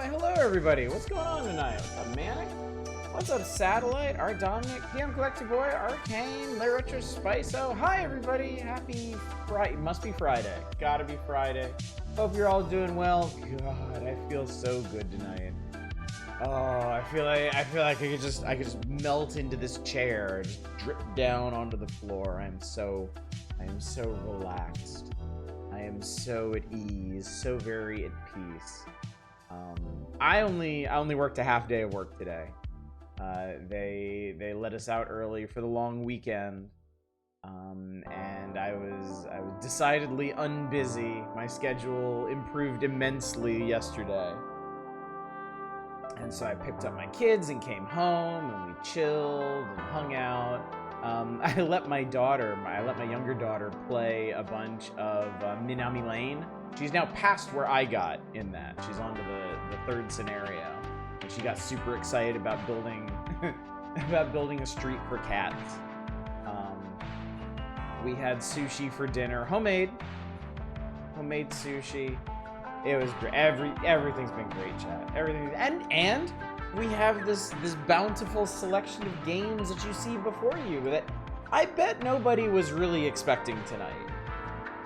Why, hello everybody. What's going on tonight? What's up, Manic? What's up, Satellite? Art Dominic, PM Collector Boy, Arcane, Literature Spiso. Hi everybody. Happy Friday. Must be Friday. Gotta be Friday. Hope you're all doing well. God, I feel so good tonight. Oh, I feel like I could just melt into this chair and just drip down onto the floor. I am so relaxed. I am so at ease, so very at peace. I only worked a half day of work today. They let us out early for the long weekend, and I was decidedly unbusy. My schedule improved immensely yesterday, and so I picked up my kids and came home, and we chilled and hung out. I let my younger daughter play a bunch of Minami Lane. She's now past where I got in that. She's on to the third scenario. And she got super excited about building a street for cats. We had sushi for dinner. Homemade sushi. It was great. Everything's been great, chat. Everything, and we have this bountiful selection of games that you see before you that I bet nobody was really expecting tonight.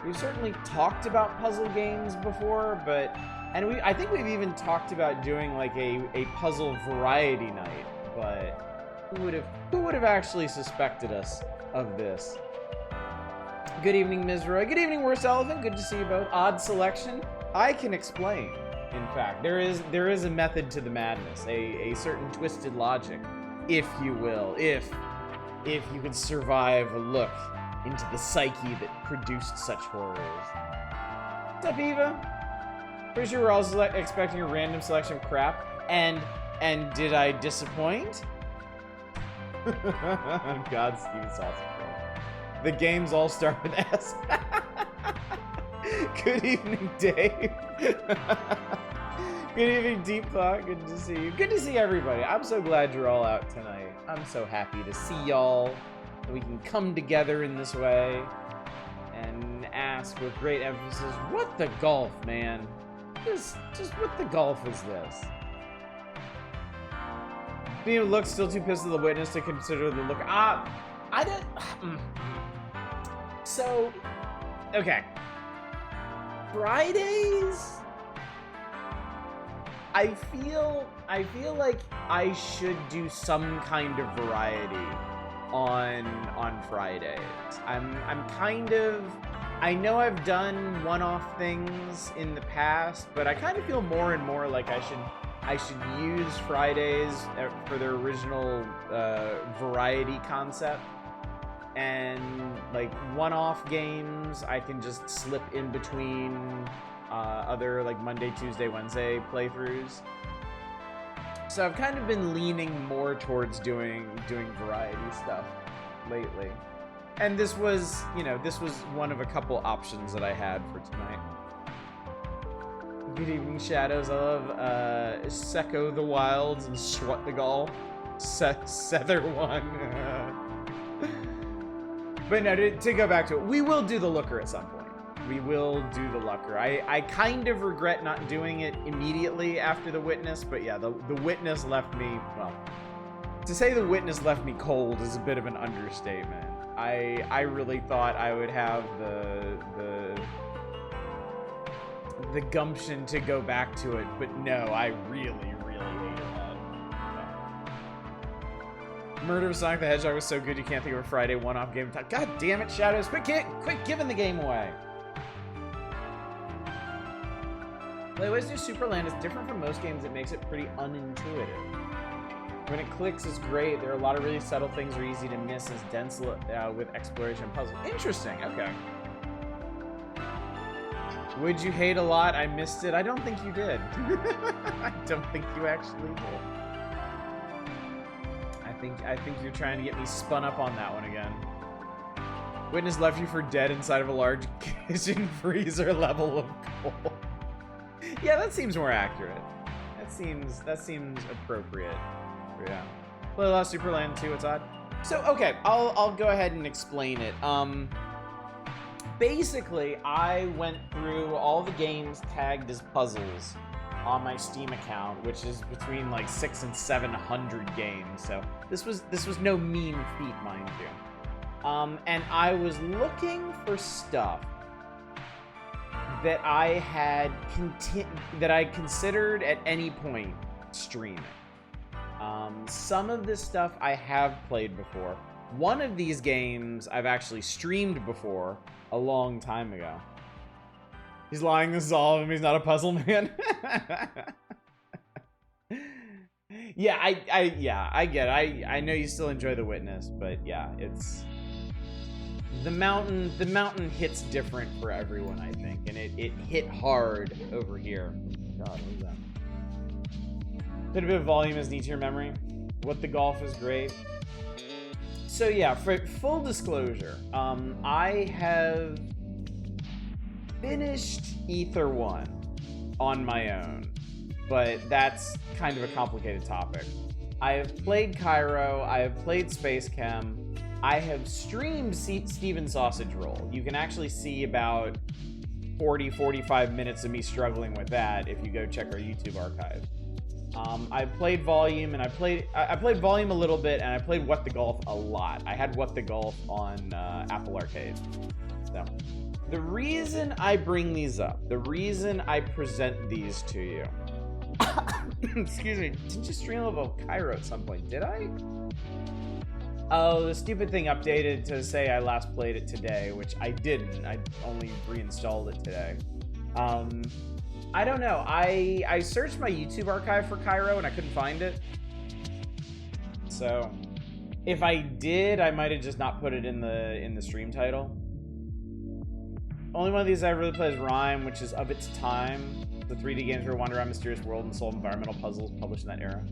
We've certainly talked about puzzle games before, I think we've even talked about doing like a puzzle variety night, but who would have actually suspected us of this? Good evening, Ms. Roy. Good evening, Worst Elephant. Good to see you both. Odd selection. I can explain. In fact, there is a method to the madness, a certain twisted logic, if you will, if you could survive a look into the psyche that produced such horrors. What's up, Eva? Pretty sure we're all expecting a random selection of crap, and did I disappoint? Godspeed, Salsa. The games all start with S. Good evening, Dave. Good evening, Deep Thought. Good to see you. Good to see everybody. I'm so glad you're all out tonight. I'm so happy to see y'all. We can come together in this way and ask with great emphasis, what the golf, man? Just what the golf is this? Being a look, still too pissed at the witness to consider the look. I don't. So, okay. Fridays, I feel like I should do some kind of variety on Fridays. I know I've done one-off things in the past, but I kind of feel more and more like I should use Fridays for their original variety concept. And like one-off games I can just slip in between other like Monday, Tuesday, Wednesday playthroughs. So I've kind of been leaning more towards doing variety stuff lately. And this was one of a couple options that I had for tonight. Good evening, Shadows. I love Secco the Wilds and Swat the Gall. Sether one. But no, to go back to it, we will do the Looker at some point. We will do the Looker. I kind of regret not doing it immediately after the Witness, but yeah, the Witness left me, well, to say the Witness left me cold is a bit of an understatement. I really thought I would have the gumption to go back to it, but no, I really hated that. Murder of Sonic the Hedgehog was so good you can't think of a Friday one-off game. God damn it, Shadows! Quit giving the game away. Playways New Superland is different from most games. It makes it pretty unintuitive. When it clicks, it's great. There are a lot of really subtle things that are easy to miss. It's dense with exploration puzzle. Interesting. Okay. Would you hate a lot? I missed it. I don't think you did. I don't think you actually did. I think you're trying to get me spun up on that one again. Witness left you for dead inside of a large kitchen freezer level of coal. Yeah, that seems more accurate. That seems appropriate. Yeah. Play Lost Superland 2, it's odd. So okay, I'll go ahead and explain it. Basically, I went through all the games tagged as puzzles on my Steam account, which is between like 600 and 700 games. So this was no mean feat, mind you. And I was looking for stuff that I had that I considered at any point streaming. Some of this stuff I have played before. One of these games I've actually streamed before a long time ago. He's lying, this is all of him, he's not a puzzle man. Yeah, I get it. I know you still enjoy The Witness, but yeah, it's the mountain hits different for everyone, I think, and it hit hard over here. God, what is that? Bit of volume is neat to your memory. What the Golf is great. So yeah, for full disclosure, I have finished Ether 1 on my own, but that's kind of a complicated topic. I have played Cairo, I have played Space Chem, I have streamed Steven Sausage Roll. You can actually see about 40-45 minutes of me struggling with that if you go check our YouTube archive. I played Volume, and I played Volume a little bit, and I played What the Golf a lot. I had What the Golf on Apple Arcade. So, the reason I bring these up, the reason I present these to you, excuse me, didn't you stream a little Cairo at some point, did I? Oh, the stupid thing updated to say I last played it today, which I didn't. I only reinstalled it today. I don't know. I searched my YouTube archive for Cairo and I couldn't find it. So, if I did, I might have just not put it in the stream title. Only one of these I really play is Rime, which is of its time. The 3D games were Wander Around Mysterious World and solve environmental puzzles published in that era.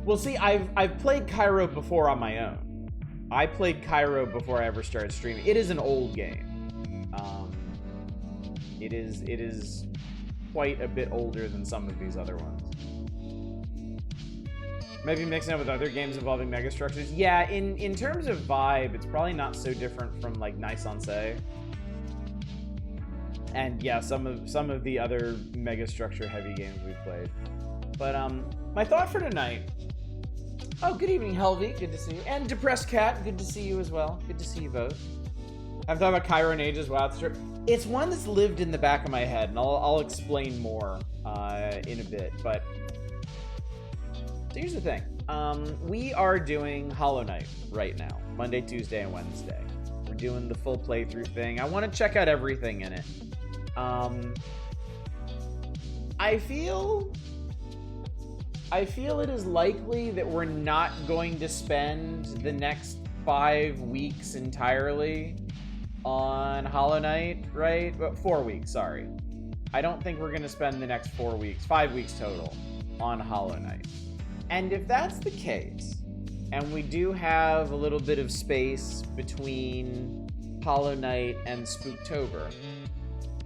Well, see, I've played Cairo before on my own. I played Cairo before I ever started streaming. It is an old game. It is quite a bit older than some of these other ones. Maybe mixing it with other games involving megastructures. Yeah, in terms of vibe, it's probably not so different from like Nice Sensei. And yeah, some of the other megastructure heavy games we've played. But my thought for tonight. Oh, good evening, Helvey. Good to see you. And Depressed Cat. Good to see you as well. Good to see you both. I've thought about Cairo in ages. Wow, it's one that's lived in the back of my head, and I'll explain more in a bit. But so here's the thing: we are doing Hollow Knight right now, Monday, Tuesday, and Wednesday. We're doing the full playthrough thing. I want to check out everything in it. I feel it is likely that we're not going to spend the next 5 weeks entirely on Hollow Knight, right? 4 weeks, sorry. I don't think we're going to spend the next 4 weeks, 5 weeks total, on Hollow Knight. And if that's the case, and we do have a little bit of space between Hollow Knight and Spooktober,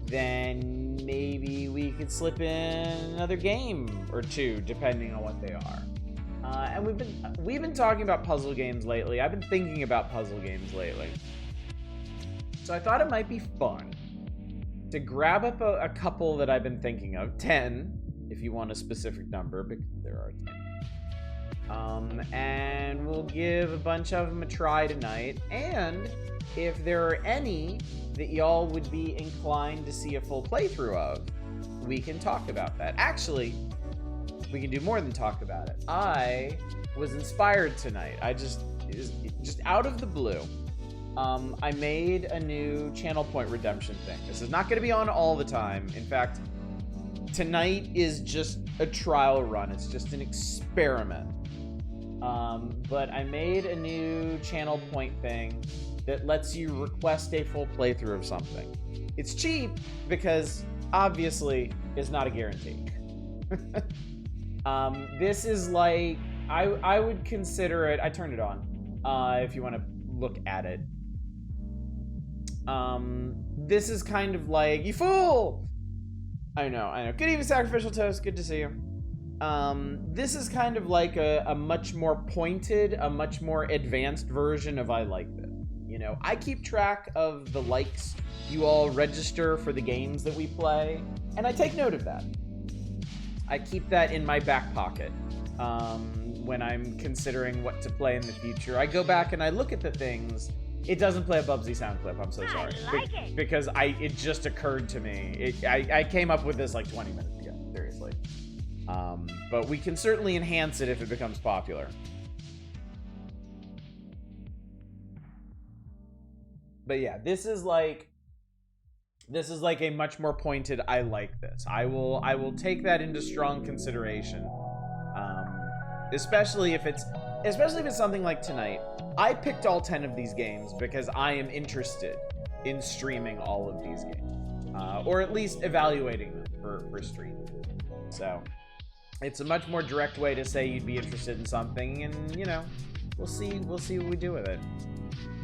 then maybe we could slip in another game or two, depending on what they are. And we've been talking about puzzle games lately. I've been thinking about puzzle games lately. So I thought it might be fun to grab up a couple that I've been thinking of, 10, if you want a specific number, because there are 10. And we'll give a bunch of them a try tonight. And if there are any that y'all would be inclined to see a full playthrough of, we can talk about that. Actually, we can do more than talk about it. I was inspired tonight. Just out of the blue, I made a new channel point redemption thing. This is not going to be on all the time. In fact, tonight is just a trial run. It's just an experiment. But I made a new channel point thing that lets you request a full playthrough of something. It's cheap because, obviously, it's not a guarantee. This is like, I would consider it, I turned it on, if you want to look at it. This is kind of like, you fool! I know. Good evening, Sacrificial Toast, good to see you. This is kind of like a much more pointed, a much more advanced version of I Like This. You know, I keep track of the likes you all register for the games that we play, and I take note of that. I keep that in my back pocket when I'm considering what to play in the future. I go back and I look at the things. It doesn't play a Bubsy sound clip. I'm so sorry. Because it just occurred to me. I came up with this like 20 minutes ago. Seriously. But we can certainly enhance it if it becomes popular. But yeah, this is like a much more pointed, I like this. I will take that into strong consideration. Especially if it's something like tonight. I picked all 10 of these games because I am interested in streaming all of these games. Or at least evaluating them for stream. So it's a much more direct way to say you'd be interested in something, and you know, we'll see what we do with it.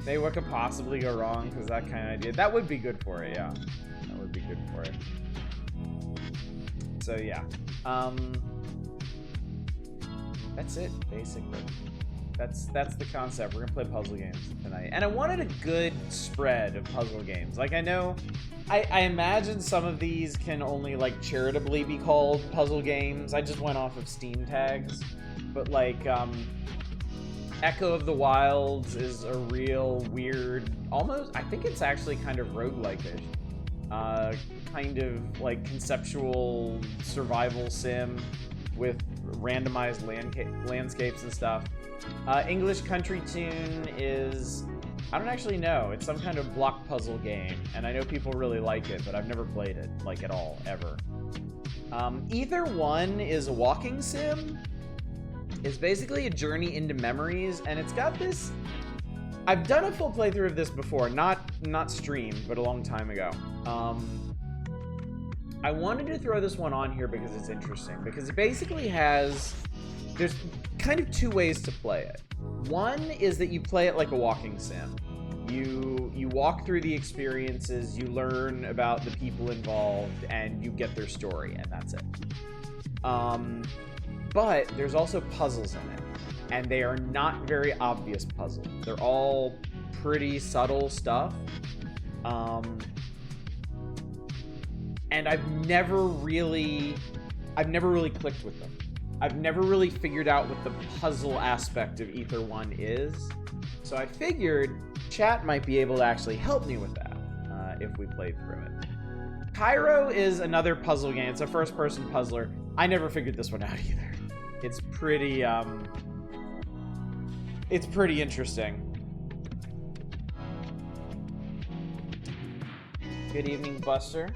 Maybe what could possibly go wrong, because that kind of idea, that would be good for it, yeah. That would be good for it. So yeah. That's it, basically. That's the concept. We're gonna play puzzle games tonight. And I wanted a good spread of puzzle games. Like, I know, I imagine some of these can only, like, charitably be called puzzle games. I just went off of Steam tags. But, like, Echo of the Wilds is a real weird, almost, I think it's actually kind of roguelike-ish. Kind of, like, conceptual survival sim with randomized landscapes and stuff. English Country Tune is, I don't actually know. It's some kind of block puzzle game, and I know people really like it, but I've never played it, like, at all, ever. Ether 1 is a walking sim. It's basically a journey into memories, and it's got this... I've done a full playthrough of this before, not streamed, but a long time ago. I wanted to throw this one on here because it's interesting, because it basically has... There's kind of two ways to play it. One is that you play it like a walking sim. You walk through the experiences, you learn about the people involved, and you get their story, and that's it. But there's also puzzles in it, and they are not very obvious puzzles. They're all pretty subtle stuff. And I've never really clicked with them. I've never really figured out what the puzzle aspect of Ether 1 is. So I figured chat might be able to actually help me with that if we played through it. Cairo is another puzzle game. It's a first-person puzzler. I never figured this one out either. It's pretty interesting. Good evening, Buster.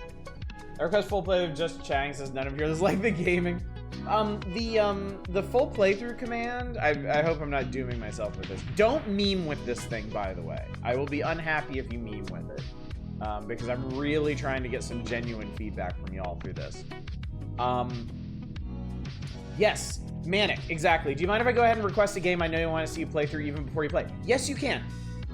I request full play of Just Chang, says none of yours like the gaming. The full playthrough command, I hope I'm not dooming myself with this. Don't meme with this thing, by the way. I will be unhappy if you meme with it. Because I'm really trying to get some genuine feedback from y'all through this. Yes, Manic, exactly. Do you mind if I go ahead and request a game I know you want to see you play through even before you play? Yes, you can.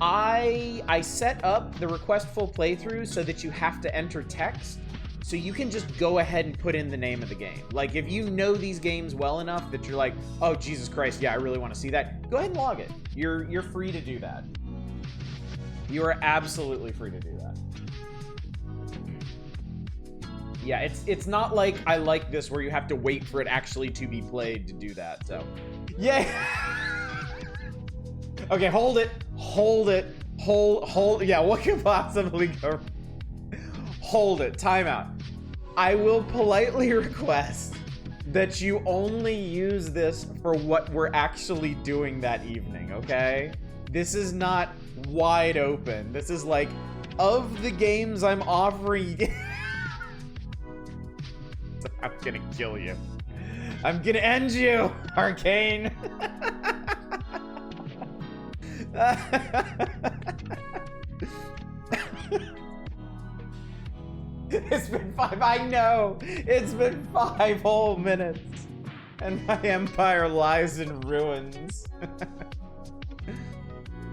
I set up the request full playthrough so that you have to enter text. So you can just go ahead and put in the name of the game. Like, if you know these games well enough that you're like, oh, Jesus Christ, yeah, I really want to see that, go ahead and log it. You're free to do that. You are absolutely free to do that. Yeah, it's not like I like this where you have to wait for it actually to be played to do that, so. Yeah! Okay, hold it. Yeah, what could possibly go? Hold it, timeout. I will politely request that you only use this for what we're actually doing that evening, okay? This is not wide open. This is like, of the games I'm offering. I'm gonna kill you. I'm gonna end you, Arcane. It's been 5, I know. It's been 5 whole minutes. And my empire lies in ruins.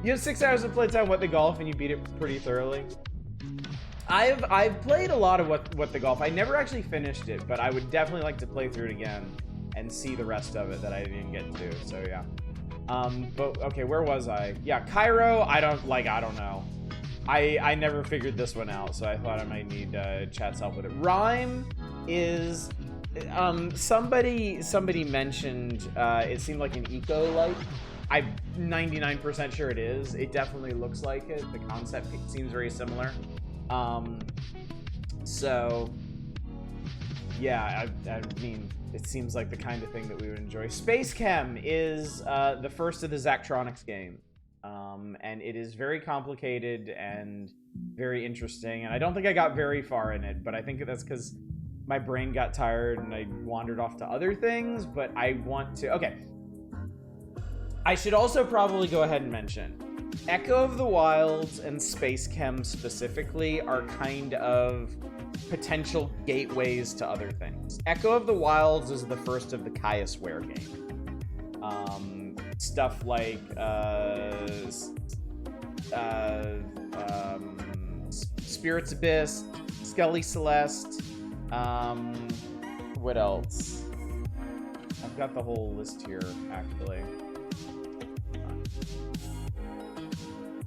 You have 6 hours of playtime, What the Golf, and you beat it pretty thoroughly. I've played a lot of what the Golf. I never actually finished it, but I would definitely like to play through it again and see the rest of it that I didn't get to, so yeah. But okay, where was I? Yeah, Cairo, I don't know. I never figured this one out, so I thought I might need chat's help with it. Rime is Somebody mentioned it seemed like an eco-like. I'm 99% sure it is. It definitely looks like it. The concept seems very similar. So yeah, I mean, it seems like the kind of thing that we would enjoy. Space Chem is the first of the Zachtronics games. And it is very complicated and very interesting. And I don't think I got very far in it, but I think that's because my brain got tired and I wandered off to other things. But I want to... Okay. I should also probably go ahead and mention Echo of the Wilds and Space Chem specifically are kind of potential gateways to other things. Echo of the Wilds is the first of the Kaiosware game. Stuff like Spirit's Abyss, Skelly Celeste, what else? I've got the whole list here, actually.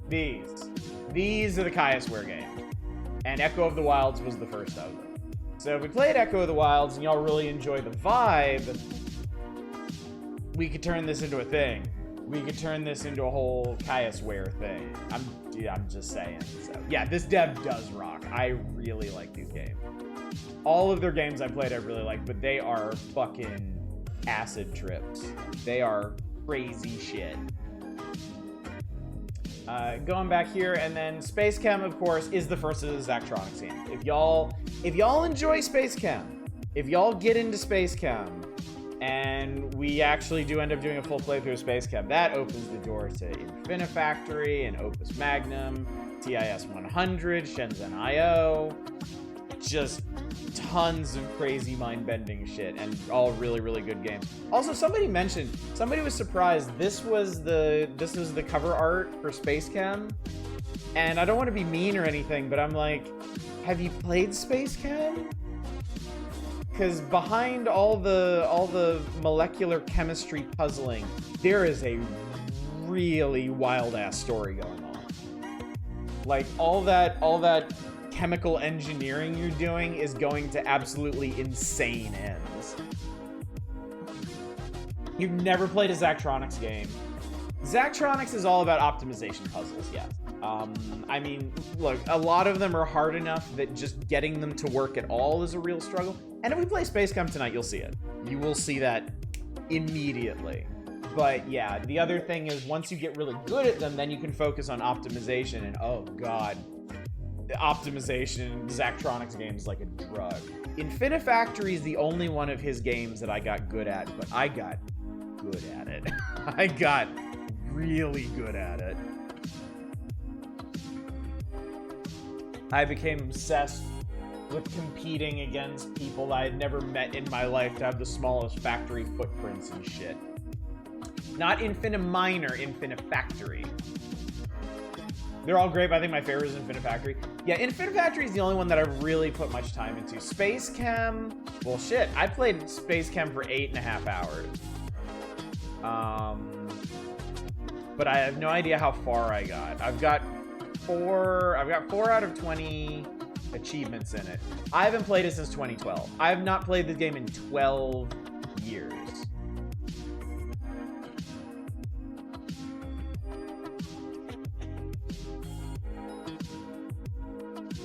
These are the Kaiosware games, and Echo of the Wilds was the first of them. So if we played Echo of the Wilds and y'all really enjoy the vibe, we could turn this into a thing. We could turn this into a whole Kaiosware thing. I'm just saying. So yeah, this dev does rock. I really like these games. All of their games I played I really like, but they are fucking acid trips. They are crazy shit. Going back here, and then Space Chem, of course, is the first of the Zachtronics game. If y'all enjoy Space Chem, if y'all get into Space Chem, and we actually do end up doing a full playthrough of Space Chem, that opens the door to Infinifactory and Opus Magnum, TIS 100, Shenzhen IO, just tons of crazy mind-bending shit, and all really, really good games. Also, somebody was surprised this was the cover art for Space Chem, and I don't want to be mean or anything, but I'm like, have you played Space Chem? Because behind all the molecular chemistry puzzling, there is a really wild-ass story going on. Like, all that chemical engineering you're doing is going to absolutely insane ends. You've never played a Zachtronics game. Zachtronics is all about optimization puzzles, yes. I mean, look, a lot of them are hard enough that just getting them to work at all is a real struggle. And if we play Space Chem tonight, you'll see it. You will see that immediately. But yeah, the other thing is once you get really good at them, then you can focus on optimization, and oh god, the optimization in Zachtronics games is like a drug. Infinifactory is the only one of his games that I got good at, but I got good at it. I got really good at it. I became obsessed with competing against people I had never met in my life to have the smallest factory footprints and shit. Not Infiniminer, Infinifactory. They're all great, but I think my favorite is Infinifactory. Yeah, Infinifactory is the only one that I've really put much time into. Space Chem, well shit, I played Space Chem for 8.5 hours. But I have no idea how far I got. I've got 4 out of 20 achievements in it. I haven't played it since 2012. I have not played this game in 12 years.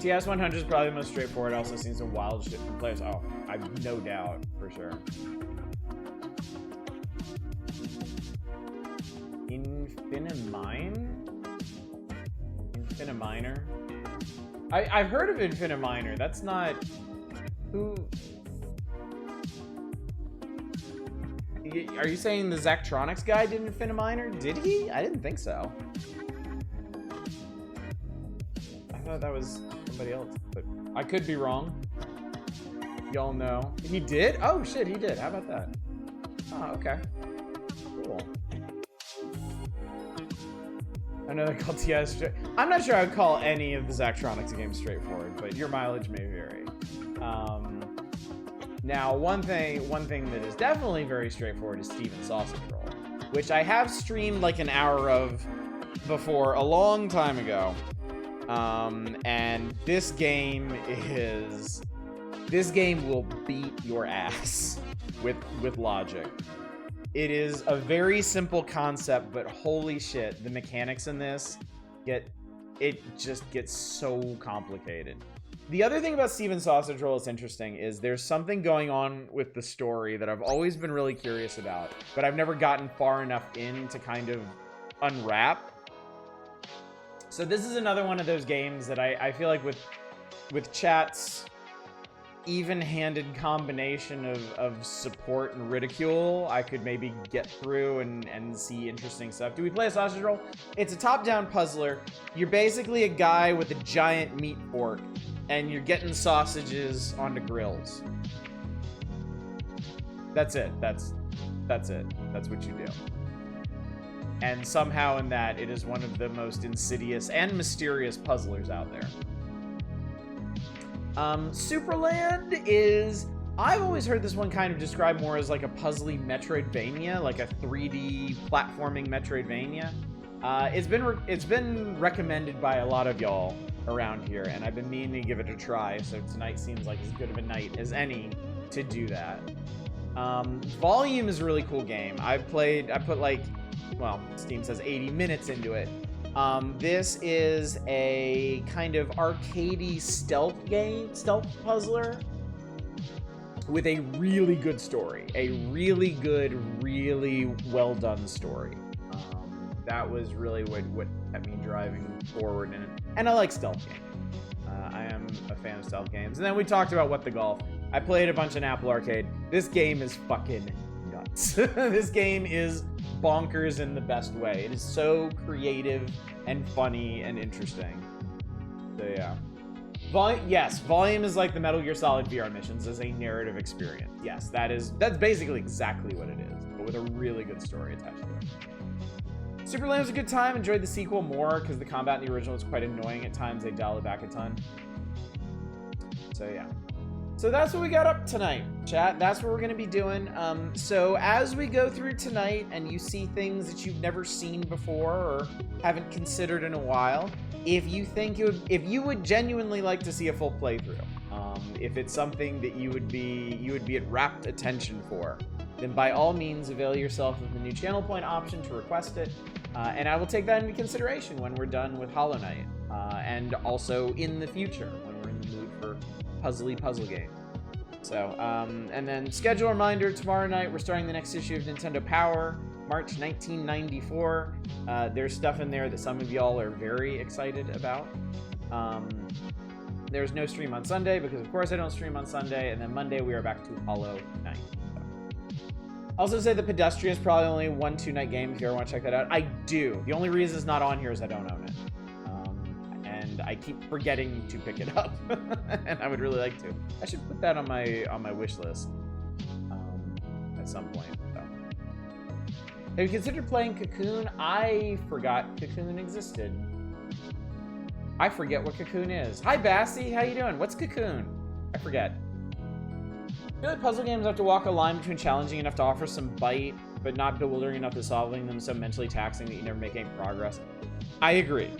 TS 100 is probably the most straightforward. It also seems some wild shit from players. Oh, I've no doubt, for sure. Infiniminer? I've heard of Infiniminer. That's not... Who... Are you saying the Zachtronics guy did Infiniminer? Did he? I didn't think so. I thought that was somebody else, but I could be wrong. Y'all know. He did? Oh shit, he did. How about that? Oh, okay. Cool. I know they're called TS. I'm not sure I would call any of the Zachtronics games straightforward, but your mileage may vary. Now, one thing that is definitely very straightforward is Steven's Sausage Roll, which I have streamed like an hour of before a long time ago. And this game is This game will beat your ass with logic. It is a very simple concept, but holy shit, the mechanics in this just gets so complicated. The other thing about Steven Sausage Roll that's interesting is there's something going on with the story that I've always been really curious about, but I've never gotten far enough in to kind of unwrap. So this is another one of those games that I feel like with chat's even-handed combination of support and ridicule, I could maybe get through and see interesting stuff. Do we play a sausage roll? It's a top-down puzzler. You're basically a guy with a giant meat fork, and you're getting sausages onto grills. That's it. That's it. That's what you do. And somehow in that, it is one of the most insidious and mysterious puzzlers out there. Superland is... I've always heard this one kind of described more as like a puzzly Metroidvania, like a 3D platforming Metroidvania. It's been recommended by a lot of y'all around here, and I've been meaning to give it a try, so tonight seems like as good of a night as any to do that. Volume is a really cool game. I put like, well, Steam says 80 minutes into it. This is a kind of arcadey stealth puzzler with a really good story. A really good, really well done story. That was really what kept me driving forward in it. And I like stealth games. I am a fan of stealth games. And then we talked about What the Golf. I played a bunch in Apple Arcade. This game is fucking nuts. This game is bonkers in the best way. It is so creative and funny and interesting. So yeah. Volume is like the Metal Gear Solid VR missions as a narrative experience. Yes, that's basically exactly what it is, but with a really good story attached to it. Superland was a good time. Enjoyed the sequel more because the combat in the original was quite annoying at times. They dial it back a ton. So yeah. So that's what we got up tonight, chat. That's what we're going to be doing. So as we go through tonight and you see things that you've never seen before or haven't considered in a while, if you would genuinely like to see a full playthrough, if it's something that you would be at rapt attention for, then by all means avail yourself of the new channel point option to request it, and I will take that into consideration when we're done with Hollow Knight, and also in the future when we're in the mood for puzzly puzzle game. So, and then schedule reminder, tomorrow night we're starting the next issue of Nintendo Power, March 1994. There's stuff in there that some of y'all are very excited about. There's no stream on Sunday because of course I don't stream on Sunday, and then Monday we are back to Hollow Knight. Also say the Pedestrian is probably only a 1-2 night game if you ever want to check that out. I do. The only reason it's not on here is I don't own it. And I keep forgetting to pick it up. And I would really like to. I should put that on my wish list at some point. So. Have you considered playing Cocoon? I forgot Cocoon existed. I forget what Cocoon is. Hi Bassy, how you doing? What's Cocoon? I forget. I feel like puzzle games have to walk a line between challenging enough to offer some bite, but not bewildering enough to solving them so mentally taxing that you never make any progress. I agree.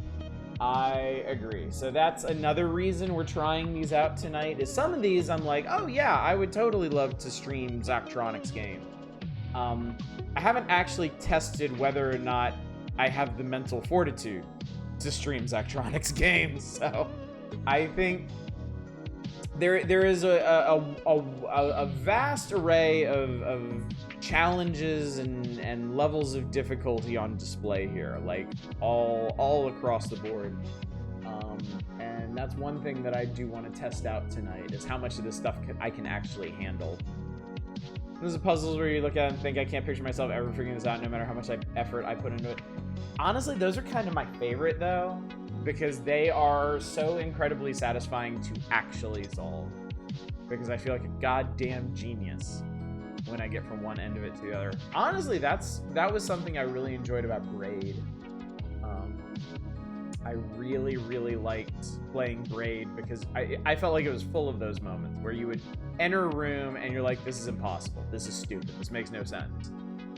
So that's another reason we're trying these out tonight, is some of these I'm like, oh yeah, I would totally love to stream Zachtronics game. I haven't actually tested whether or not I have the mental fortitude to stream Zachtronics games, so I think there is a vast array of challenges and levels of difficulty on display here, like all across the board. And that's one thing that I do want to test out tonight, is how much of this stuff I can actually handle. Those are puzzles where you look at it and think, I can't picture myself ever figuring this out no matter how much effort I put into it. Honestly, those are kind of my favorite though, because they are so incredibly satisfying to actually solve. Because I feel like a goddamn genius when I get from one end of it to the other. Honestly, that was something I really enjoyed about Braid. I really, really liked playing Braid because I felt like it was full of those moments where you would enter a room and you're like, this is impossible, this is stupid, this makes no sense.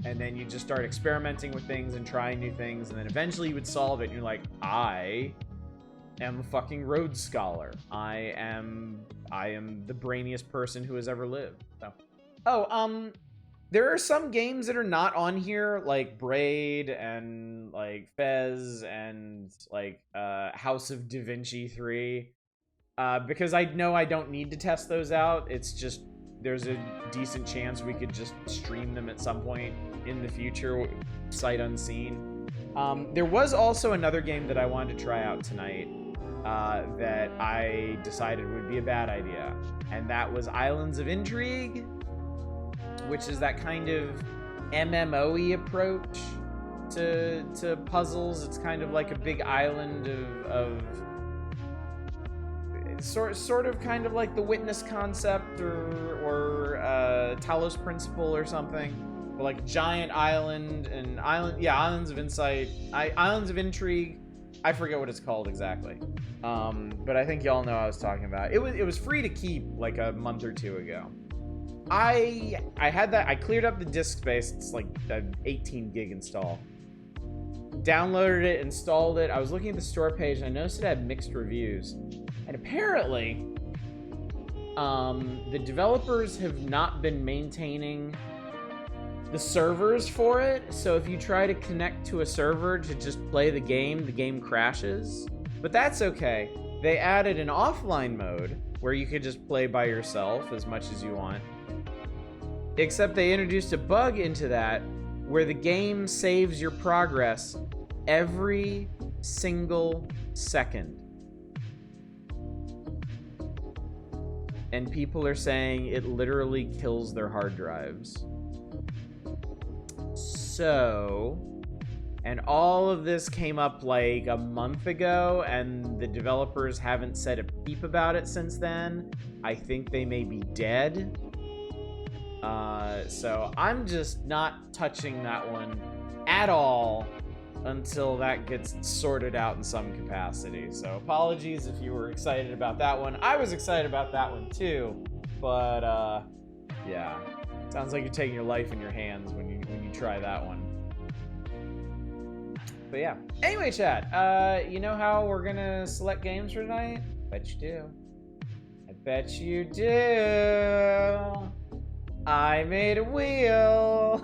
And then you just start experimenting with things and trying new things, and then eventually you would solve it and you're like, I am a fucking Rhodes Scholar. I am the brainiest person who has ever lived. So. Oh, there are some games that are not on here, like Braid and like Fez and like House of Da Vinci 3. Because I know I don't need to test those out. It's just there's a decent chance we could just stream them at some point in the future, sight unseen. There was also another game that I wanted to try out tonight that I decided would be a bad idea, and that was Islands of Intrigue, which is that kind of MMO-y approach to puzzles. It's kind of like a big island of sort of kind of like the Witness concept or Talos Principle or something, but like giant islands of insight, islands of intrigue. I forget what it's called exactly, but I think y'all know what I was talking about. It was free to keep like a month or two ago. I had that. I cleared up the disk space. It's like an 18 gig install. Downloaded it, installed it. I was looking at the store page and I noticed it had mixed reviews. And apparently, the developers have not been maintaining the servers for it. So if you try to connect to a server to just play the game crashes. But that's okay. They added an offline mode where you could just play by yourself as much as you want. Except they introduced a bug into that where the game saves your progress every single second. And people are saying it literally kills their hard drives. So, and all of this came up like a month ago, and the developers haven't said a peep about it since then. I think they may be dead. So I'm just not touching that one at all until that gets sorted out in some capacity. So apologies if you were excited about that one. I was excited about that one too, but yeah, sounds like you're taking your life in your hands when you try that one. But yeah. Anyway, chat, you know how we're gonna select games for tonight? Bet you do. I bet you do. I made a wheel.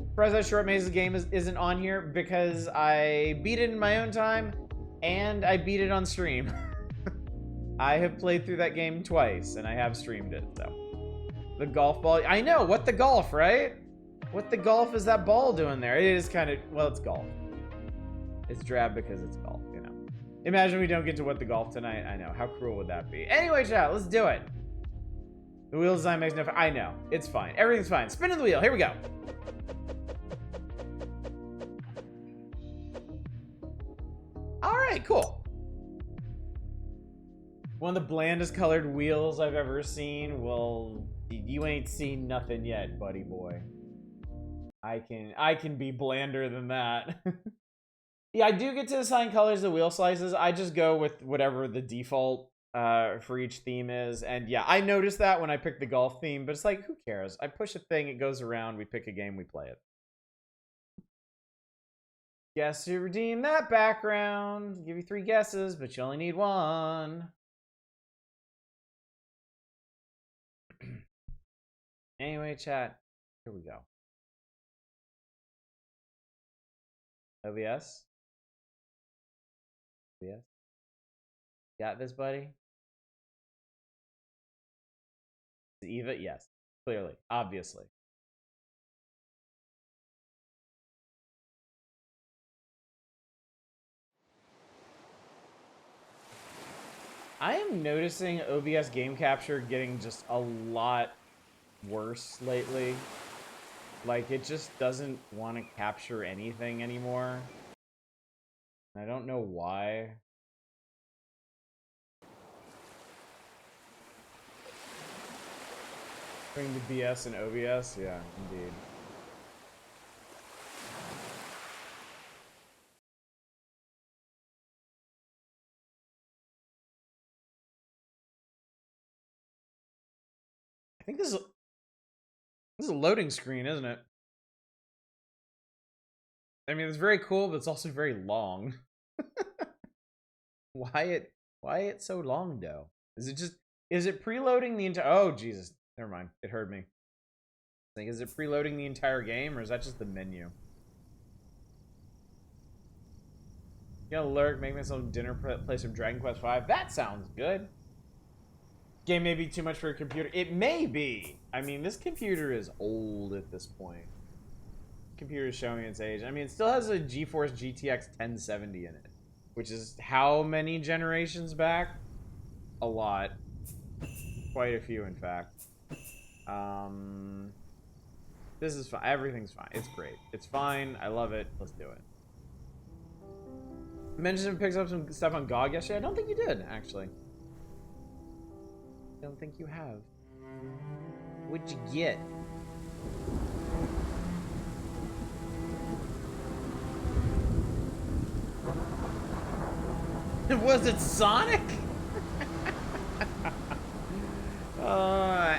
Surprised that Short Maze's game isn't on here because I beat it in my own time and I beat it on stream. I have played through that game twice and I have streamed it, so. The golf ball. I know, what the golf, right? What the golf is that ball doing there? It is kind of, well, it's golf. It's drab because it's golf, you know. Imagine we don't get to what the golf tonight. I know, how cruel would that be? Anyway, chat, let's do it. The wheel design makes no. I know. It's fine. Everything's fine. Spinning the wheel. Here we go. All right, cool. One of the blandest colored wheels I've ever seen. Well, you ain't seen nothing yet, buddy boy. I can be blander than that. Yeah, I do get to assign colors to wheel slices. I just go with whatever the default for each theme is. And yeah, I noticed that when I picked the golf theme, but it's like, who cares? I push a thing, it goes around, we pick a game, we play it. Guess to redeem that background. I'll give you 3 guesses, but you only need 1. Anyway, chat, here we go. OBS? OBS? Got this, buddy? Eva? Yes. Clearly. Obviously. I am noticing OBS game capture getting just a lot worse lately. Like, it just doesn't want to capture anything anymore. I don't know why. Bring the BS and OBS? Yeah, indeed. I think this is a loading screen, isn't it? I mean, it's very cool, but it's also very long. Why it so long, though? Is it preloading the entire... Oh, Jesus. Never mind. It heard me. Like, is it preloading the entire game, or is that just the menu? Gonna lurk, make myself dinner, play some Dragon Quest V. That sounds good. Game may be too much for a computer. It may be. I mean, this computer is old at this point. Computer is showing its age. I mean, it still has a GeForce GTX 1070 in it, which is how many generations back? A lot. Quite a few, in fact. This is fine. Everything's fine. It's great. It's fine. I love it. Let's do it. Mentioned it picks up some stuff on GOG yesterday. I don't think you did, actually. I don't think you have. What'd you get? Was it Sonic?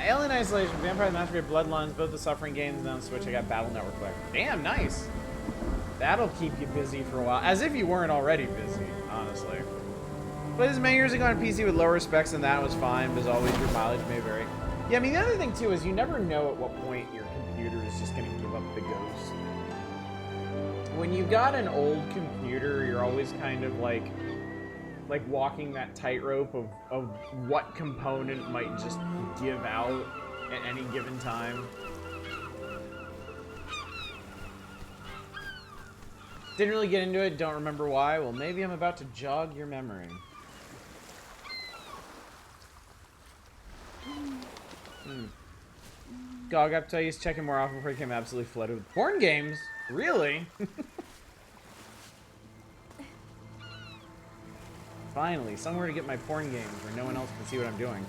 Alien Isolation, Vampire the Masquerade, Bloodlines, both the Suffering games, and on Switch I got Battle Network Collector. Damn, nice. That'll keep you busy for a while. As if you weren't already busy, honestly. Played this many years ago on PC with lower specs than that. It was fine, but as always, your mileage may vary. Yeah, I mean, the other thing, too, is you never know at what point your computer is just going to give up the ghost. When you got an old computer, you're always kind of like walking that tightrope of what component might just give out at any given time. Didn't really get into it, don't remember why. Well, maybe I'm about to jog your memory. GOG update, he's checking more often before he became absolutely flooded with porn games. Really? Finally, somewhere to get my porn games where no one else can see what I'm doing.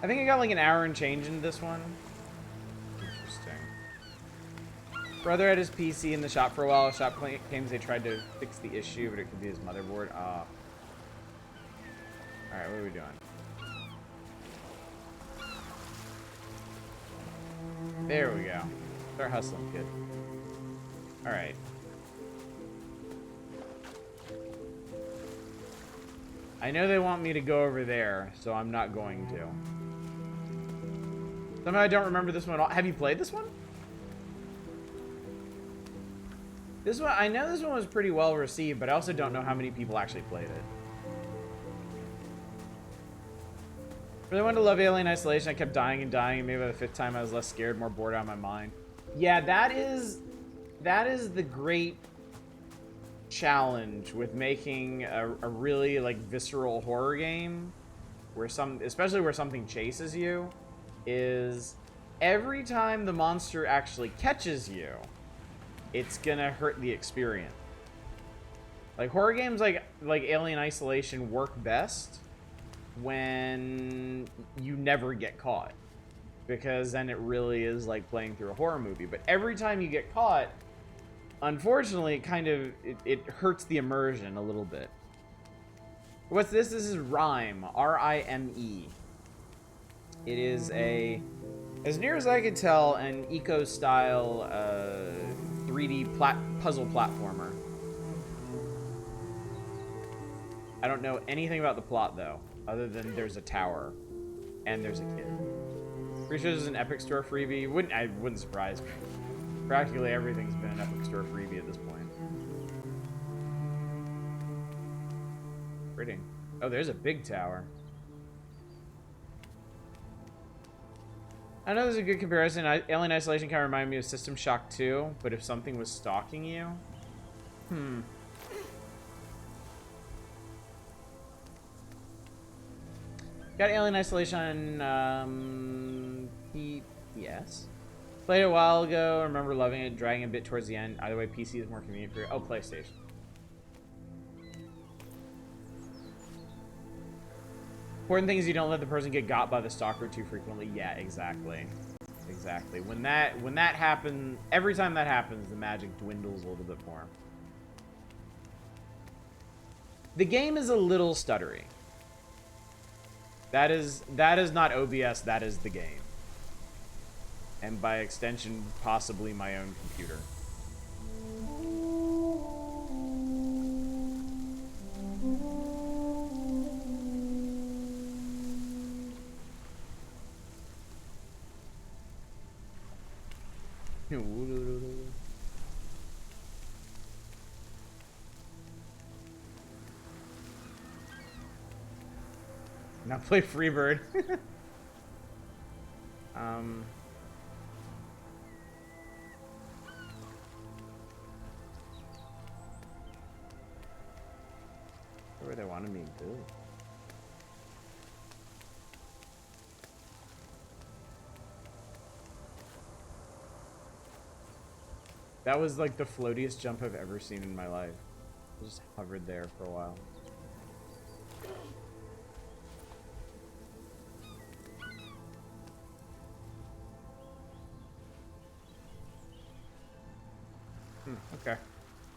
I think I got like an hour and change into this one. Interesting. Brother had his PC in the shop for a while. Shop claims they tried to fix the issue, but it could be his motherboard. Alright, what are we doing? There we go. Start hustling, kid. Alright. I know they want me to go over there, so I'm not going to. Somehow I don't remember this one at all. Have you played this one? This one, I know this one was pretty well received, but I also don't know how many people actually played it. Really wanted to love Alien Isolation. I kept dying and dying, and maybe by the 5th time I was less scared, more bored out of my mind. Yeah, that is the great challenge with making a really like visceral horror game, where especially where something chases you, is every time the monster actually catches you, it's gonna hurt the experience. Like horror games like Alien Isolation work best when you never get caught, because then it really is like playing through a horror movie. But every time you get caught, unfortunately, it hurts the immersion a little bit. What's this? This is Rime, R-I-M-E. It is a, as near as I could tell, an eco-style 3D puzzle platformer. I don't know anything about the plot though, other than there's a tower and there's a kid. Pretty sure this is an Epic Store freebie. Wouldn't surprise me. Practically everything's been an Epic Store freebie at this point. Pretty. Oh, there's a big tower. I know there's a good comparison. Alien Isolation kind of reminded me of System Shock 2, but if something was stalking you. Got Alien Isolation on PS. Played it a while ago. Remember loving it, dragging a bit towards the end. Either way, PC is more convenient for you. Oh, PlayStation. Important thing is you don't let the person get got by the stalker too frequently. Yeah, exactly. Exactly. When that happens, every time that happens, the magic dwindles a little bit more. The game is a little stuttery. That is not OBS, that is the game. And by extension, possibly my own computer. Now play Freebird. Where they wanted me to do. That was like the floatiest jump I've ever seen in my life. I just hovered there for a while. Okay.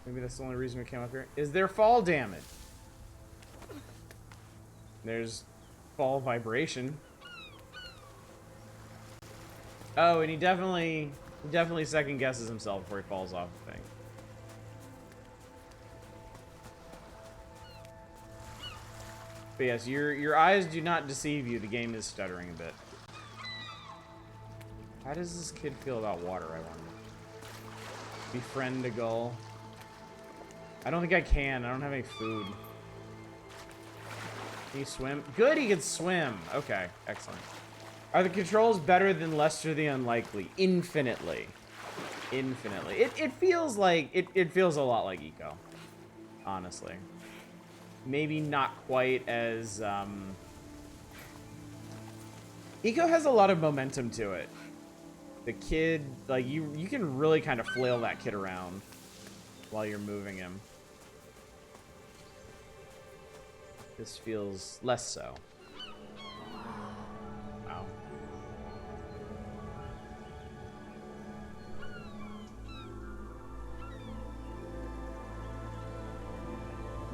Maybe that's the only reason we came up here. Is there fall damage? There's fall vibration. Oh, and he definitely second guesses himself before he falls off the thing. But yes, your eyes do not deceive you. The game is stuttering a bit. How does this kid feel about water, I wonder? Befriend a gull. I don't think I can. I don't have any food. Can you swim? Good, he can swim. Okay, excellent. Are the controls better than Lester the Unlikely? Infinitely. Infinitely. It feels like... It feels a lot like Eco. Honestly. Maybe not quite as... Eco has a lot of momentum to it. The kid... Like, you can really kind of flail that kid around while you're moving him. This feels less so. Wow.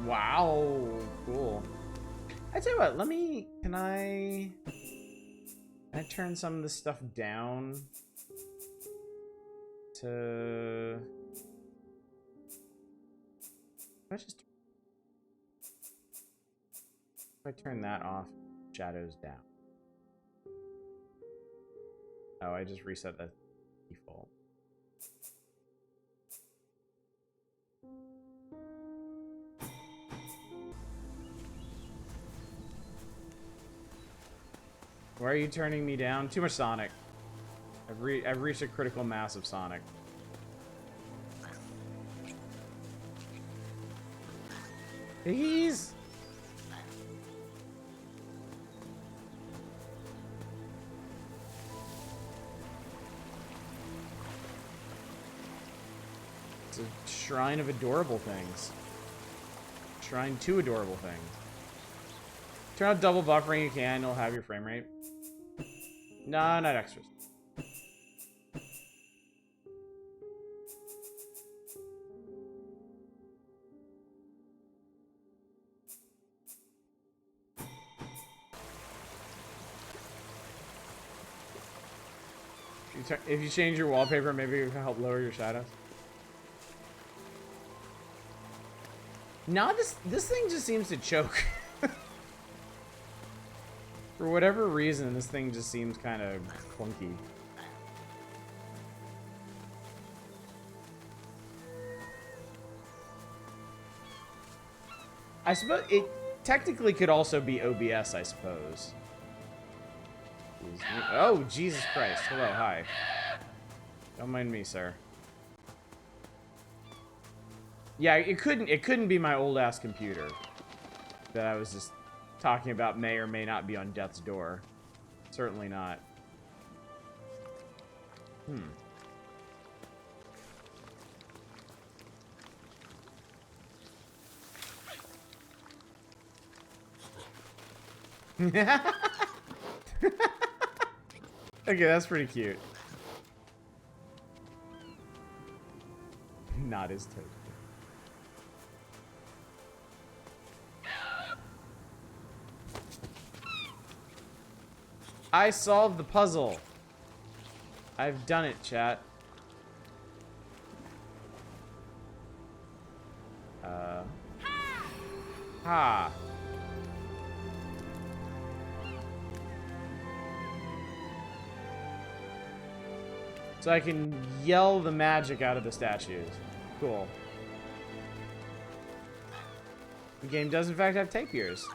Wow. Cool. I tell you what, let me... Can I turn some of this stuff down to... If I turn that off, shadows down. Oh, I just reset the default. Why are you turning me down? Too much Sonic. I've reached a critical mass of Sonic. Please. It's a shrine of adorable things. Shrine to adorable things. Turn on double buffering, you can, it'll have your frame rate. No, not extras. If you change your wallpaper, maybe it can help lower your shadows. No, this thing just seems to choke. For whatever reason, this thing just seems kind of clunky. I suppose it technically could also be OBS, I suppose. Oh, Jesus Christ. Hello, hi. Don't mind me, sir. Yeah, it couldn't be my old ass computer that I was just talking about may or may not be on death's door. Certainly not. Okay, that's pretty cute. Not as toasty. I solved the puzzle. I've done it, chat. Ha. So I can yell the magic out of the statues. Cool. The game does in fact have tapirs.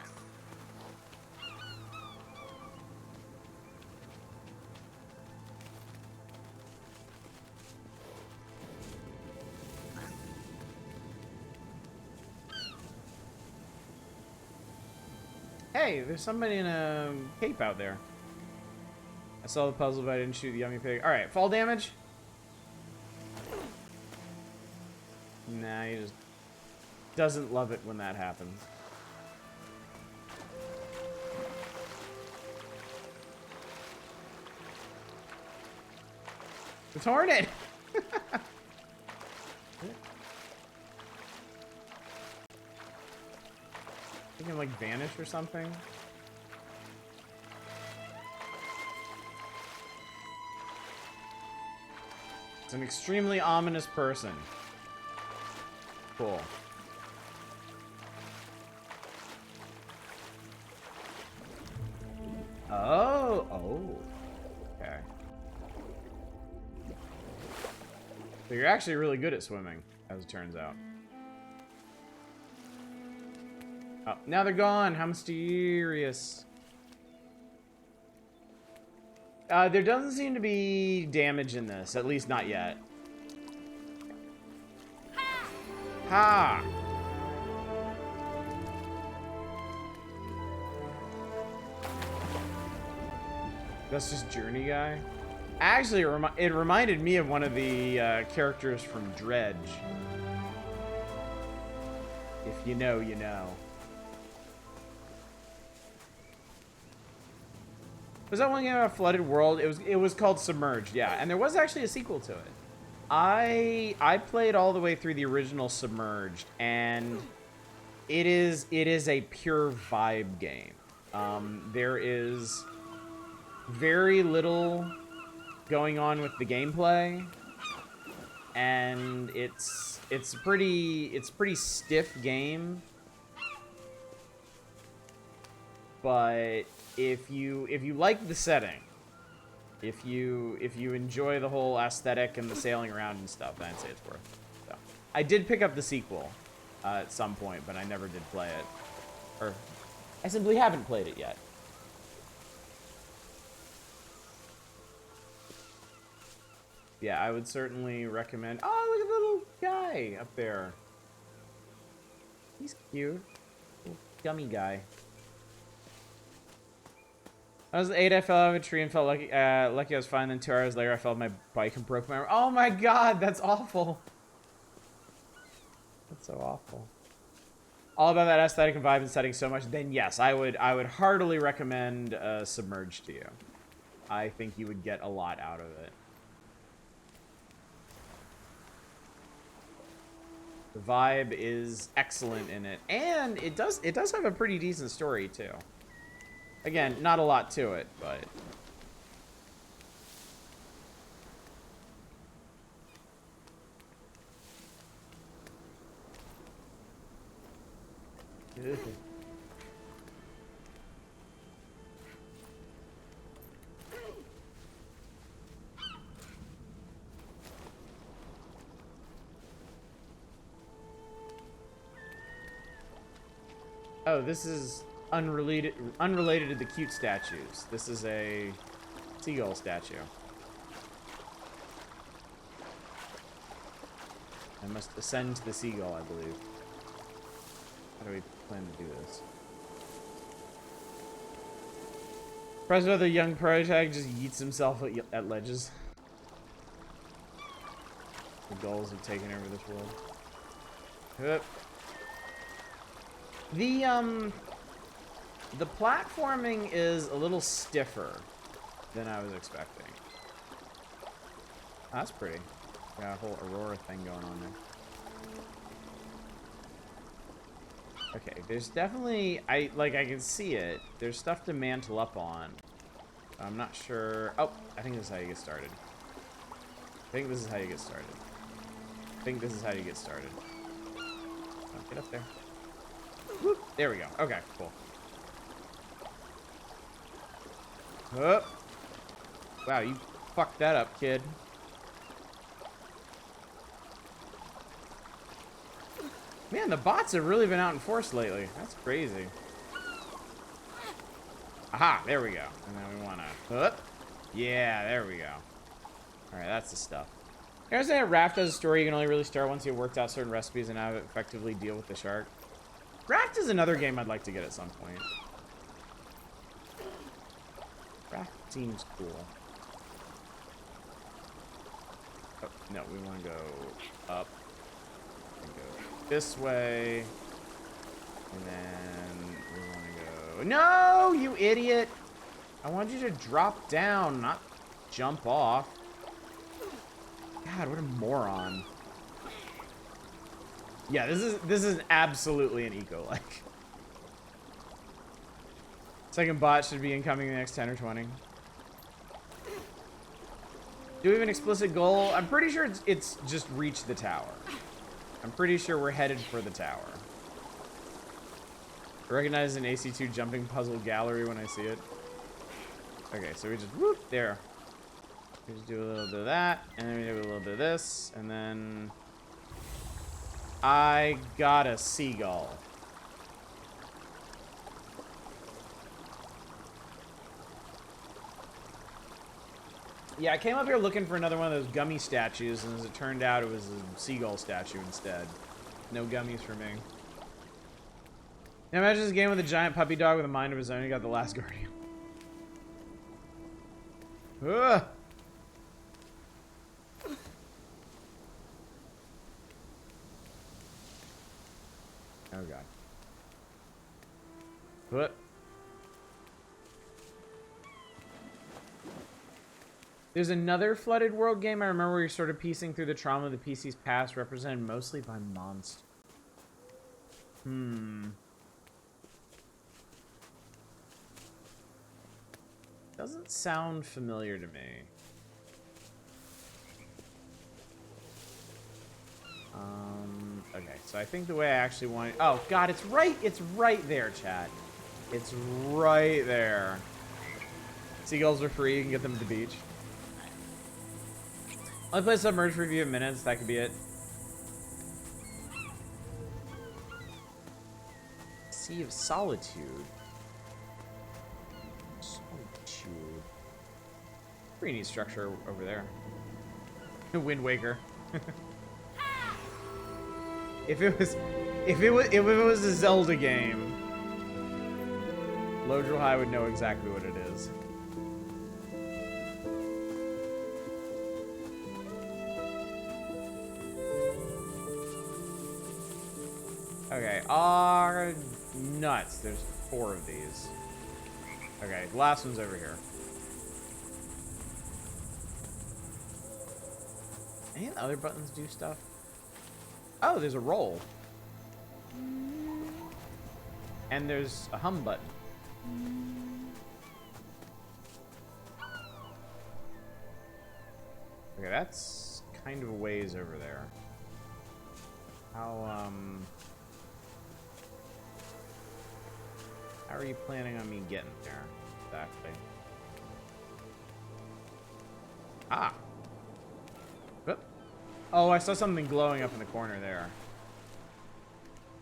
Hey, there's somebody in a cape out there. I saw the puzzle, but I didn't shoot the yummy pig. Alright, fall damage? Nah, he just doesn't love it when that happens. It's Hornet! He can, like, vanish or something? It's an extremely ominous person. Cool. Oh! Oh. Okay. So you're actually really good at swimming, as it turns out. Oh, now they're gone. How mysterious. There doesn't seem to be damage in this, at least not yet. Ha! That's just Journey Guy? Actually, it reminded me of one of the characters from Dredge. If you know, you know. Was that one game about a flooded world? It was called Submerged, yeah. And there was actually a sequel to it. I played all the way through the original Submerged, and it is a pure vibe game. There is very little going on with the gameplay, and it's a pretty stiff game. But if you like the setting, if you enjoy the whole aesthetic and the sailing around and stuff, then I'd say it's worth it. So, I did pick up the sequel at some point, but I never did play it, or I simply haven't played it yet. Yeah, I would certainly recommend. Oh, look at the little guy up there. He's cute, little gummy guy. I was 8, I fell out of a tree and felt lucky. Lucky I was fine. Then 2 hours later, I fell off my bike and broke my arm. Oh my god, that's awful. That's so awful. All about that aesthetic and vibe and setting so much. Then yes, I would heartily recommend Submerged to you. I think you would get a lot out of it. The vibe is excellent in it, and it does have a pretty decent story too. Again, not a lot to it, but... Oh, this is unrelated to the cute statues. This is a seagull statue. I must ascend to the seagull, I believe. How do we plan to do this? Surprised whether young protag just yeets himself at ledges. The gulls have taken over this world. Yep. The platforming is a little stiffer than I was expecting. Oh, that's pretty. Got a whole Aurora thing going on there. Okay, there's definitely, I can see it. There's stuff to mantle up on. I'm not sure. Oh, I think this is how you get started. I think this is how you get started. I think this is how you get started. Oh, get up there. Whoop, there we go. Okay, cool. Oh. Wow, you fucked that up, kid. Man, the bots have really been out in force lately. That's crazy. Aha, there we go. And then we want to... yeah, there we go. Alright, that's the stuff. You know, saying Raft has a story you can only really start once you've worked out certain recipes and how to effectively deal with the shark. Raft is another game I'd like to get at some point. Raft seems cool. Oh, no, we want to go up. And go this way. And then we want to go... No, you idiot! I want you to drop down, not jump off. God, what a moron. Yeah, this is absolutely an eco-like. Second bot should be incoming in the next 10 or 20. Do we have an explicit goal? I'm pretty sure it's just reach the tower. I'm pretty sure we're headed for the tower. I recognize an AC2 jumping puzzle gallery when I see it. Okay, so we just whoop there. We just do a little bit of that, and then we do a little bit of this, and then I got a seagull. Yeah, I came up here looking for another one of those gummy statues, and as it turned out, it was a seagull statue instead. No gummies for me. Now imagine this game with a giant puppy dog with a mind of his own. He got the last guardian. Ugh. Oh god. What? There's another Flooded World game I remember where you're sort of piecing through the trauma of the PC's past, represented mostly by monsters. Doesn't sound familiar to me. Okay, so I think the way I actually want it... Oh, God, it's right there, chat. It's right there. Seagulls are free, you can get them at the beach. Only play Submerged for a few minutes, that could be it. Sea of Solitude. Solitude. Pretty neat structure over there. Wind Waker. If it was a Zelda game, Lodril High would know exactly what it is. Okay, nuts. There's 4 of these. Okay, the last one's over here. Any of the other buttons do stuff? Oh, there's a roll. And there's a hum button. Okay, that's kind of a ways over there. How are you planning on me getting there? Exactly. Ah. Whoop. Oh, I saw something glowing up in the corner there.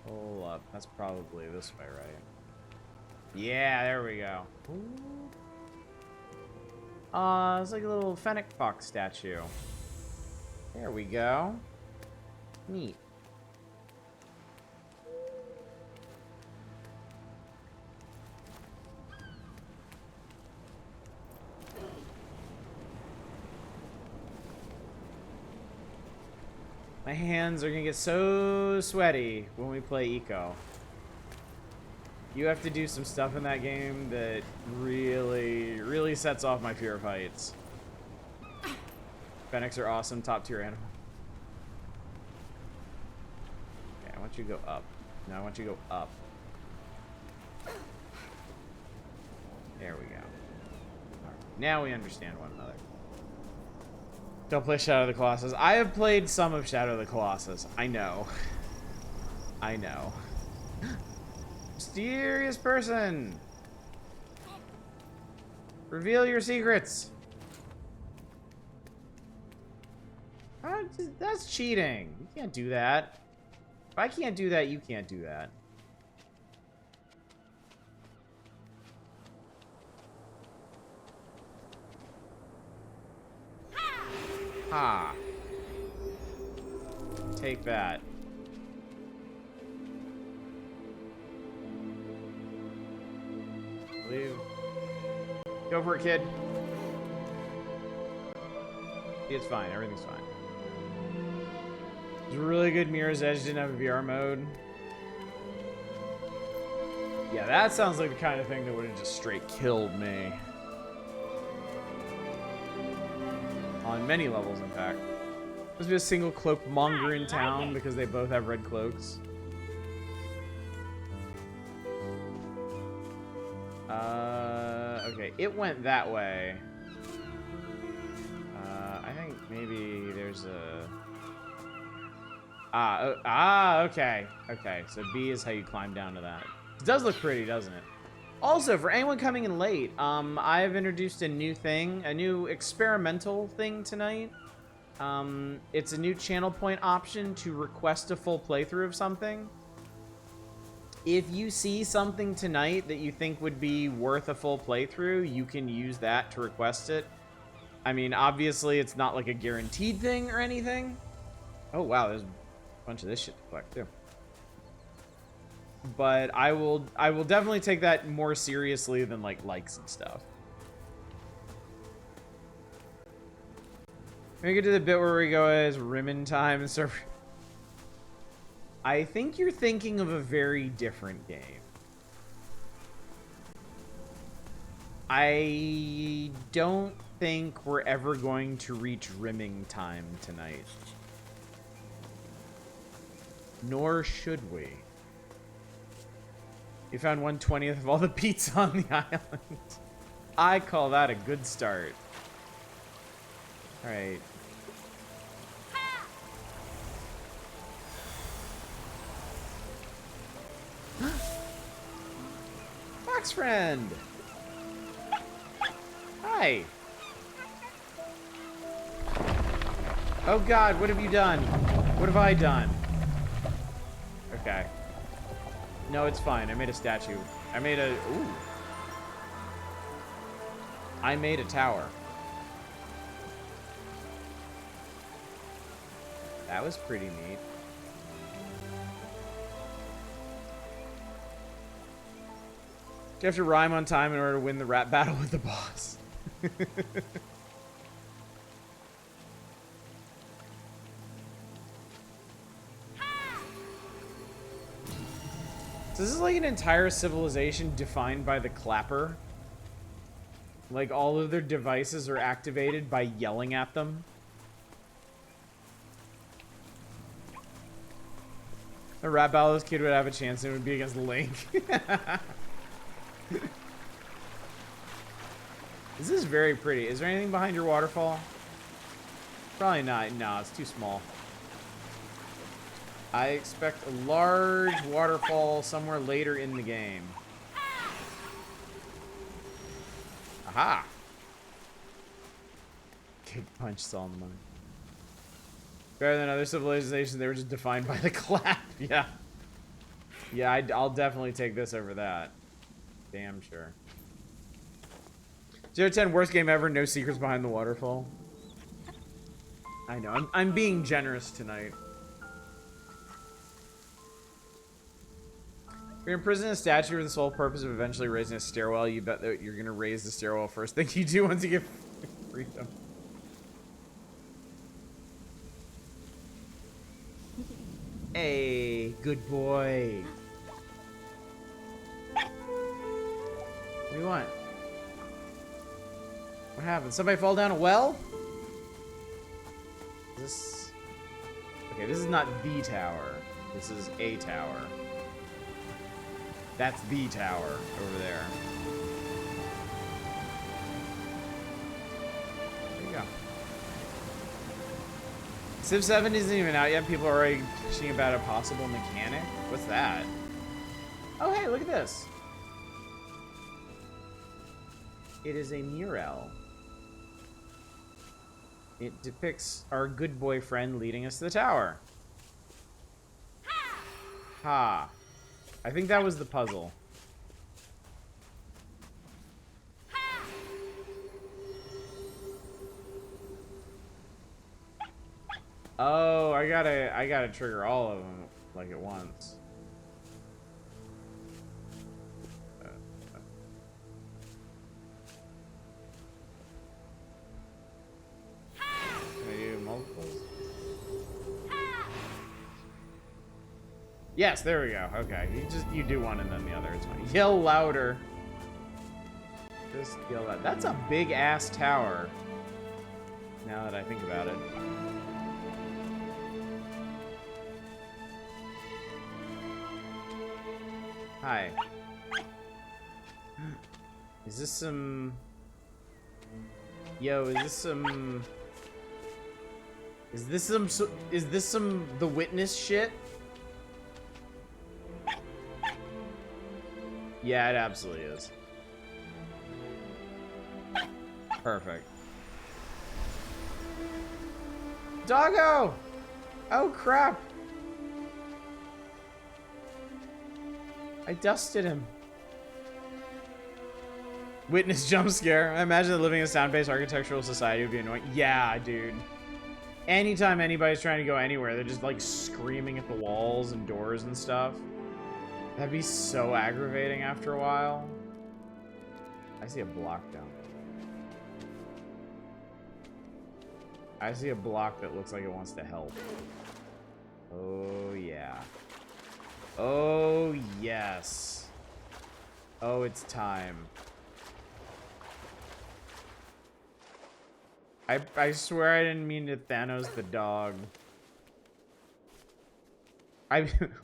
Hold up. That's probably this way, right? Yeah, there we go. It's like a little fennec fox statue. There we go. Neat. My hands are gonna get so sweaty when we play Eco. You have to do some stuff in that game that really, really sets off my fear of heights. Fennecs are awesome, top tier animal. Okay, I want you to go up. No, I want you to go up. There we go. All right, now we understand one another. Don't play Shadow of the Colossus. I have played some of Shadow of the Colossus. I know. I know. Mysterious person! Reveal your secrets! That's cheating. You can't do that. If I can't do that, you can't do that. Ha! Take that. Leave. Go for it, kid. It's fine. Everything's fine. It's really good. Mirror's Edge didn't have a VR mode. Yeah, that sounds like the kind of thing that would have just straight killed me. On many levels, in fact. There's been a single cloak monger in town because they both have red cloaks. Okay, it went that way. I think maybe there's a... okay. Okay, so B is how you climb down to that. It does look pretty, doesn't it? Also, for anyone coming in late, I've introduced a new thing, a new experimental thing tonight. It's a new channel point option to request a full playthrough of something. If you see something tonight that you think would be worth a full playthrough, you can use that to request it. I mean, obviously, it's not like a guaranteed thing or anything. Oh, wow, there's a bunch of this shit to collect, too. But I will definitely take that more seriously than, like, likes and stuff. We get to the bit where we go as Rime time and start... I think you're thinking of a very different game. I don't think we're ever going to reach rimming time tonight. Nor should we. You found 1/20th of all the pizza on the island. I call that a good start. Alright. Fox friend! Hi! Oh god, what have you done? What have I done? Okay. No, it's fine. I made a statue. I made a... Ooh. I made a tower. That was pretty neat. You have to rhyme on time in order to win the rap battle with the boss. So this is like an entire civilization defined by the clapper. Like all of their devices are activated by yelling at them. The rap battle this kid would have a chance and it would be against Link. This is very pretty. Is there anything behind your waterfall? Probably not. No, it's too small. I expect a large waterfall somewhere later in the game. Aha! Kick punch saw the money. Better than other civilizations, they were just defined by the clap. Yeah. Yeah, I'll definitely take this over that. Damn sure. 0-10, worst game ever, no secrets behind the waterfall. I know, I'm being generous tonight. You're imprisoning a statue for the sole purpose of eventually raising a stairwell. You bet that you're gonna raise the stairwell first thing you do once you get freedom. Hey, good boy. What do you want? What happened? Somebody fall down a well? This... Okay, this is not the tower. This is a tower. That's the tower over there. There you go. Civ 7 isn't even out yet. People are already bitching about a possible mechanic. What's that? Oh, hey, look at this. It is a mural. It depicts our good boyfriend leading us to the tower. Ha. I think that was the puzzle. Oh, I gotta trigger all of them like at once. Can I do multiples? Yes, there we go. Okay, you do one and then the other. It's fine. Yell louder. Just yell that. That's a big ass tower. Now that I think about it. Hi. Is this some... Yo, is this some... Is this some The Witness shit? Yeah, it absolutely is. Perfect. Doggo! Oh, crap. I dusted him. Witness jump scare. I imagine that living in a sound-based architectural society would be annoying. Yeah, dude. Anytime anybody's trying to go anywhere, they're just like screaming at the walls and doors and stuff. That'd be so aggravating after a while. I see a block down there. I see a block that looks like it wants to help. Oh, yeah. Oh, yes. Oh, it's time. I swear I didn't mean to Thanos the dog.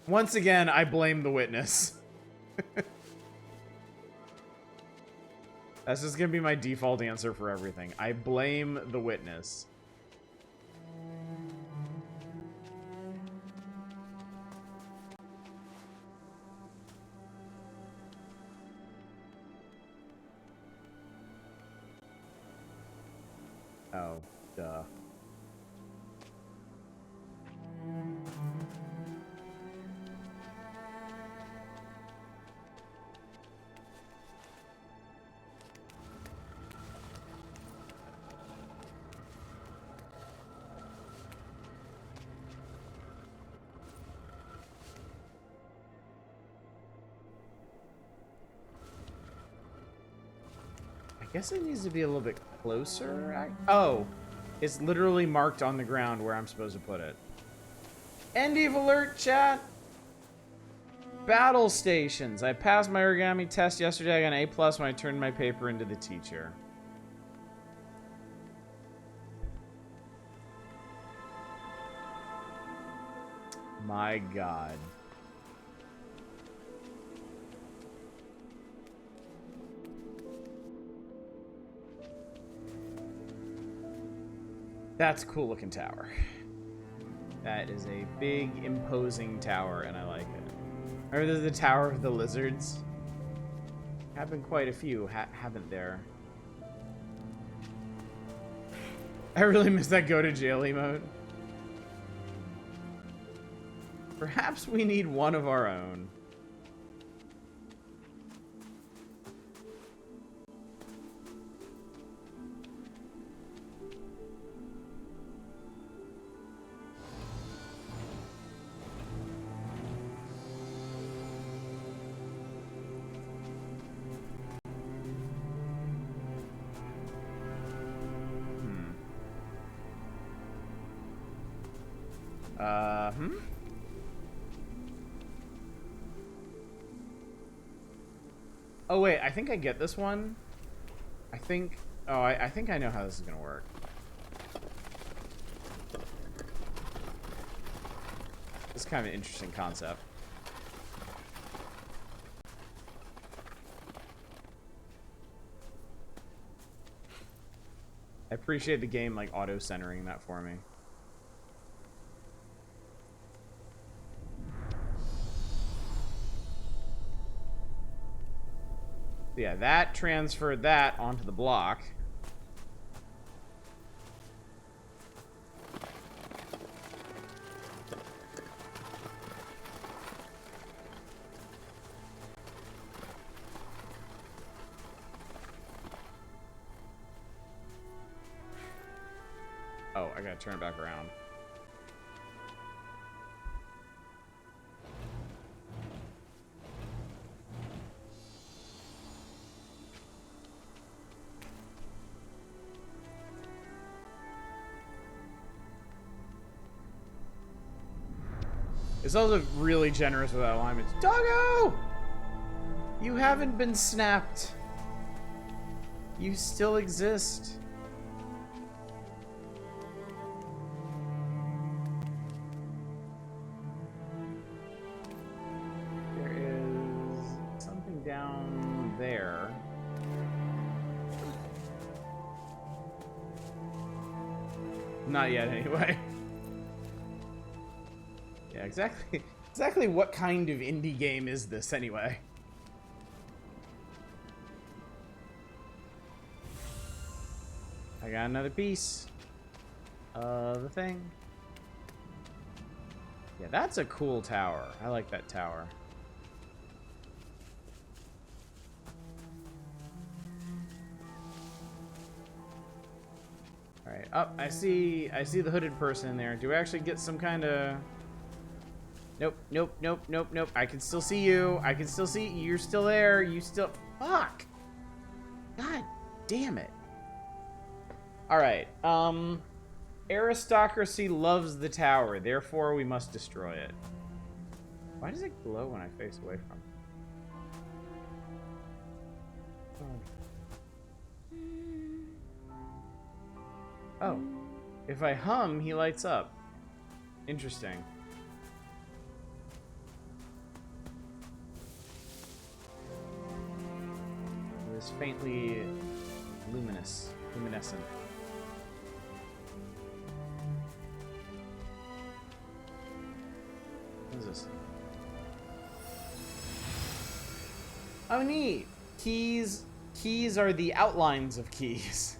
Once again, I blame the Witness. That's just gonna be my default answer for everything. I blame the Witness. Oh, duh. I guess it needs to be a little bit closer. Oh, it's literally marked on the ground where I'm supposed to put it. End Eve alert, chat. Battle stations. I passed my origami test yesterday. I got an A+ when I turned my paper into the teacher. My God. That's a cool looking tower. That is a big, imposing tower, and I like it. Remember there's the Tower of the Lizards? Have been quite a few, haven't there? I really miss that go to jail emote. Perhaps we need one of our own. Oh wait, I think I get this one. I think I know how this is gonna work. It's kind of an interesting concept. I appreciate the game like auto-centering that for me. Yeah, that transferred that onto the block. Oh, I gotta turn it back around. It's also really generous with that alignment. Doggo! You haven't been snapped. You still exist. There is something down there. Not yet, anyway. Yeah, exactly what kind of indie game is this, anyway? I got another piece of the thing. Yeah, that's a cool tower. I like that tower. All right. Oh, I see the hooded person in there. Do we actually get some kind of... Nope, nope, nope, nope, nope. I can still see you. I can still see you. You're still there. You still... Fuck! God damn it. Alright, aristocracy loves the tower, therefore we must destroy it. Why does it glow when I face away from it? Oh. If I hum, he lights up. Interesting. It is faintly luminescent. What is this? Oh, neat. Keys are the outlines of keys.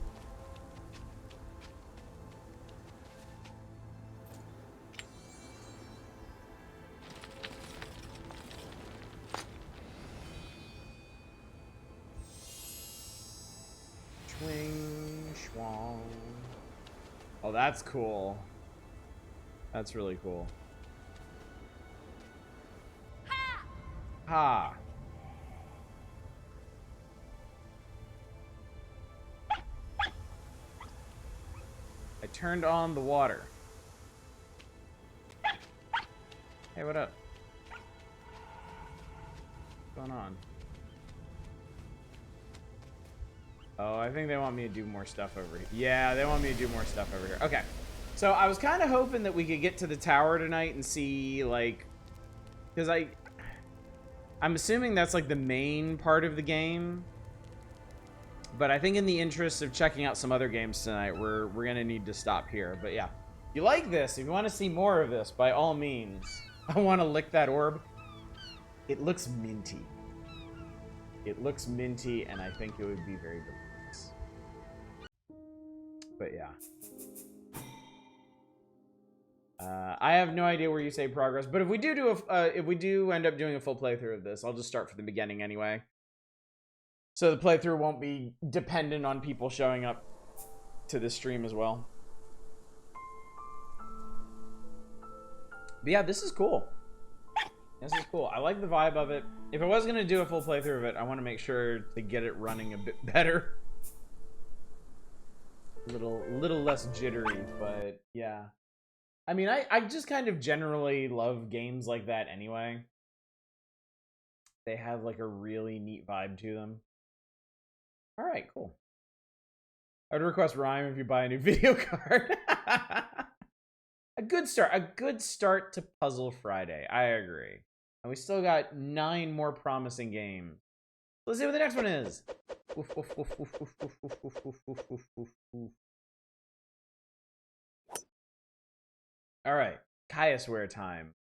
Swing, schwang. Oh, that's cool. That's really cool. Ha! I turned on the water. Hey, what up? What's going on? Oh, I think they want me to do more stuff over here. Yeah, they want me to do more stuff over here. Okay. So I was kind of hoping that we could get to the tower tonight and see, like... Because I'm assuming that's, like, the main part of the game. But I think in the interest of checking out some other games tonight, we're going to need to stop here. But yeah. If you like this, if you want to see more of this, by all means. I want to lick that orb. It looks minty. It looks minty, and I think it would be very delicious. But yeah. I have no idea where you say progress, but if we do end up doing a full playthrough of this, I'll just start from the beginning anyway. So the playthrough won't be dependent on people showing up to the stream as well. But yeah, this is cool. This is cool. I like the vibe of it. If I was going to do a full playthrough of it, I want to make sure to get it running a bit better. A little less jittery, but yeah. I mean, I just kind of generally love games like that anyway. They have like a really neat vibe to them. All right, cool. I'd request Rime if you buy a new video card. A good start to Puzzle Friday. I agree. And we still got 9 more promising games. Let's see what the next one is. All right, Kaiosware time.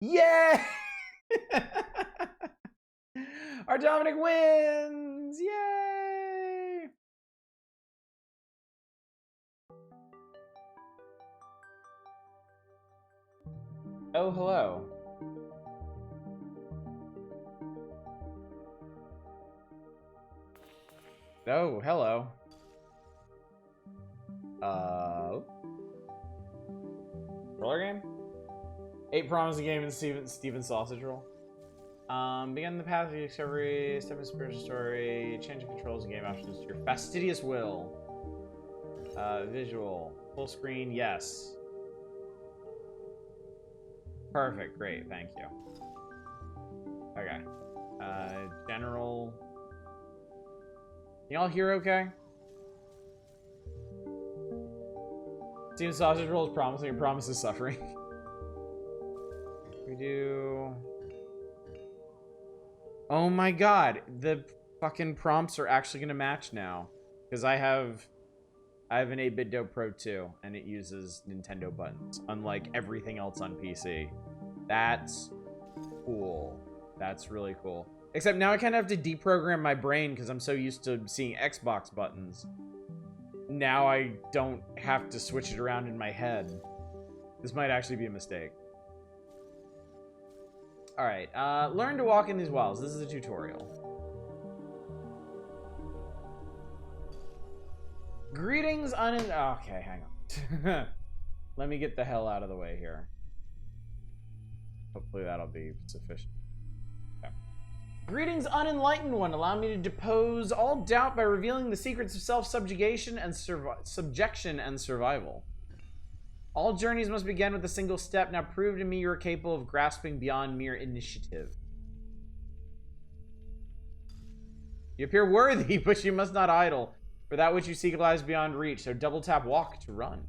Yeah! Our Dominic wins! Yay! Oh, hello. Oh, hello. Roller game? 8 promising game in Steven Sausage Roll. Begin the path of your discovery, step in spiritual story, change of controls in game options to your fastidious will. Visual. Full screen, yes. Perfect, great, thank you. Okay. General. Y'all hear okay? Steven Sausage Roll is promising, it promises suffering. We do... Oh my god, the fucking prompts are actually gonna match now. Because I have an 8-bit Dope Pro 2, and it uses Nintendo buttons, unlike everything else on PC. That's cool. That's really cool. Except now I kind of have to deprogram my brain because I'm so used to seeing Xbox buttons. Now I don't have to switch it around in my head. This might actually be a mistake. Alright, learn to walk in these wilds. This is a tutorial. Greetings okay, hang on. Let me get the hell out of the way here. Hopefully that'll be sufficient. Okay. Greetings, unenlightened one. Allow me to depose all doubt by revealing the secrets of self-subjugation and subjection and survival. All journeys must begin with a single step. Now prove to me you are capable of grasping beyond mere initiative. You appear worthy, but you must not idle. For that which you seek lies beyond reach, so double tap walk to run.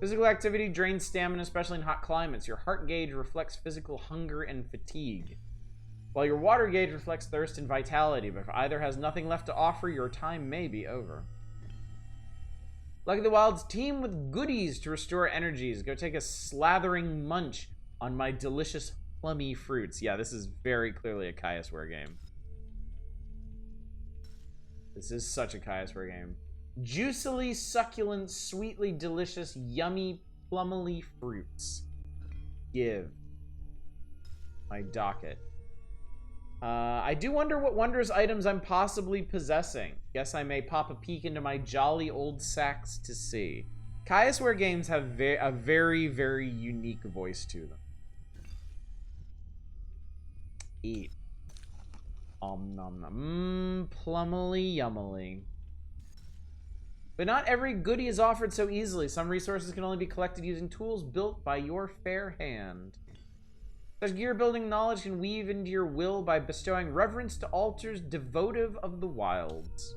Physical activity drains stamina, especially in hot climates. Your heart gauge reflects physical hunger and fatigue, while your water gauge reflects thirst and vitality, but if either has nothing left to offer, your time may be over. Lucky the Wilds team with goodies to restore energies. Go take a slathering munch on my delicious plummy fruits. Yeah, this is very clearly a Kaiosware game. This is such a Kaiosware game. Juicily succulent, sweetly delicious, yummy, plumily fruits. Give. My docket. I do wonder what wondrous items I'm possibly possessing. Guess I may pop a peek into my jolly old sacks to see. Kaiosware games have a very, very unique voice to them. Eat. Nom nom. Plumily yummily. But not every goodie is offered so easily. Some resources can only be collected using tools built by your fair hand. Such gear building knowledge can weave into your will by bestowing reverence to altars devotive of the wilds.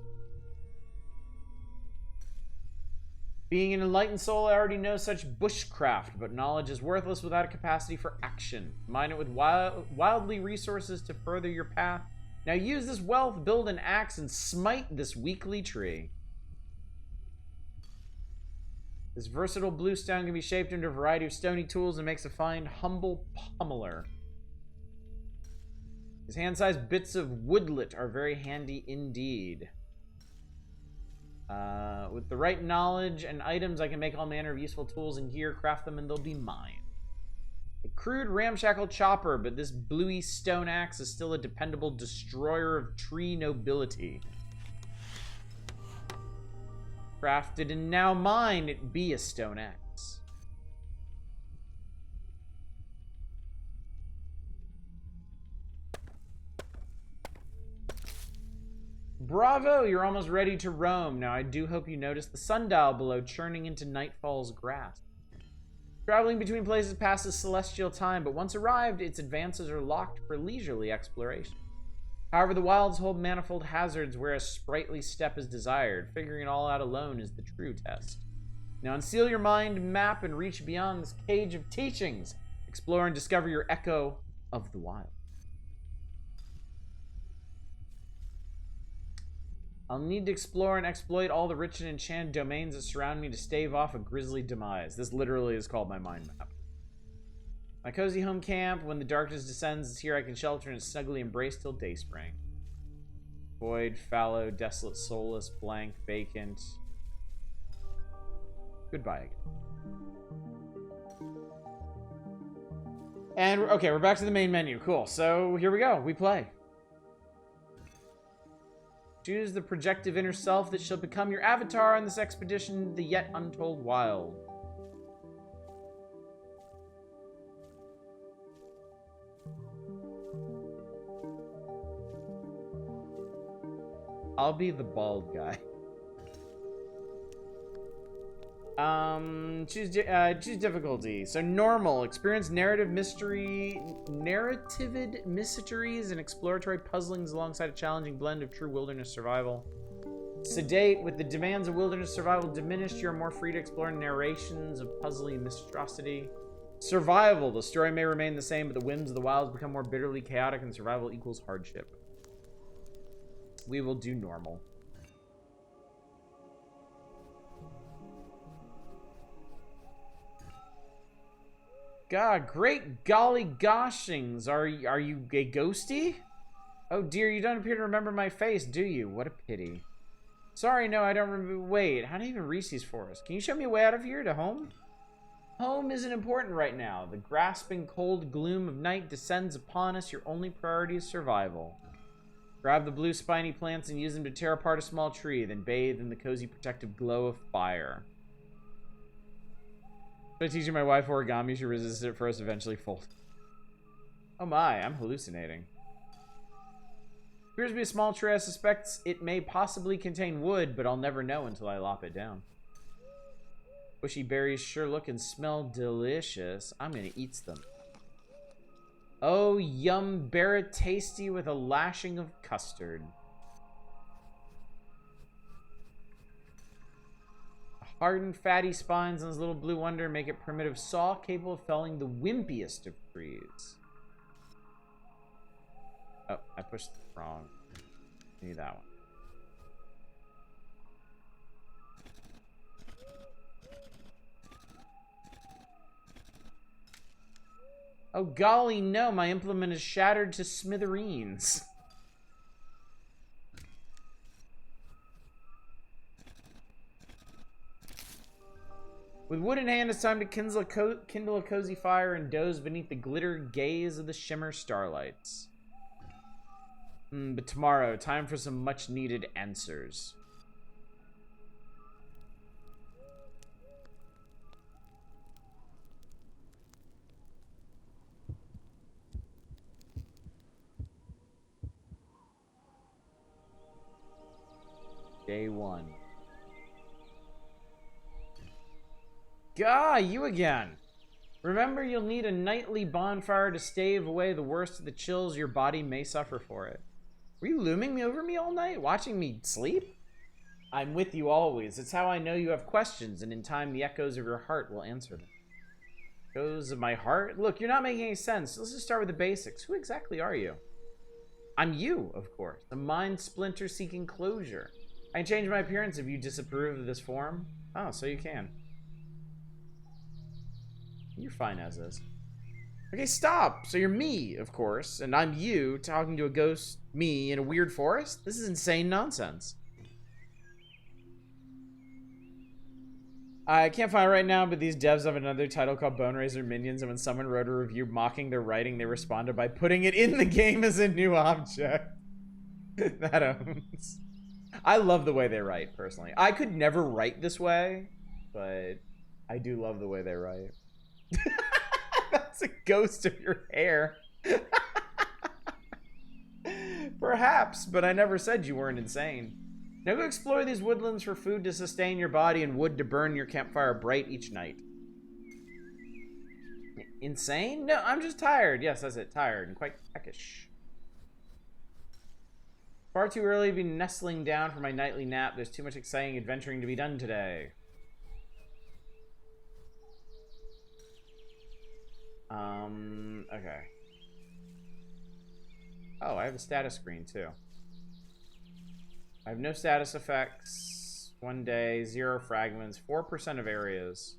Being an enlightened soul, I already know such bushcraft, but knowledge is worthless without a capacity for action. Mine it with wildly resources to further your path. Now use this wealth, build an axe, and smite this weakly tree. This versatile blue stone can be shaped into a variety of stony tools and makes a fine, humble pummeler. These hand-sized bits of woodlet are very handy indeed. With the right knowledge and items, I can make all manner of useful tools and gear, craft them, and they'll be mine. A crude, ramshackle chopper, but this bluey stone axe is still a dependable destroyer of tree nobility. Crafted and now mine, it be a stone axe. Bravo, you're almost ready to roam. Now I do hope you notice the sundial below churning into nightfall's grasp. Traveling between places passes celestial time, but once arrived, its advances are locked for leisurely exploration. However, the wilds hold manifold hazards where a sprightly step is desired. Figuring it all out alone is the true test. Now unseal your mind map and reach beyond this cage of teachings. Explore and discover your echo of the wild. I'll need to explore and exploit all the rich and enchanted domains that surround me to stave off a grisly demise. This literally is called my mind map. My cozy home camp, when the darkness descends, is here I can shelter and snugly embrace till dayspring. Void, fallow, desolate, soulless, blank, vacant. Goodbye again. And, okay, we're back to the main menu. Cool. So, here we go. We play. Choose the projective inner self that shall become your avatar on this expedition to the yet untold wild. I'll be the bald guy. Choose difficulty. So normal. Experience narrative mystery, narrativid mysteries and exploratory puzzlings alongside a challenging blend of true wilderness survival. Sedate. With the demands of wilderness survival diminished, you're more free to explore narrations of puzzling monstrosity. Survival. The story may remain the same, but the whims of the wilds become more bitterly chaotic, and survival equals hardship. We will do normal. God, great golly goshings. Are you a ghosty? Oh dear, you don't appear to remember my face, do you? What a pity. Sorry, no, I don't remember. Wait, how do I even reach these forests? Can you show me a way out of here to home? Home isn't important right now. The grasping cold gloom of night descends upon us. Your only priority is survival. Grab the blue spiny plants and use them to tear apart a small tree, then bathe in the cozy protective glow of fire. By teaching my wife origami, she resisted at first, eventually folded. Oh my, I'm hallucinating. Appears to be a small tree. I suspect it may possibly contain wood, but I'll never know until I lop it down. Bushy berries sure look and smell delicious. I'm gonna eat them. Oh, yum, berry tasty with a lashing of custard. Hardened, fatty spines on his little blue wonder make it primitive saw capable of felling the wimpiest of trees. Oh, I pushed it wrong. I need that one. Oh, golly, no, my implement is shattered to smithereens. With wood in hand, it's time to kindle a cozy fire and doze beneath the glitter gaze of the shimmer starlights. But tomorrow, time for some much-needed answers. Day 1. Gah, you again. Remember, you'll need a nightly bonfire to stave away the worst of the chills your body may suffer for it. Were you looming over me all night, watching me sleep? I'm with you always. It's how I know you have questions, and in time the echoes of your heart will answer them. Echoes of my heart? Look, you're not making any sense. Let's just start with the basics. Who exactly are you? I'm you, of course. A mind splinter seeking closure. I can change my appearance if you disapprove of this form. Oh, so you can. You're fine as is. Okay, stop. So you're me, of course, and I'm you talking to a ghost me in a weird forest? This is insane nonsense. I can't find it right now, but these devs have another title called Bone Razor Minions, and when someone wrote a review mocking their writing, they responded by putting it in the game as a new object. That owns. I love the way they write, personally. I could never write this way, but I do love the way they write. That's a ghost of your hair. Perhaps, but I never said you weren't insane. Now go explore these woodlands for food to sustain your body and wood to burn your campfire bright each night. Insane? No, I'm just tired. Yes, that's it. Tired and quite peckish. Far too early to be nestling down for my nightly nap. There's too much exciting adventuring to be done today. Okay. Oh, I have a status screen too. I have no status effects. 1 day, 0 fragments, 4% of areas.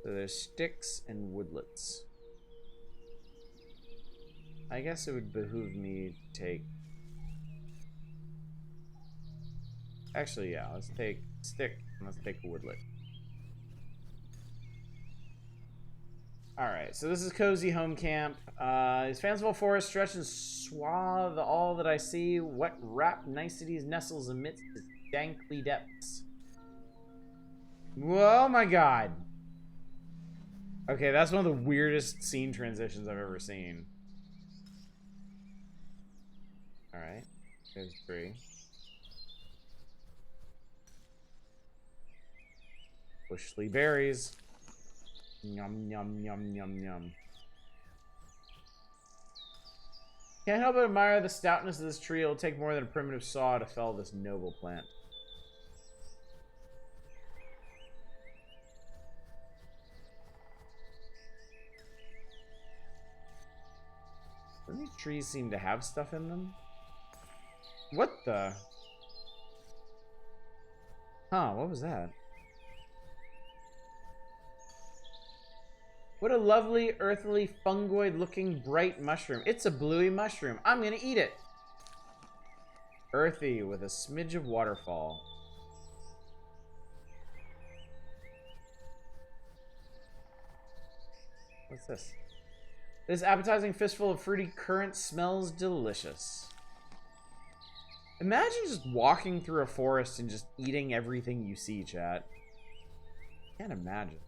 So there's sticks and woodlets. I guess it would behoove me to take... Actually, yeah, let's take stick and let's take a woodlet. Alright, so this is Cozy Home Camp. These fanciful forests stretch and swathe all that I see. What wrapped niceties nestles amidst its dankly depths. Oh my god. Okay, that's one of the weirdest scene transitions I've ever seen. Alright, there's 3. Bushly berries. Yum, yum, yum, yum, yum. Can't help but admire the stoutness of this tree. It'll take more than a primitive saw to fell this noble plant. Don't these trees seem to have stuff in them? What the? Huh, what was that? What a lovely, earthly, fungoid-looking, bright mushroom. It's a bluey mushroom. I'm gonna eat it. Earthy, with a smidge of waterfall. What's this? This appetizing fistful of fruity currant smells delicious. Imagine just walking through a forest and just eating everything you see, chat. Can't imagine.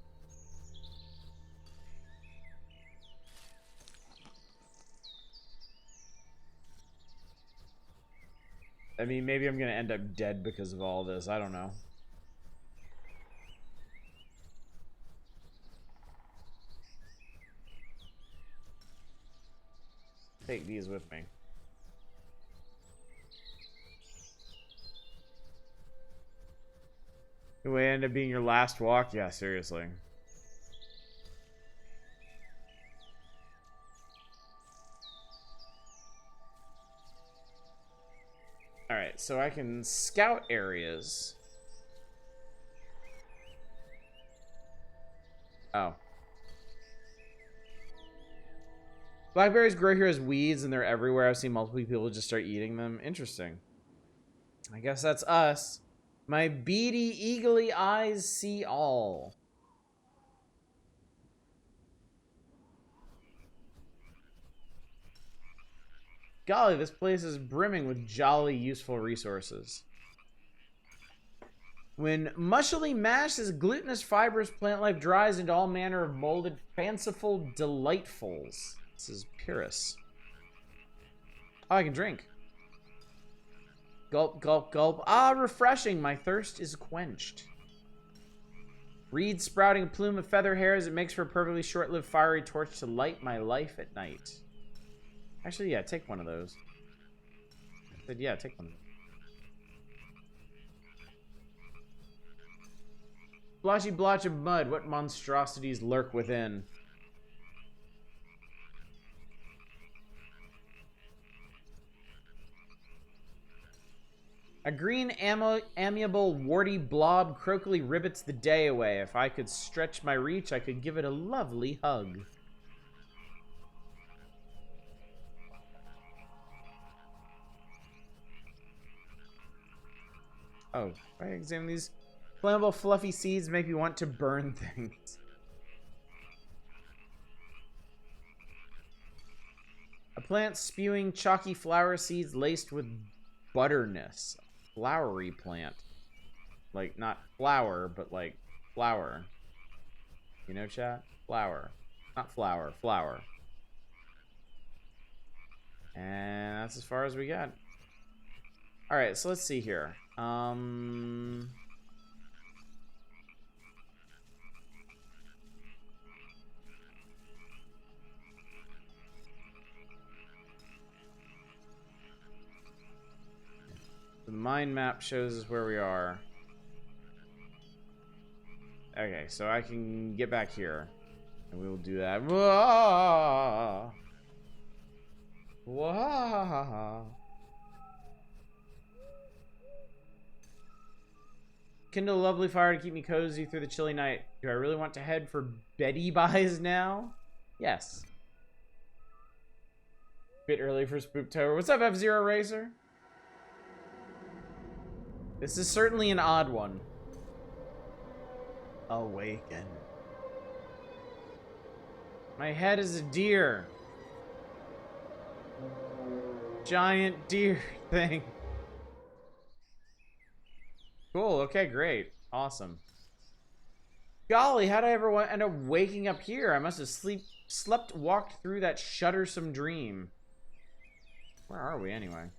I mean, maybe I'm gonna end up dead because of all this. I don't know. Take these with me. It would end up being your last walk? Yeah, seriously. Alright, so I can scout areas. Oh. Blackberries grow here as weeds and they're everywhere. I've seen multiple people just start eating them. Interesting. I guess that's us. My beady, eagly eyes see all. Golly, this place is brimming with jolly, useful resources. When mushily mashed, this glutinous, fibrous plant life dries into all manner of molded, fanciful delightfuls. This is Pyrrhus. Oh, I can drink. Gulp, gulp, gulp. Ah, refreshing. My thirst is quenched. Reed sprouting a plume of feather hairs. It makes for a perfectly short-lived fiery torch to light my life at night. Actually, yeah, take one of those. I said, yeah, take one of those. Blotchy blotch of mud. What monstrosities lurk within? A green, amiable, warty blob croakily ribbits the day away. If I could stretch my reach, I could give it a lovely hug. Oh, if I examine these flammable, fluffy seeds, make me want to burn things. A plant spewing chalky flower seeds laced with butterness. A flowery plant. Like, not flower, but like flower. You know, chat? Flower. Not flower, flower. And that's as far as we got. Alright, so let's see here. The mind map shows us where we are. Okay, so I can get back here. And we will do that. Whoa! Whoa! Kindle a lovely fire to keep me cozy through the chilly night. Do I really want to head for Betty Buys now? Yes. Bit early for Spooktober. What's up, F-Zero Racer? This is certainly an odd one. Awaken. My head is a deer. Giant deer thing. Cool, okay, great. Awesome. Golly, how'd I ever end up waking up here? I must have walked through that shuddersome dream. Where are we anyway?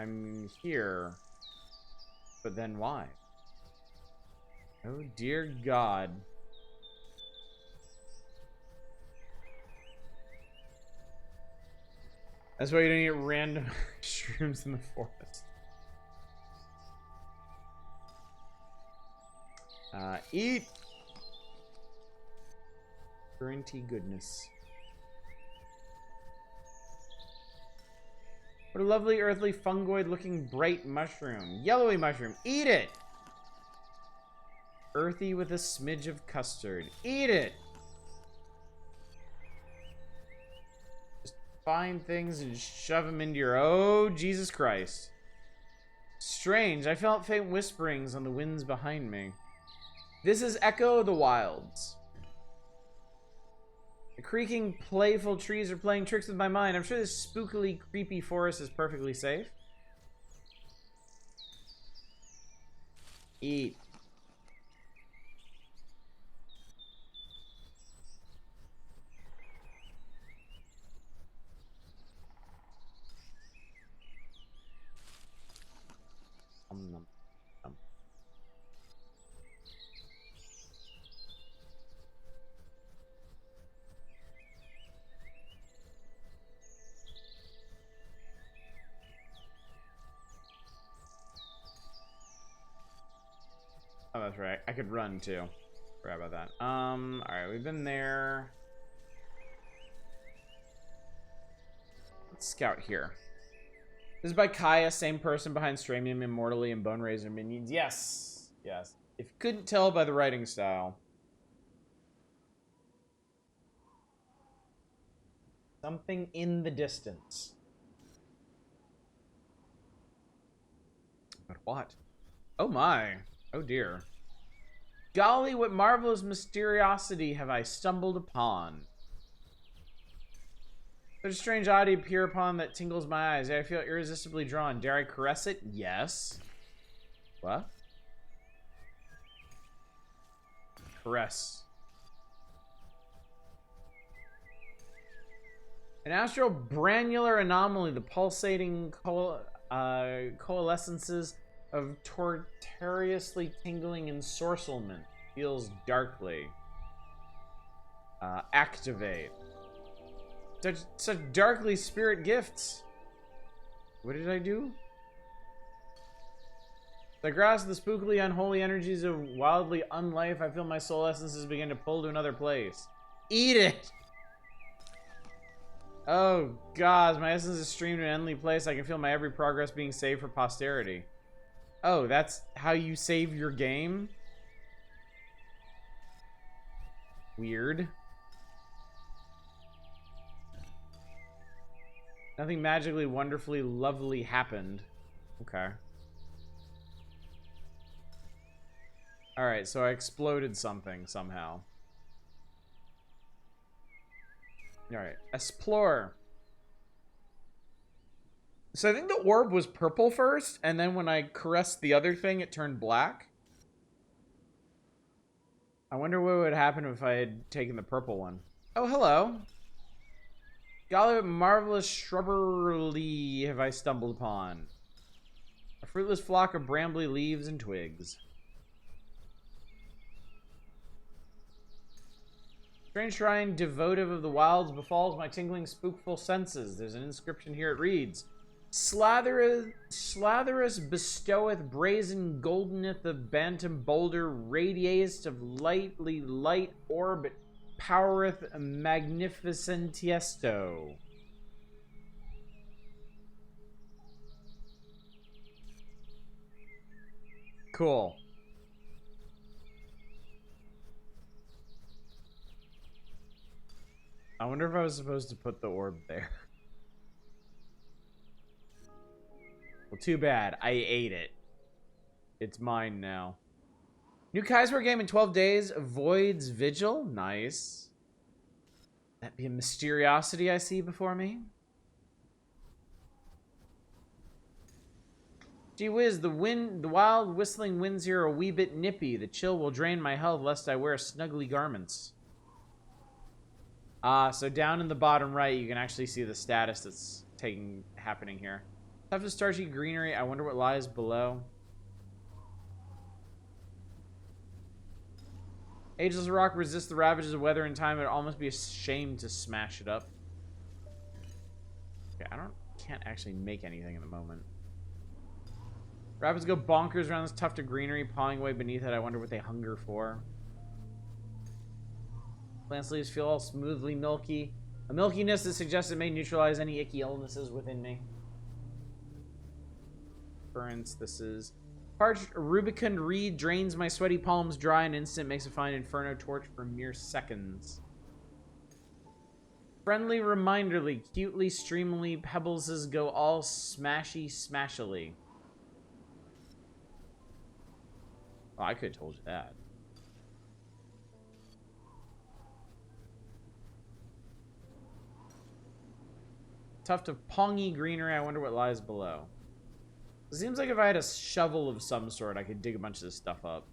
I'm here. But then why? Oh dear God. That's why you don't get random shrooms in the forest. Eat! Grunty goodness. What a lovely earthly fungoid-looking bright mushroom. Yellowy mushroom. Eat it! Earthy with a smidge of custard. Eat it! Just find things and shove them into your... Oh, Jesus Christ. Strange. I felt faint whisperings on the winds behind me. This is Echo of the Wilds. The creaking, playful trees are playing tricks with my mind. I'm sure this spookily creepy forest is perfectly safe. Eat. Oh, that's right. I could run too. Forgot about that. Alright, we've been there. Let's scout here. This is by Kaya, same person behind Stramium, Immortally, and Bone Razor Minions. Yes! Yes. If you couldn't tell by the writing style. Something in the distance. But what? Oh my. Oh dear. Golly, what marvelous mysteriosity have I stumbled upon. There's a strange oddity appear upon that tingles my eyes. I feel irresistibly drawn. Dare I caress it? Yes. What? Caress. An astral granular anomaly, the pulsating coalescences of tortuously tingling ensorcelment. Feels darkly. Activate. Such darkly spirit gifts. What did I do? As I grasp the spookily unholy energies of wildly unlife, I feel my soul essences begin to pull to another place. Eat it! Oh, God, my essence is streamed to an endly place. I can feel my every progress being saved for posterity. Oh, that's how you save your game? Weird. Nothing magically, wonderfully, lovely happened. Okay. Alright, so I exploded something somehow. Alright, explore. So I think the orb was purple first, and then when I caressed the other thing, it turned black. I wonder what would happen if I had taken the purple one. Oh, hello. Golly, what marvelous shrubbery have I stumbled upon. A fruitless flock of brambly leaves and twigs. Strange shrine devotive of the wilds befalls my tingling spookful senses. There's an inscription here. It reads, Slatherus bestoweth brazen goldeneth the bantam boulder radiaest of lightly light orb powereth magnificentiesto. Cool. I wonder if I was supposed to put the orb there. Well, too bad. I ate it. It's mine now. New Kaisper game in 12 days. Void's Vigil. Nice. That be a mysteriosity I see before me. Gee whiz, the wild whistling winds here are a wee bit nippy. The chill will drain my health lest I wear snuggly garments. So down in the bottom right, you can actually see the status that's happening here. Tough to starchy greenery. I wonder what lies below. Ageless rock resists the ravages of weather and time. It'd almost be a shame to smash it up. Okay, can't actually make anything at the moment. Rapids go bonkers around this tuft of greenery, pawing away beneath it. I wonder what they hunger for. Plant leaves feel all smoothly milky. A milkiness that suggests it may neutralize any icky illnesses within me. Currents, this is... Parched Rubicund reed drains my sweaty palms dry in an instant, makes a fine inferno torch for mere seconds. Friendly reminderly, cutely, streamily, pebbleses go all smashy smashily. Oh, I could have told you that. Tuft of pongy greenery. I wonder what lies below. It seems like if I had a shovel of some sort, I could dig a bunch of this stuff up.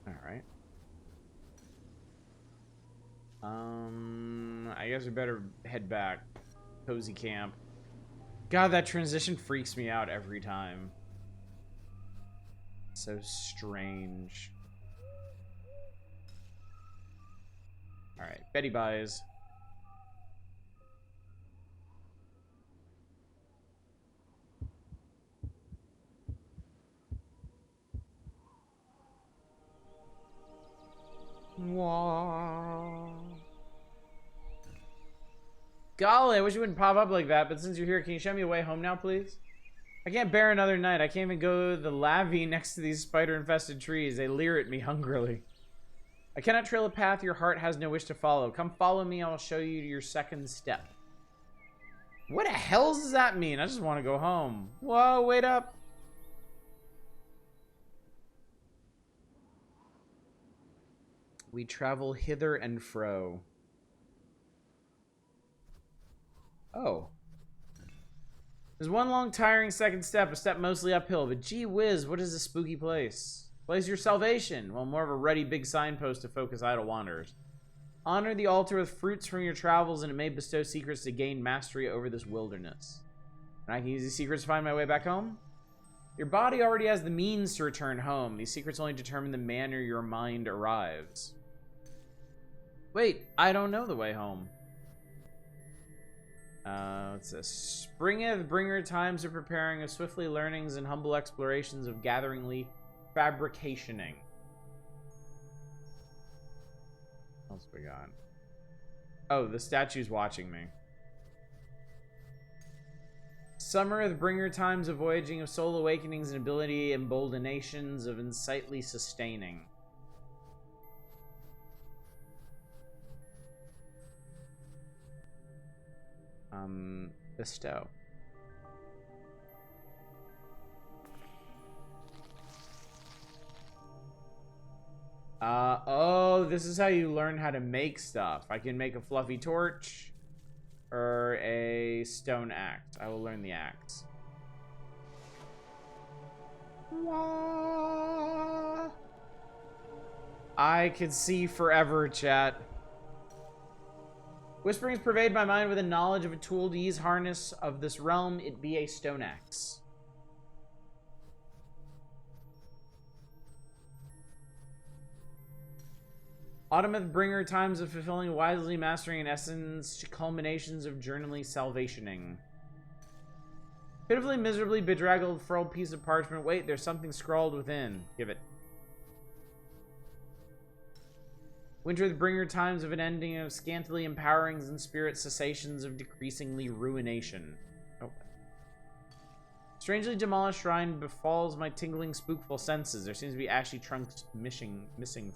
All right. I guess we better head back. Cozy camp. God, that transition freaks me out every time. So strange. Alright, Betty buys. Wah. Golly, I wish it wouldn't pop up like that, but since you're here, can you show me a way home now, please? I can't bear another night. I can't even go the lavvy next to these spider-infested trees. They leer at me hungrily. I cannot trail a path your heart has no wish to follow. Come follow me, I will show you your second step. What the hell does that mean? I just want to go home. Whoa, wait up. We travel hither and fro. Oh. There's one long, tiring second step, a step mostly uphill, but gee whiz, what is this spooky place? Place your salvation. Well, more of a ruddy big signpost to focus idle wanderers. Honor the altar with fruits from your travels, and it may bestow secrets to gain mastery over this wilderness. And I can use these secrets to find my way back home? Your body already has the means to return home. These secrets only determine the manner your mind arrives. Wait, I don't know the way home. What's this? Springeth bringer times of preparing, of swiftly learnings and humble explorations, of gatheringly fabricationing. What else we got? Oh, the statue's watching me. Summereth bringer times of voyaging, of soul awakenings and ability emboldinations, of insightly sustaining. Bestow. Oh, this is how you learn how to make stuff. I can make a fluffy torch or a stone axe. I will learn the axe. I could see forever, chat. Whisperings pervade my mind with a knowledge of a tool to ease harness of this realm. It be a stone axe. Autumneth bringer times of fulfilling, wisely mastering in essence, culminations of journally salvationing. Pitifully, miserably bedraggled, furled piece of parchment. Wait, there's something scrawled within. Give it. Winter the bringer times of an ending of scantily empowerings and spirit cessations of decreasingly ruination. Oh. Strangely demolished shrine befalls my tingling spookful senses. There seems to be ashy trunks missing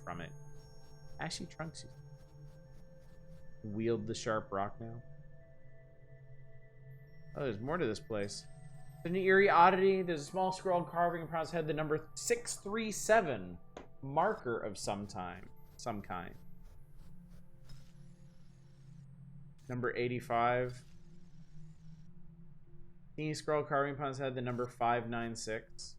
from it. Ashy Trunks. Wield the sharp rock now. Oh, there's more to this place. An eerie oddity. There's a small scrolled carving upon its head. The number 637. Marker of some kind. Number 85. Teeny scroll carving upon its head. The number 596.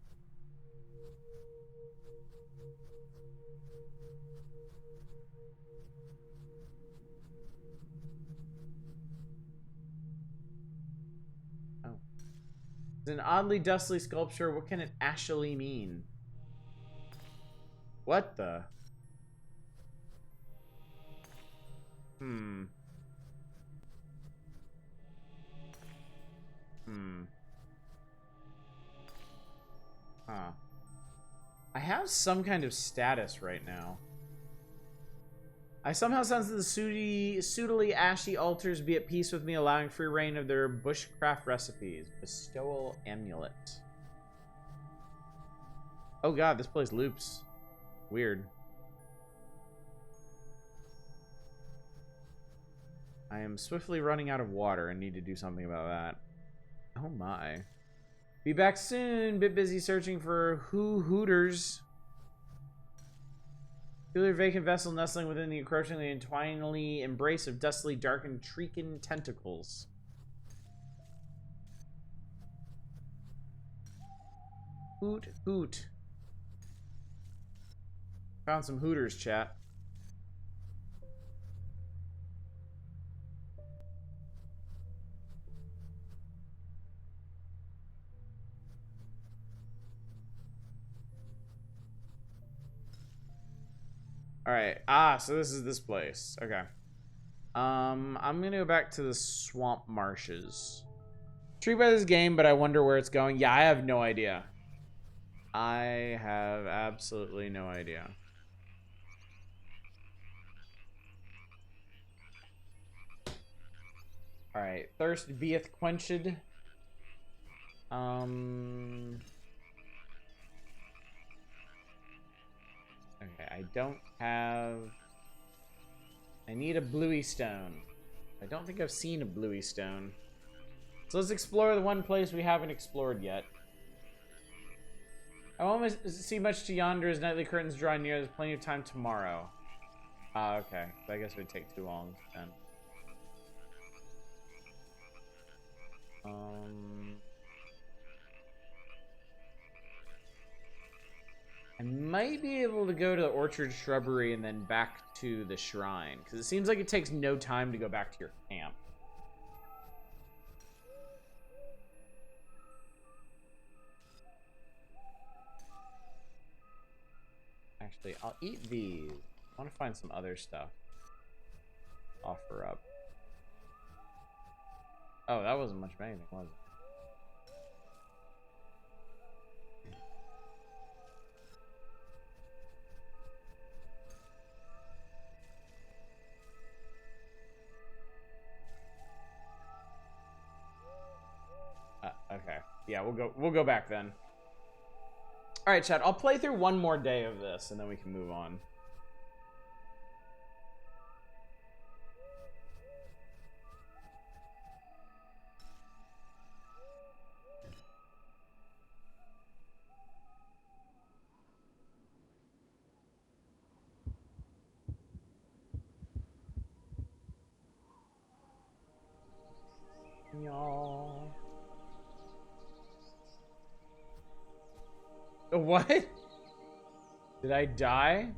It's an oddly dustly sculpture. What can it actually mean? What the? Huh. I have some kind of status right now. I somehow sense that the suitably ashy altars be at peace with me, allowing free reign of their bushcraft recipes. Bestowal amulet. Oh god, this place loops. Weird. I am swiftly running out of water and need to do something about that. Oh my. Be back soon. Bit busy searching for hooters. Peculiar vacant vessel nestling within the encroachingly entwiningly embrace of dustily darkened treakin tentacles. Hoot, hoot. Found some hooters, chat. Alright, so this is this place. Okay. I'm gonna go back to the swamp marshes. Intrigued by this game, but I wonder where it's going. Yeah, I have no idea. I have absolutely no idea. Alright, thirst beeth quenched. Okay, I don't have... I need a bluey stone. I don't think I've seen a bluey stone. So let's explore the one place we haven't explored yet. I won't see much to yonder as nightly curtains draw near. There's plenty of time tomorrow. Okay. So I guess it would take too long then. I might be able to go to the orchard shrubbery and then back to the shrine, because it seems like it takes no time to go back to your camp. Actually, I'll eat these. I want to find some other stuff. Offer up. Oh, that wasn't much of anything, was it? Okay. Yeah, we'll go back then. All right, chat. I'll play through one more day of this, and then we can move on. Y'all. What? Did I die?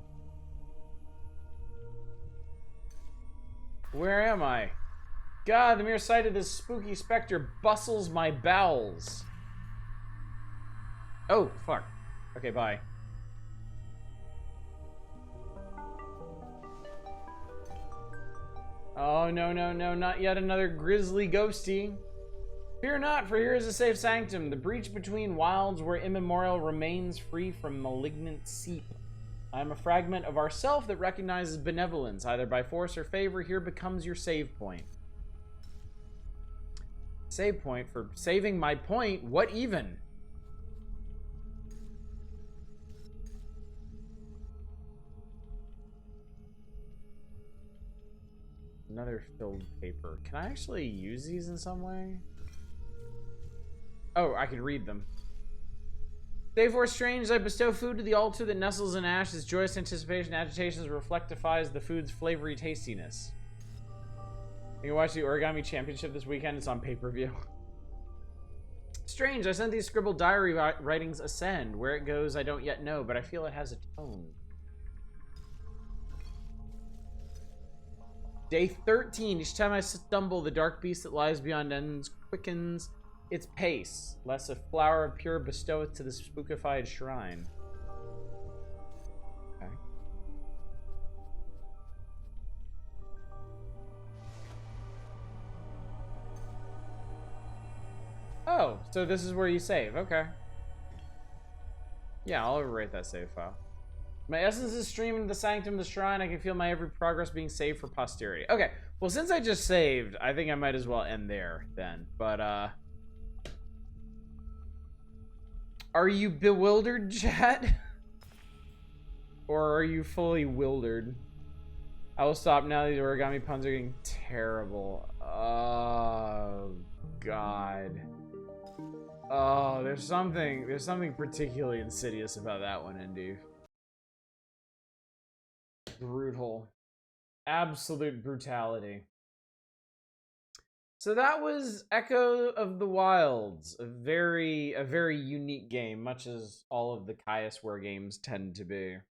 Where am I? God, the mere sight of this spooky specter bustles my bowels. Oh, fuck. Okay, bye. Oh, no, no, no, not yet another grisly ghosty. Fear not, for here is a safe sanctum, the breach between wilds where immemorial remains free from malignant seep. I am a fragment of ourself that recognizes benevolence, either by force or favor. Here becomes your save point. Save point for saving my point? What even? Another filled paper. Can I actually use these in some way? Oh, I can read them. Day 4 strange. I bestow food to the altar that nestles in ash. This joyous anticipation, agitations reflectifies the food's flavory tastiness. You can watch the Origami Championship this weekend. It's on pay-per-view. Strange. I sent these scribbled diary writings ascend. Where it goes, I don't yet know, but I feel it has a tone. Day 13. Each time I stumble, the dark beast that lies beyond ends quickens its pace, lest a flower of pure bestoweth to the spookified shrine. Okay. Oh, so this is where you save. Okay. Yeah, I'll overwrite that save file. My essence is streaming to the sanctum of the shrine. I can feel my every progress being saved for posterity. Okay, well, since I just saved, I think I might as well end there then. But, are you bewildered, chat? Or are you fully wildered? I will stop now. These origami puns are getting terrible. Oh, God. Oh, there's something particularly insidious about that one, Indy. Brutal. Absolute brutality. So that was Echo of the Wilds, a very unique game, much as all of the Kaiosware games tend to be. Do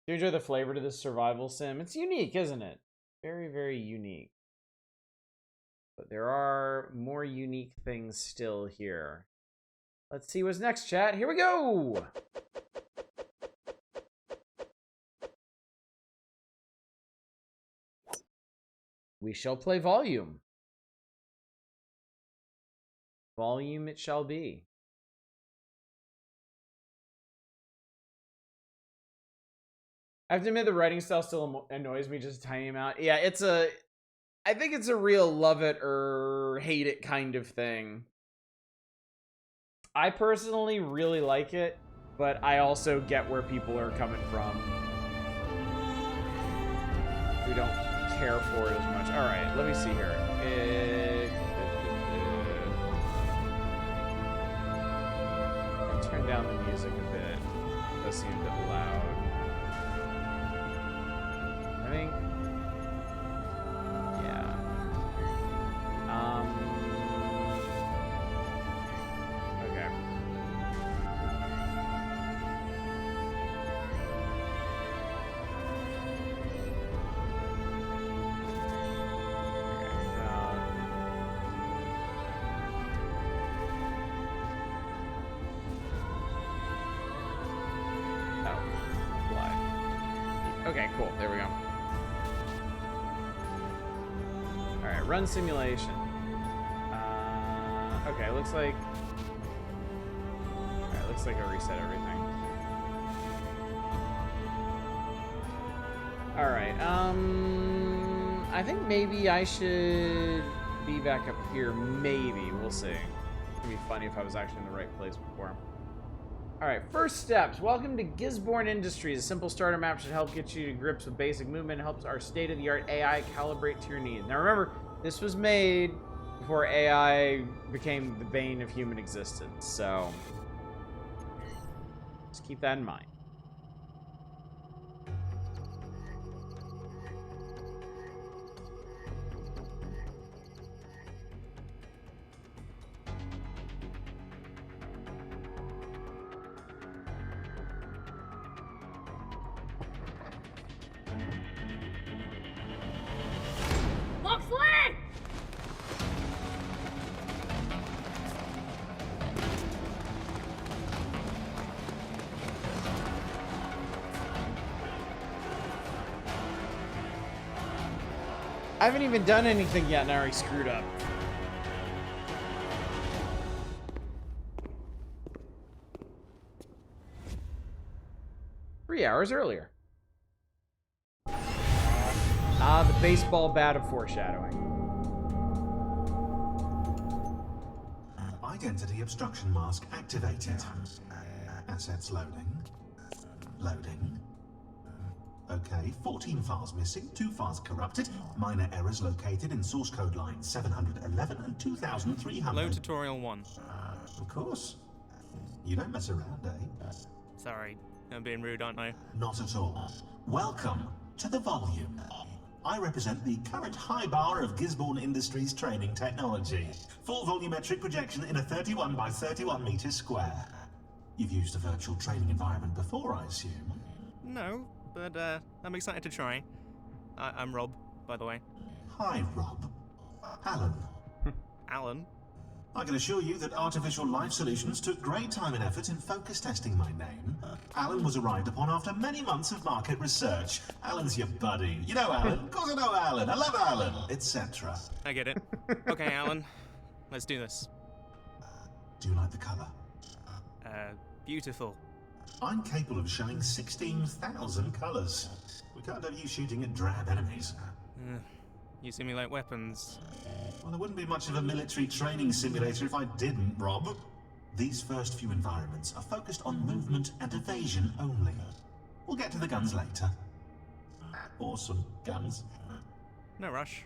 you enjoy the flavor to this survival sim? It's unique, isn't it? Very, very unique. But there are more unique things still here. Let's see what's next, chat. Here we go! We shall play Volume. Volume it shall be. I have to admit the writing style still annoys me just a tiny amount. Yeah, I think it's a real love it or hate it kind of thing. I personally really like it, but I also get where people are coming from who don't care for it as much. All right, let me see here. Turn down the music a bit. It does seem a bit loud. I think, yeah. Okay. Okay, cool. There we go. Alright, run simulation. Okay, looks like... Alright, looks like I reset everything. Alright, I think maybe I should be back up here. Maybe. We'll see. It'd be funny if I was actually in the right place before. Alright, first steps. Welcome to Gisborne Industries. A simple starter map should help get you to grips with basic movement and helps our state-of-the-art AI calibrate to your needs. Now remember, this was made before AI became the bane of human existence, so just keep that in mind. I haven't even done anything yet and I already screwed up. Three hours earlier. Ah, the baseball bat of foreshadowing. Identity obstruction mask activated. Assets loading. Loading. Okay, 14 files missing, 2 files corrupted, minor errors located in source code lines 711 and 2300. Low tutorial 1. Of course. You don't mess around, eh? Sorry, I'm being rude, aren't I? Not at all. Welcome to the volume. I represent the current high bar of Gisborne Industries training technology. Full volumetric projection in a 31 by 31 meter square. You've used a virtual training environment before, I assume? No, but I'm excited to try. I'm Rob, by the way. Hi, Rob. Alan. Alan? I can assure you that Artificial Life Solutions took great time and effort in focus testing my name. Alan was arrived upon after many months of market research. Alan's your buddy. You know Alan. Of course I know Alan. I love Alan. Etc. I get it. Okay, Alan. Let's do this. Do you like the colour? Beautiful. I'm capable of showing 16,000 colours. We can't have you shooting at drab enemies. You see me like weapons. Well, there wouldn't be much of a military training simulator if I didn't, Rob. These first few environments are focused on movement and evasion only. We'll get to the guns later. Awesome guns. No rush.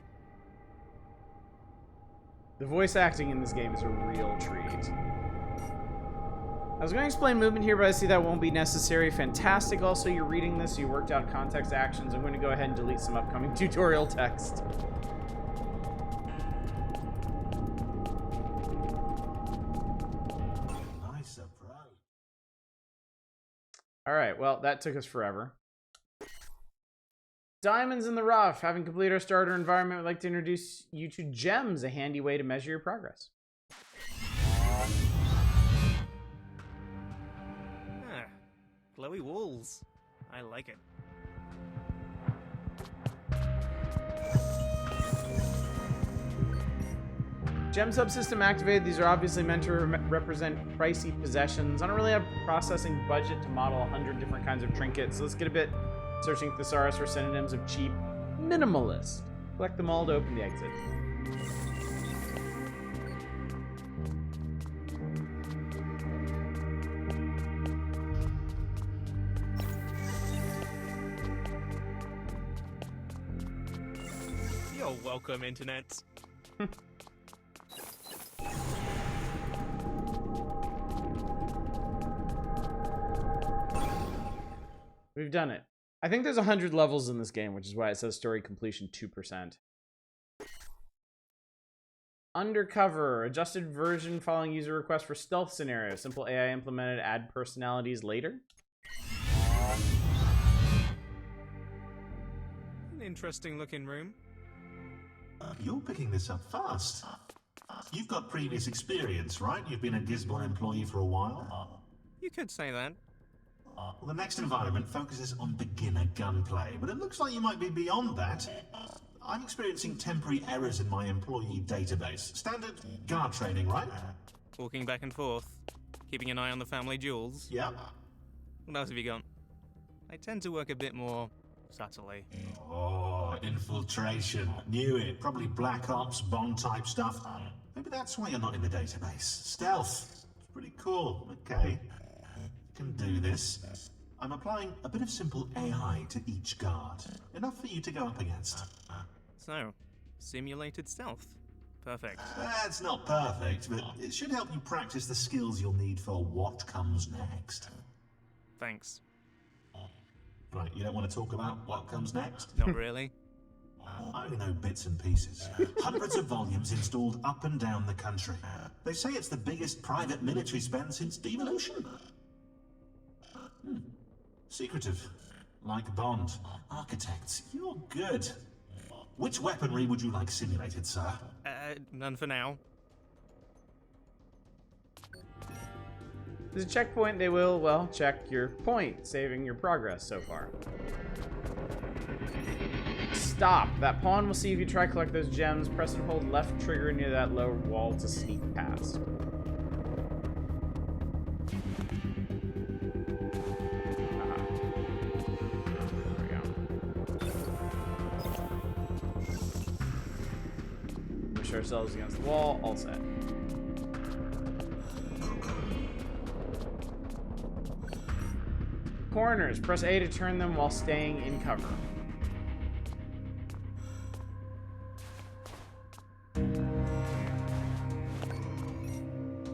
The voice acting in this game is a real treat. I was going to explain movement here, but I see that won't be necessary. Fantastic. Also, you're reading this, you worked out context actions. I'm going to go ahead and delete some upcoming tutorial text. Nice surprise. Alright, well, that took us forever. Diamonds in the rough. Having completed our starter environment, I'd like to introduce you to gems, a handy way to measure your progress. Glowy walls. I like it. Gem subsystem activated. These are obviously meant to represent pricey possessions. I don't really have a processing budget to model 100 different kinds of trinkets, so let's get a bit searching thesaurus for synonyms of cheap. Minimalist. Collect them all to open the exit. You're welcome, Internet. We've done it. I think there's 100 levels in this game, which is why it says story completion 2%. Undercover. Adjusted version following user request for stealth scenario. Simple AI implemented. Add personalities later. An interesting looking room. You're picking this up fast. You've got previous experience, right? You've been a Gisborne employee for a while. You could say that. Well, the next environment focuses on beginner gunplay, but it looks like you might be beyond that. I'm experiencing temporary errors in my employee database. Standard guard training, right? Walking back and forth. Keeping an eye on the family jewels. Yeah. What else have you got? I tend to work a bit more subtly. Oh, infiltration. Knew it. Probably Black Ops, Bond type stuff. Maybe that's why you're not in the database. Stealth. It's pretty cool. Okay. Can do this. I'm applying a bit of simple AI to each guard. Enough for you to go up against. So, simulated stealth. Perfect. That's not perfect, but it should help you practice the skills you'll need for what comes next. Thanks. Right, you don't want to talk about what comes next? Not really. I only know bits and pieces. Hundreds of volumes installed up and down the country. They say it's the biggest private military spend since devolution. Secretive. Like Bond. Architects, you're good. Which weaponry would you like simulated, sir? None for now. There's a checkpoint. They will, well, check your point, saving your progress so far. Stop. That pawn will see if you try to collect those gems. Press and hold left trigger near that low wall to sneak past. Ourselves against the wall, all set. corners. Press A to turn them while staying in cover.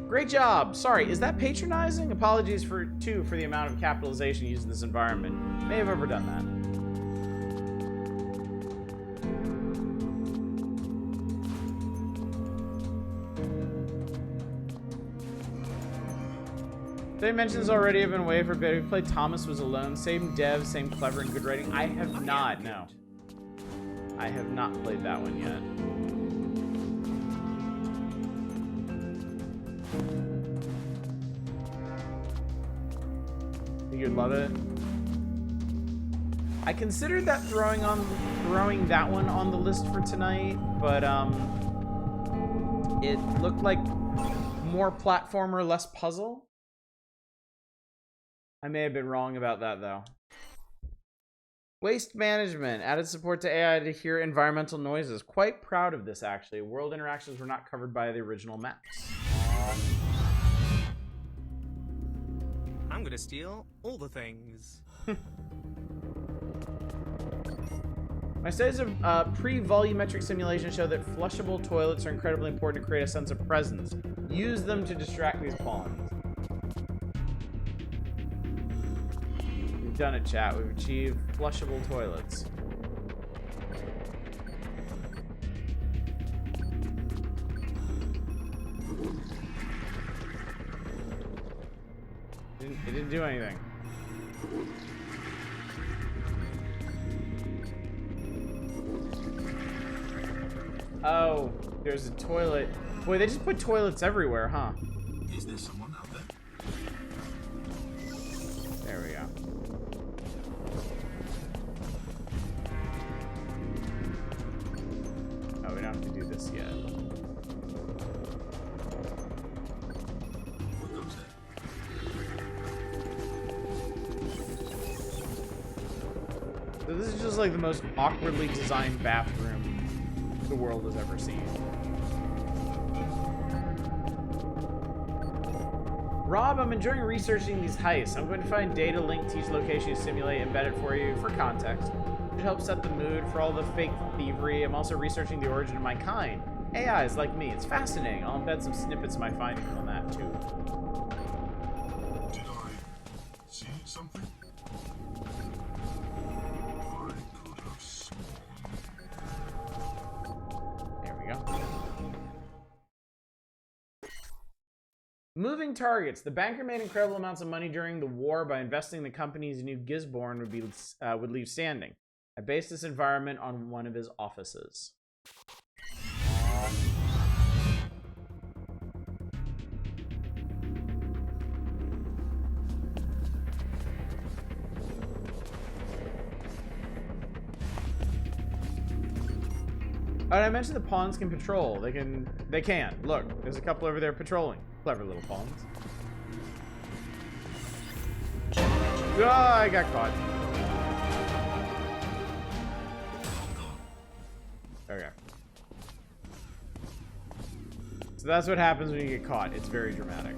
Great job. Sorry, is that patronizing? Apologies for the amount of capitalization used in this environment. May have overdone that. They mentions already have been away for a bit. We played Thomas Was Alone. Same dev, same clever and good writing. I have not, no. I have not played that one yet. Think you'd love it? I considered that throwing that one on the list for tonight, but it looked like more platformer, less puzzle. I may have been wrong about that, though. Waste management. Added support to AI to hear environmental noises. Quite proud of this, actually. World interactions were not covered by the original maps. I'm gonna steal all the things. My studies of pre-volumetric simulation show that flushable toilets are incredibly important to create a sense of presence. Use them to distract these pawns. We've done it, chat. We've achieved flushable toilets. It didn't do anything. Oh, there's a toilet. Boy, they just put toilets everywhere, huh? Is there someone out there? There we go. Oh, we don't have to do this yet. What goes there? So this is just like the most awkwardly designed bathroom the world has ever seen. Rob, I'm enjoying researching these heists. I'm going to find data linked to each location you simulate, embed it for you for context. It helps set the mood for all the fake thievery. I'm also researching the origin of my kind. AI is like me. It's fascinating. I'll embed some snippets of my findings on that too. Did I see something? There we go. Moving targets. The banker made incredible amounts of money during the war by investing in the companies he knew Gisborne would leave standing. I based this environment on one of his offices. Oh, and I mentioned the pawns can patrol. They can. Look, there's a couple over there patrolling. Clever little pawns. Oh, I got caught. Okay. So that's what happens when you get caught. It's very dramatic.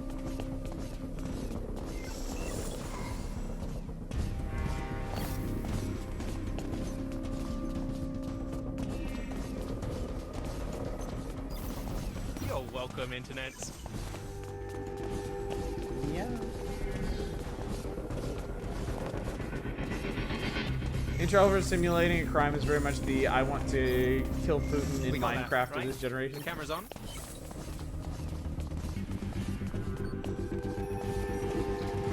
You're welcome, Internet. Yeah. Intro for simulating a crime is very much the I want to kill Putin in We got Minecraft that, of right? this generation. The camera's on. Oh,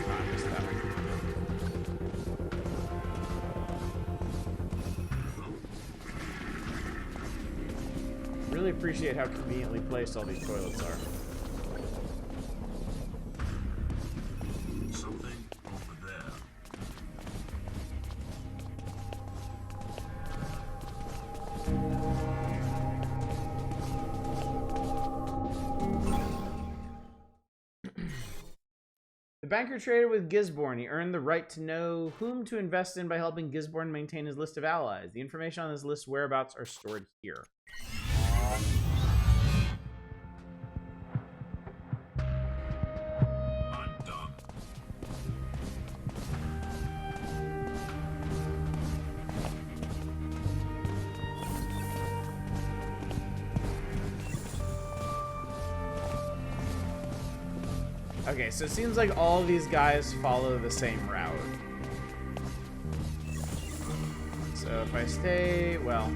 I missed that one. Really appreciate how conveniently placed all these toilets are. Something over there. The banker traded with Gisborne. He earned the right to know whom to invest in by helping Gisborne maintain his list of allies. The information on his list's whereabouts are stored here. I'm done. Okay, so it seems like all these guys follow the same route. So if I stay, well,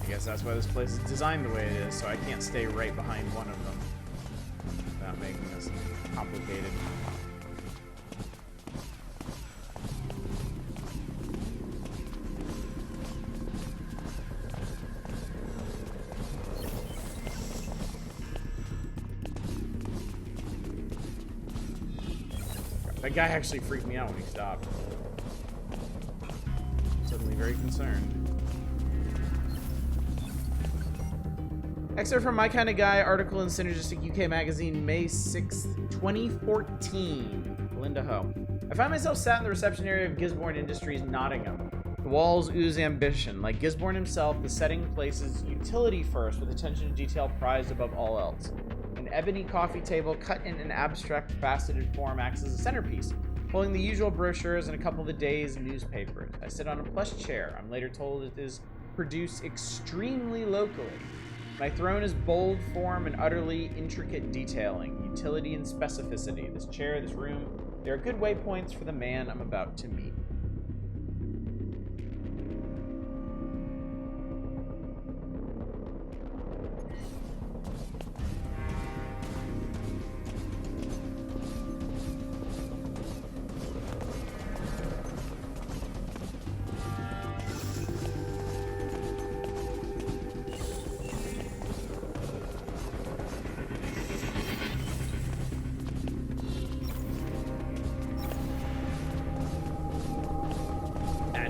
I guess that's why this place is designed the way it is, so I can't stay right behind one of them without making this complicated. That guy actually freaked me out when he stopped. Suddenly very concerned. Excerpt from My Kind of Guy, article in Synergistic UK Magazine, May 6th, 2014. Linda Ho. I find myself sat in the reception area of Gisborne Industries, Nottingham. The walls ooze ambition. Like Gisborne himself, the setting places utility first, with attention to detail prized above all else. An ebony coffee table cut in an abstract faceted form acts as a centerpiece, holding the usual brochures and a couple of the day's newspapers. I sit on a plush chair. I'm later told it is produced extremely locally. My throne is bold form and utterly intricate detailing, utility and specificity. This chair, this room, they are good waypoints for the man I'm about to meet.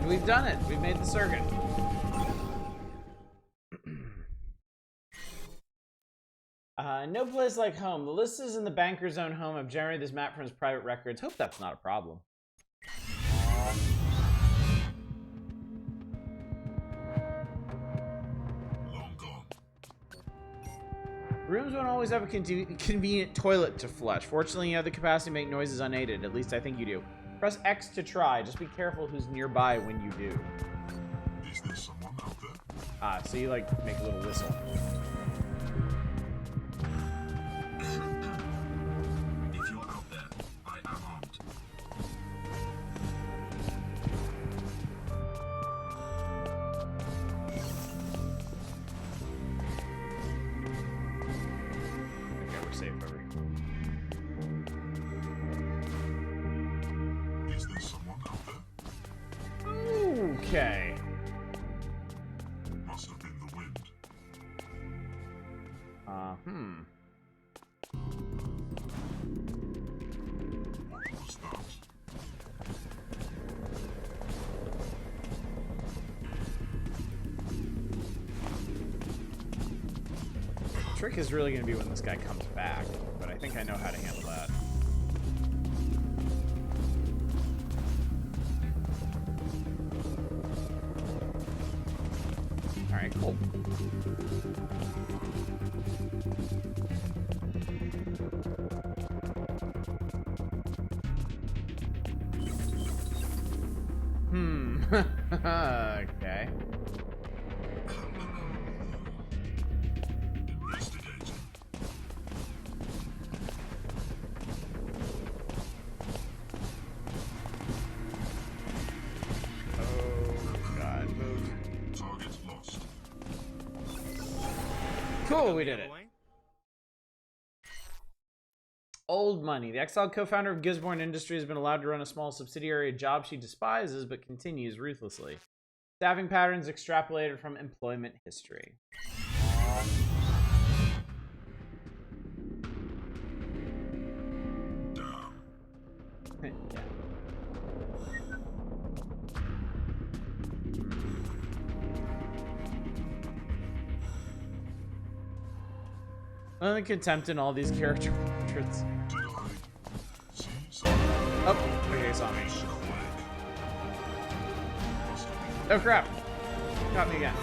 We've done it. We've made the circuit. No place like home. The list is in the banker's own home. I've generated this map from his private records. Hope that's not a problem. Long gone. Rooms won't always have a convenient toilet to flush. Fortunately, you have the capacity to make noises unaided. At least I think you do. Press X to try. Just be careful who's nearby when you do. Is there someone out there? Ah, so you like make a little whistle. If you're out there, I am armed. Okay, we're safe over here. Is there someone out there? Okay. Must have been the wind. What was that? The trick is really going to be when this guy comes back, but I think I know how to handle that. Alright, cool. Okay. Investigating. Oh, God. Move. Target lost. Cool, we did it. Old money. The exiled co-founder of Gisborne Industries has been allowed to run a small subsidiary, a job she despises but continues ruthlessly. Staffing patterns extrapolated from employment history. Yeah. I think contempt in all these character portraits. Did I see something? Oh, okay, he saw me. Must have been Oh crap! Caught me again.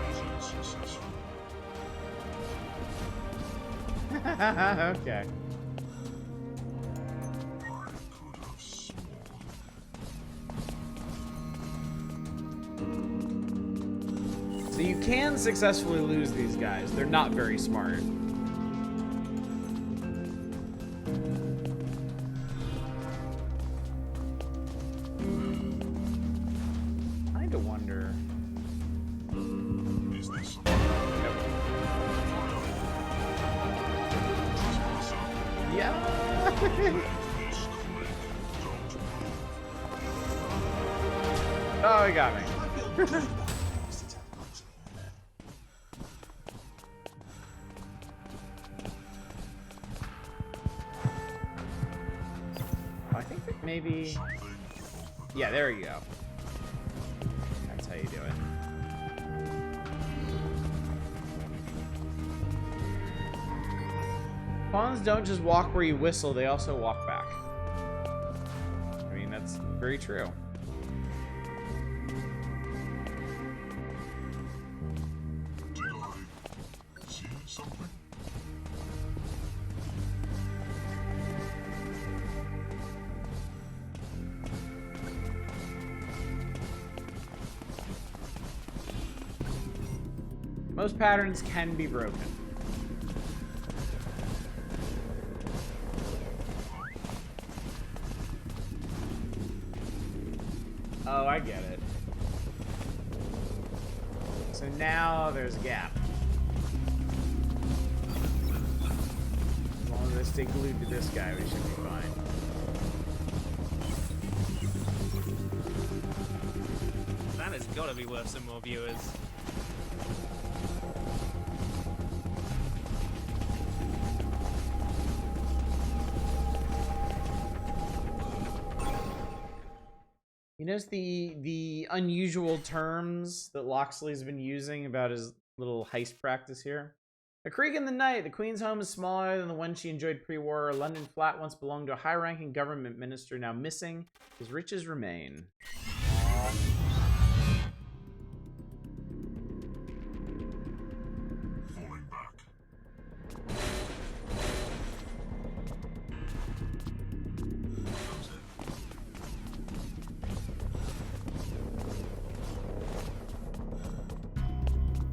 mission successful. Okay. I could have sworn. So you can successfully lose these guys. They're not very smart. Yeah. Oh, he got me. I think that maybe... Yeah, there you go. That's how you do it. Pawns don't just walk where you whistle, they also walk back. I mean, that's very true. Most patterns can be broken. Oh, I get it. So now there's a gap. As long as I stay glued to this guy, we should be fine. That has got to be worth some more viewers. You notice the unusual terms that Loxley's been using about his little heist practice here? A creek in the night. The Queen's home is smaller than the one she enjoyed pre-war. A London flat once belonged to a high-ranking government minister, now missing. His riches remain. Falling back.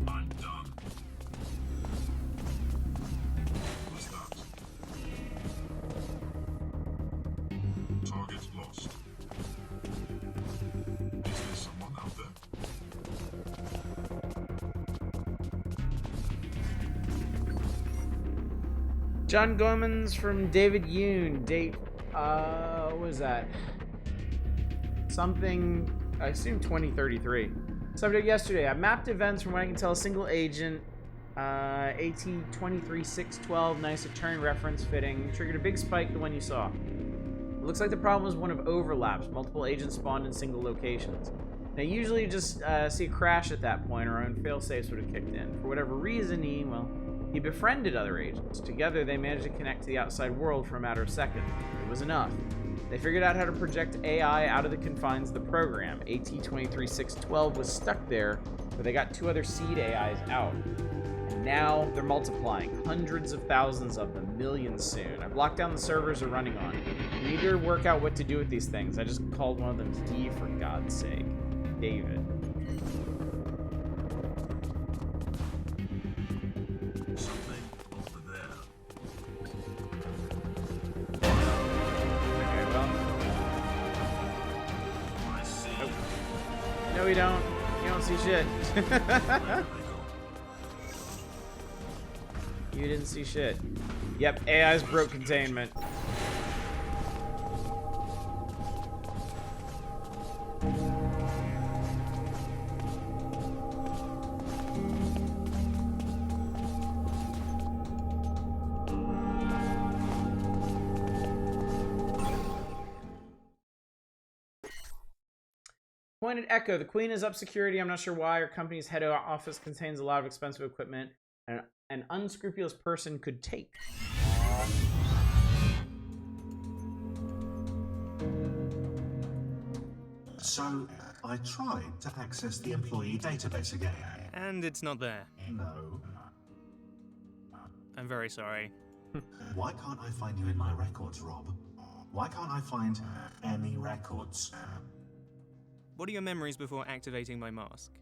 I'm done. What's that? Target lost. Is there someone out there? John Gorman's from David Yoon. Date, what was that? Something, I assume 2033. Subject yesterday. I mapped events from what I can tell a single agent. AT-23612, nice return reference fitting. Triggered a big spike, the one you saw. It looks like the problem was one of overlaps. Multiple agents spawned in single locations. Now, usually you just see a crash at that point, or our own failsafes would have kicked in. For whatever reason, he befriended other agents. Together, they managed to connect to the outside world for a matter of seconds. It was enough. They figured out how to project AI out of the confines of the program. AT-23612 was stuck there, but they got 2 other seed AIs out. And now they're multiplying. Hundreds of thousands of them. Millions soon. I've locked down the servers they're running on. We need to work out what to do with these things. I just called one of them D, for God's sake. David. Something over there. Okay, well. I see. Nope. No, we don't. You don't see shit. You didn't see shit. Yep, AI's broke containment. Pointed Echo. The Queen is up security. I'm not sure why. Her company's head office contains a lot of expensive equipment an unscrupulous person could take. So, I tried to access the employee database again. And it's not there. No. I'm very sorry. Why can't I find you in my records, Rob? Why can't I find any records? What are your memories before activating my mask?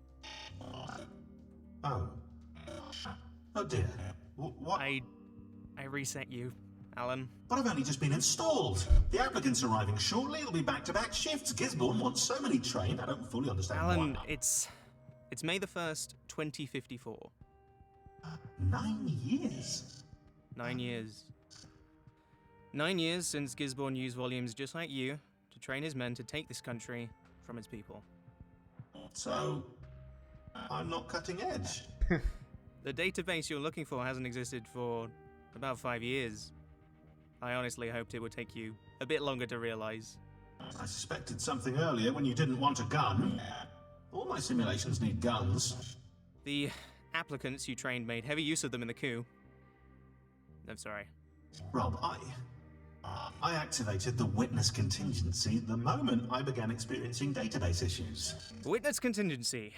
Oh. Oh dear. What? I reset you, Alan. But I've only just been installed. The applicant's arriving shortly. It'll be back-to-back shifts. Gisborne wants so many trained. I don't fully understand Alan, why. it's It's May the 1st, 2054. 9 years? 9 years. 9 years since Gisborne used volumes just like you to train his men to take this country from its people. So, I'm not cutting edge. The database you're looking for hasn't existed for about 5 years. I honestly hoped it would take you a bit longer to realize. I suspected something earlier when you didn't want a gun. All my simulations need guns. The applicants you trained made heavy use of them in the coup. I'm sorry. Rob, I activated the witness contingency the moment I began experiencing database issues. Witness contingency.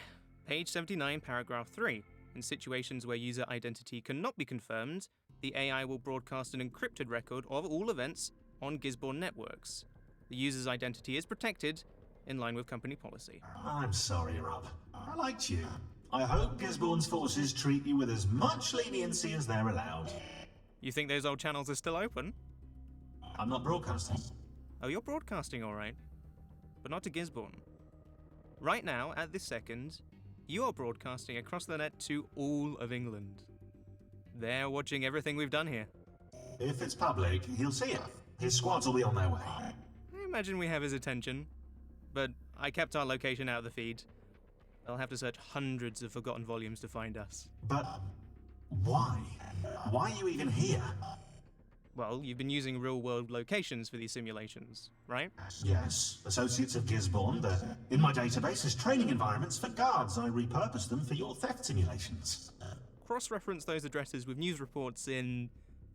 Page 79, paragraph 3. In situations where user identity cannot be confirmed, the AI will broadcast an encrypted record of all events on Gisborne networks. The user's identity is protected in line with company policy. I'm sorry, Rob. I liked you. I hope Gisborne's forces treat you with as much leniency as they're allowed. You think those old channels are still open? I'm not broadcasting. Oh, you're broadcasting all right. But not to Gisborne. Right now, at this second, you are broadcasting across the net to all of England. They're watching everything we've done here. If it's public, he'll see it. His squads will be on their way. I imagine we have his attention. But I kept our location out of the feed. They'll have to search hundreds of forgotten volumes to find us. But why? Why are you even here? Well, you've been using real-world locations for these simulations, right? Yes, associates of Gisborne. They're in my database as training environments for guards. I repurposed them for your theft simulations. Cross-reference those addresses with news reports in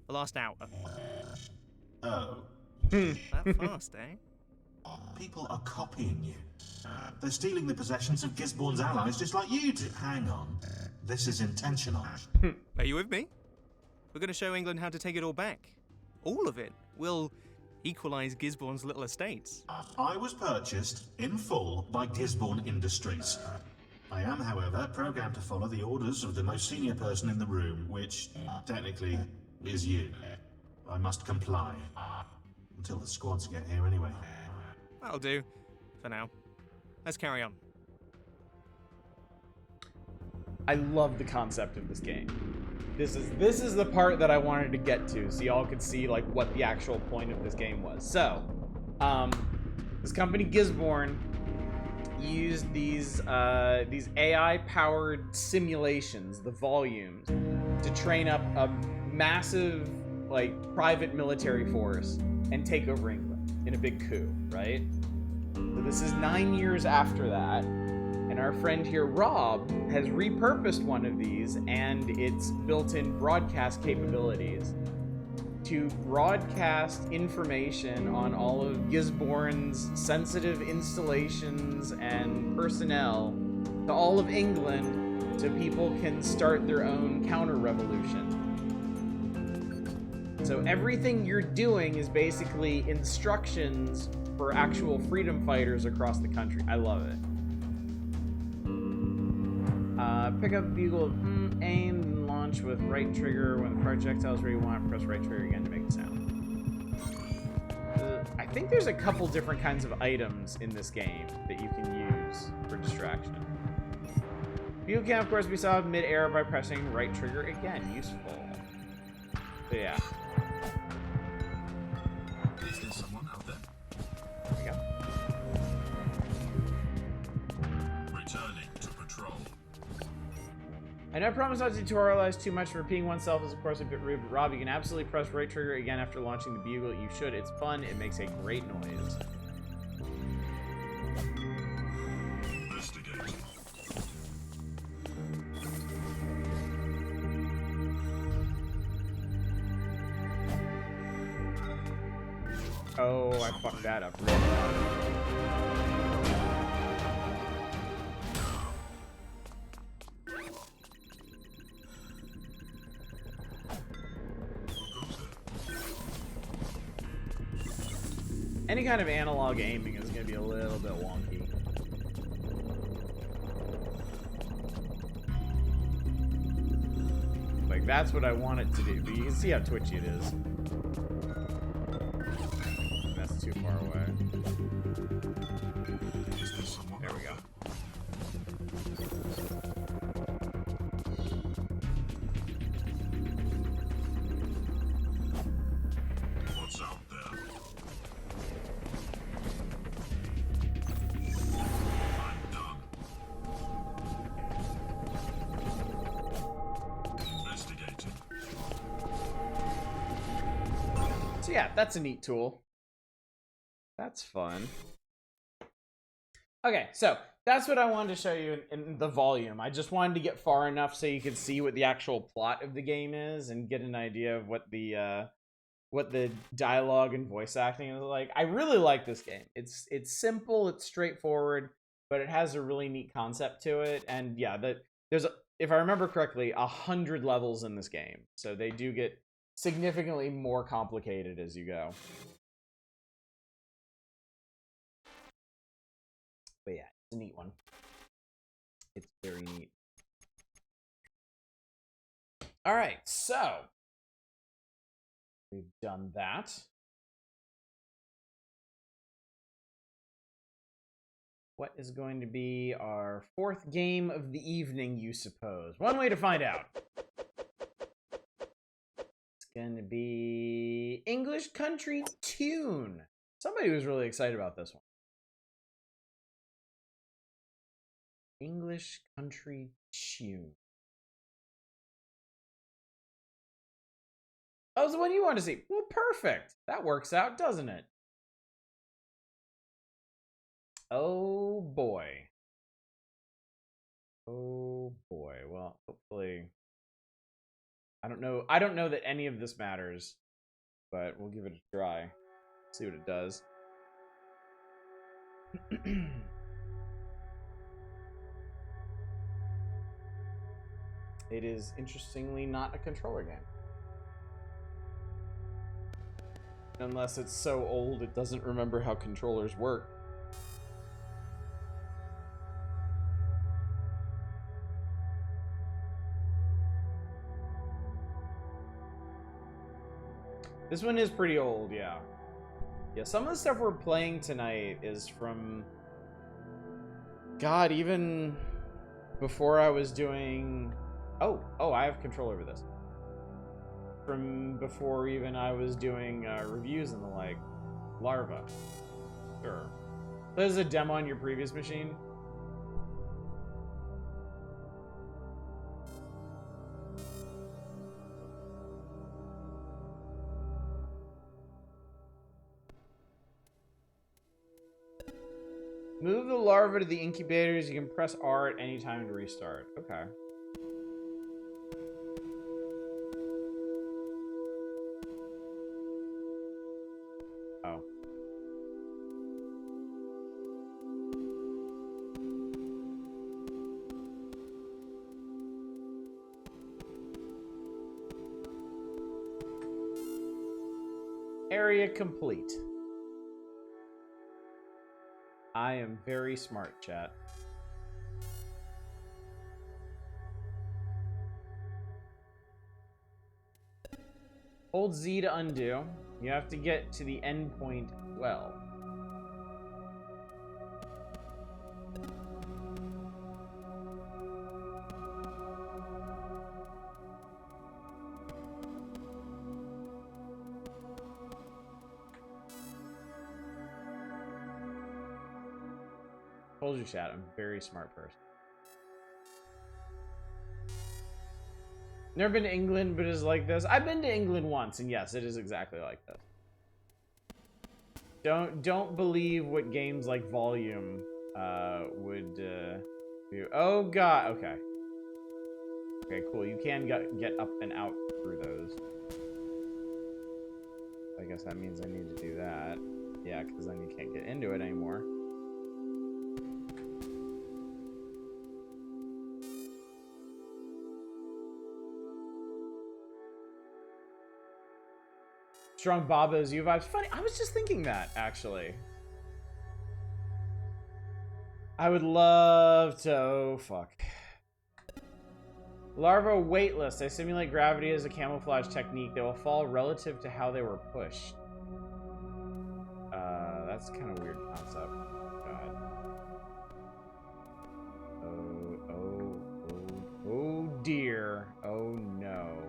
the last hour. Oh. That fast, eh? People are copying you. They're stealing the possessions of Gisborne's allies just like you did. Hang on. This is intentional. Are you with me? We're going to show England how to take it all back. All of it. We'll equalize Gisborne's little estates. I was purchased in full by Gisborne Industries. I am, however, programmed to follow the orders of the most senior person in the room, which, technically, is you. I must comply. Until the squads get here anyway. That'll do. For now. Let's carry on. I love the concept of this game. This is the part that I wanted to get to, so y'all could see like what the actual point of this game was. So, this company Gisborne used these AI-powered simulations, the volumes, to train up a massive like private military force and take over England in a big coup, right? So this is 9 years after that. And our friend here, Rob, has repurposed one of these and its built-in broadcast capabilities to broadcast information on all of Gisborne's sensitive installations and personnel to all of England so people can start their own counter-revolution. So everything you're doing is basically instructions for actual freedom fighters across the country. I love it. Pick up bugle, aim, and launch with right trigger. When the projectile's where you want, press right trigger again to make the sound. I think there's a couple different kinds of items in this game that you can use for distraction. Bugle can, of course, be solved mid-air by pressing right trigger again. Useful. So yeah. Is there someone out there? There we go. Returning to patrol. I know I promise not to tutorialize too much. Repeating oneself is, of course, a bit rude, but Rob, you can absolutely press right trigger again after launching the bugle. You should. It's fun. It makes a great noise. Investigate. Oh, I fucked that up real bad. Any kind of analog aiming is going to be a little bit wonky. Like, that's what I want it to do, but you can see how twitchy it is. That's too far away. There we go. So yeah, that's a neat tool. That's fun. Okay, so that's what I wanted to show you in the volume. I just wanted to get far enough so you could see what the actual plot of the game is and get an idea of what the dialogue and voice acting is like. I really like this game. It's simple, it's straightforward, but it has a really neat concept to it. And yeah, there's, if I remember correctly, 100 levels in this game, so they do get significantly more complicated as you go. But yeah, it's a neat one. It's very neat. All right, so we've done that. What is going to be our fourth game of the evening, you suppose? One way to find out. It's going to be English Country Tune. Somebody was really excited about this one. English Country Tune. Oh, it's the one you want to see. Well, perfect. That works out, doesn't it? Oh boy. Oh boy. Well, hopefully. I don't know that any of this matters, but we'll give it a try. See what it does. It is interestingly not a controller game. Unless it's so old it doesn't remember how controllers work. This one is pretty old, yeah. Yeah, some of the stuff we're playing tonight is from... God, even before I was doing... Oh, I have control over this. From before even I was doing reviews and the like. Larva. Sure. There's a demo on your previous machine. Move the larva to the incubators. You can press R at any time to restart. Okay. Oh. Area complete. I am very smart, chat. Hold Z to undo. You have to get to the end point well. Told you, chat, I'm a very smart person. Never been to England, but it's like this. I've been to England once, and yes, it is exactly like this. Don't believe what games like Volume would do. Oh god, okay. Okay, cool. You can get up and out through those. I guess that means I need to do that. Yeah, because then you can't get into it anymore. Strong Baba's U vibes. Funny, I was just thinking that, actually. I would love to... Oh, fuck. Larva weightless. They simulate gravity as a camouflage technique. They will fall relative to how they were pushed. That's kind of a weird concept. God. Oh dear. Oh no.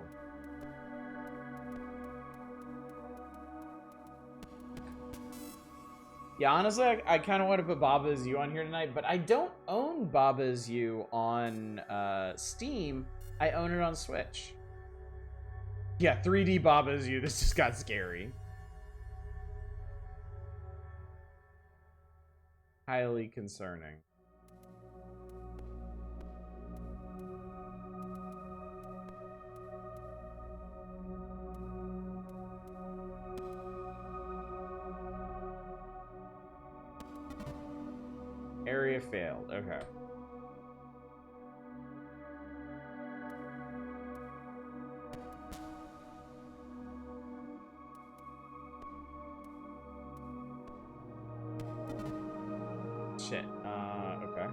Yeah, honestly, I kind of want to put Baba Is You on here tonight, but I don't own Baba Is You on Steam. I own it on Switch. Yeah, 3D Baba Is You. This just got scary. Highly concerning. Area failed. Okay. Shit. Okay.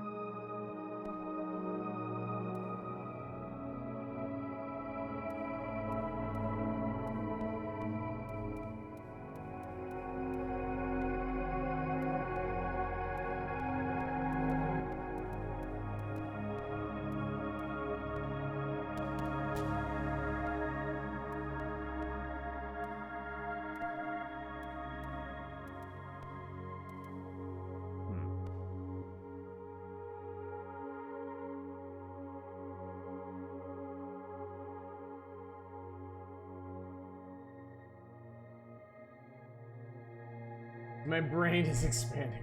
My brain is expanding.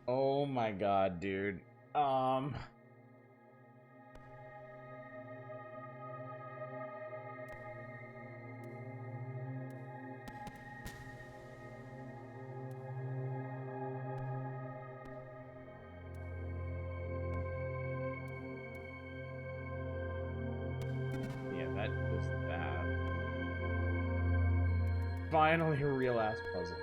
Oh my god, dude. Yeah, that was that. Finally a real ass puzzle.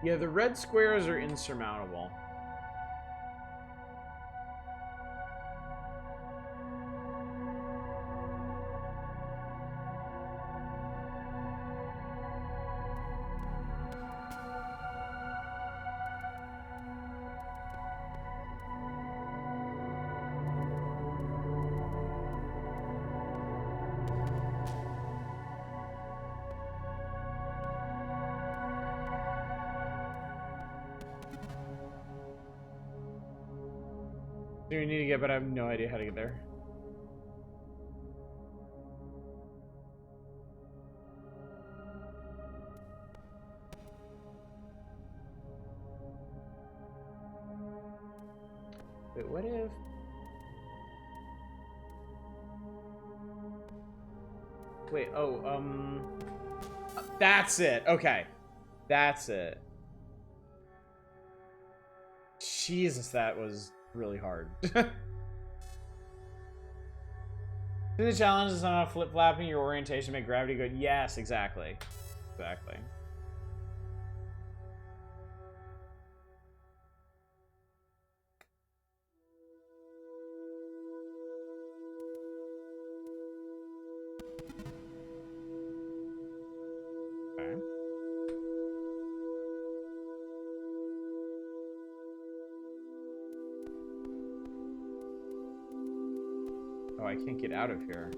Yeah, the red squares are insurmountable. So you need to get, but I have no idea how to get there. Wait, what if... Wait, that's it. Okay. That's it. Jesus, that was really hard. The challenge is not flip-flapping your orientation, make gravity good. Yes, exactly. Exactly. Okay. Oh, I can't get out of here.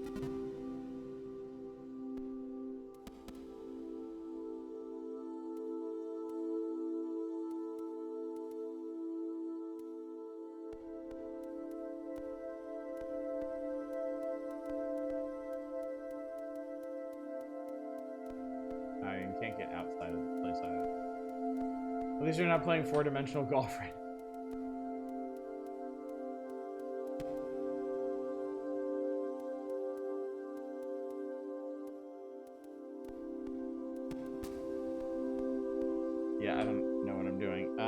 I can't get outside of the place At least you're not playing four-dimensional golf right now. Yeah, I don't know what I'm doing.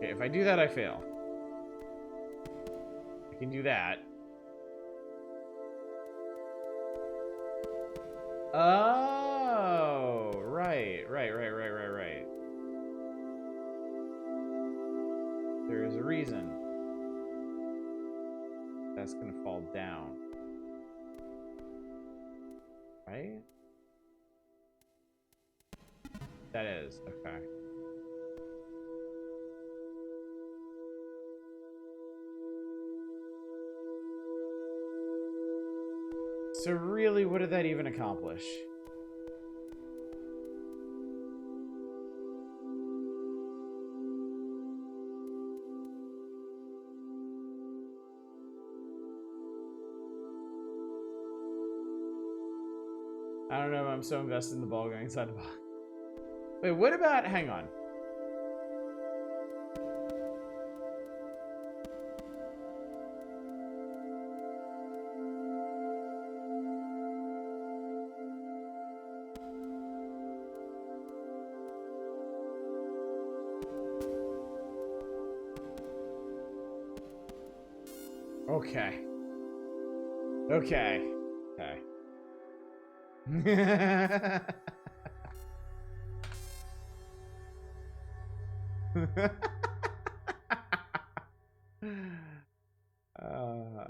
Okay, if I do that, I fail. I can do that. Oh, right. There is a reason. That's gonna fall down. Right? That is, okay. So really, what did that even accomplish? I don't know, I'm so invested in the ball going inside the box. Wait, what about, hang on. Okay. Okay. Okay. uh...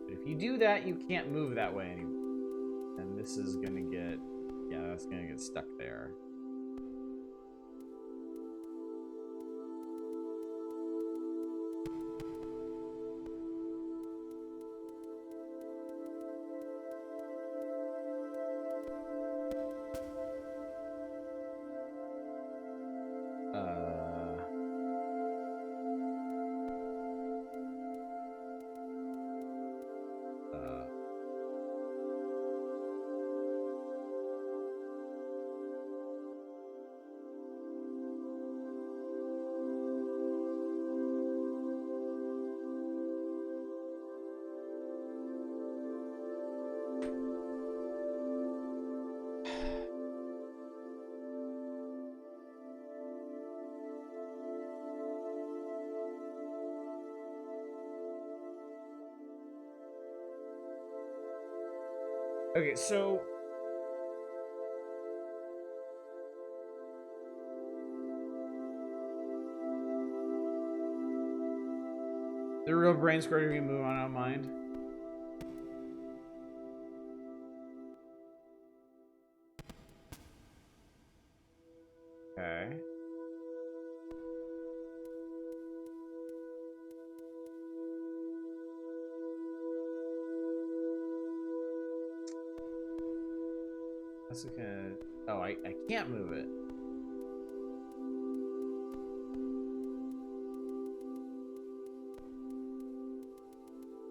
If you do that, you can't move that way anymore. And this is gonna get... Yeah, that's gonna get stuck there. Okay, so... The real brain squirting we move on our mind. Okay. That's gonna... Oh, I can't move it.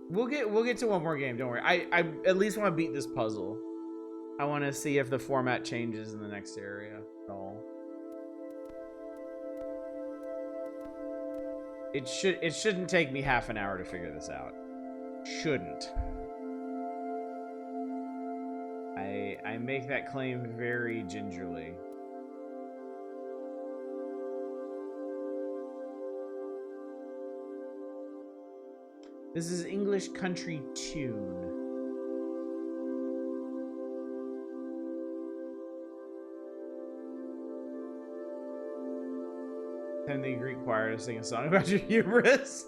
We'll get to one more game, don't worry. I at least want to beat this puzzle. I want to see if the format changes in the next area at all. It shouldn't take me half an hour to figure this out. Shouldn't. I make that claim very gingerly. This is English country tune. Send the Greek choir to sing a song about your hubris.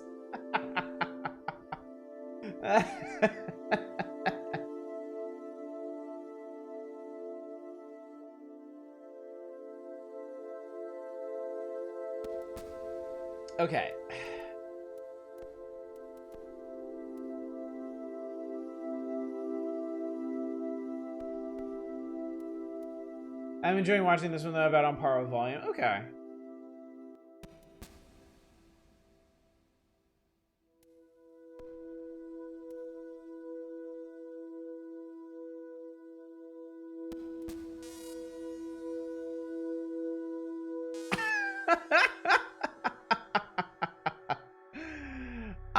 Okay. I'm enjoying watching this one though, about on par with volume. Okay.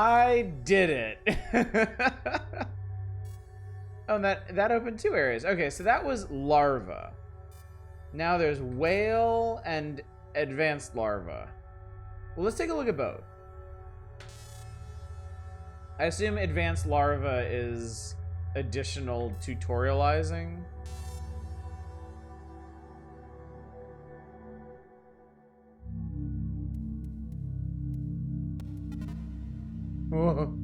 I did it. Oh, and that opened 2 areas. Okay, so that was larva. Now there's whale and advanced larva. Well, let's take a look at both. I assume advanced larva is additional tutorializing. Whoa.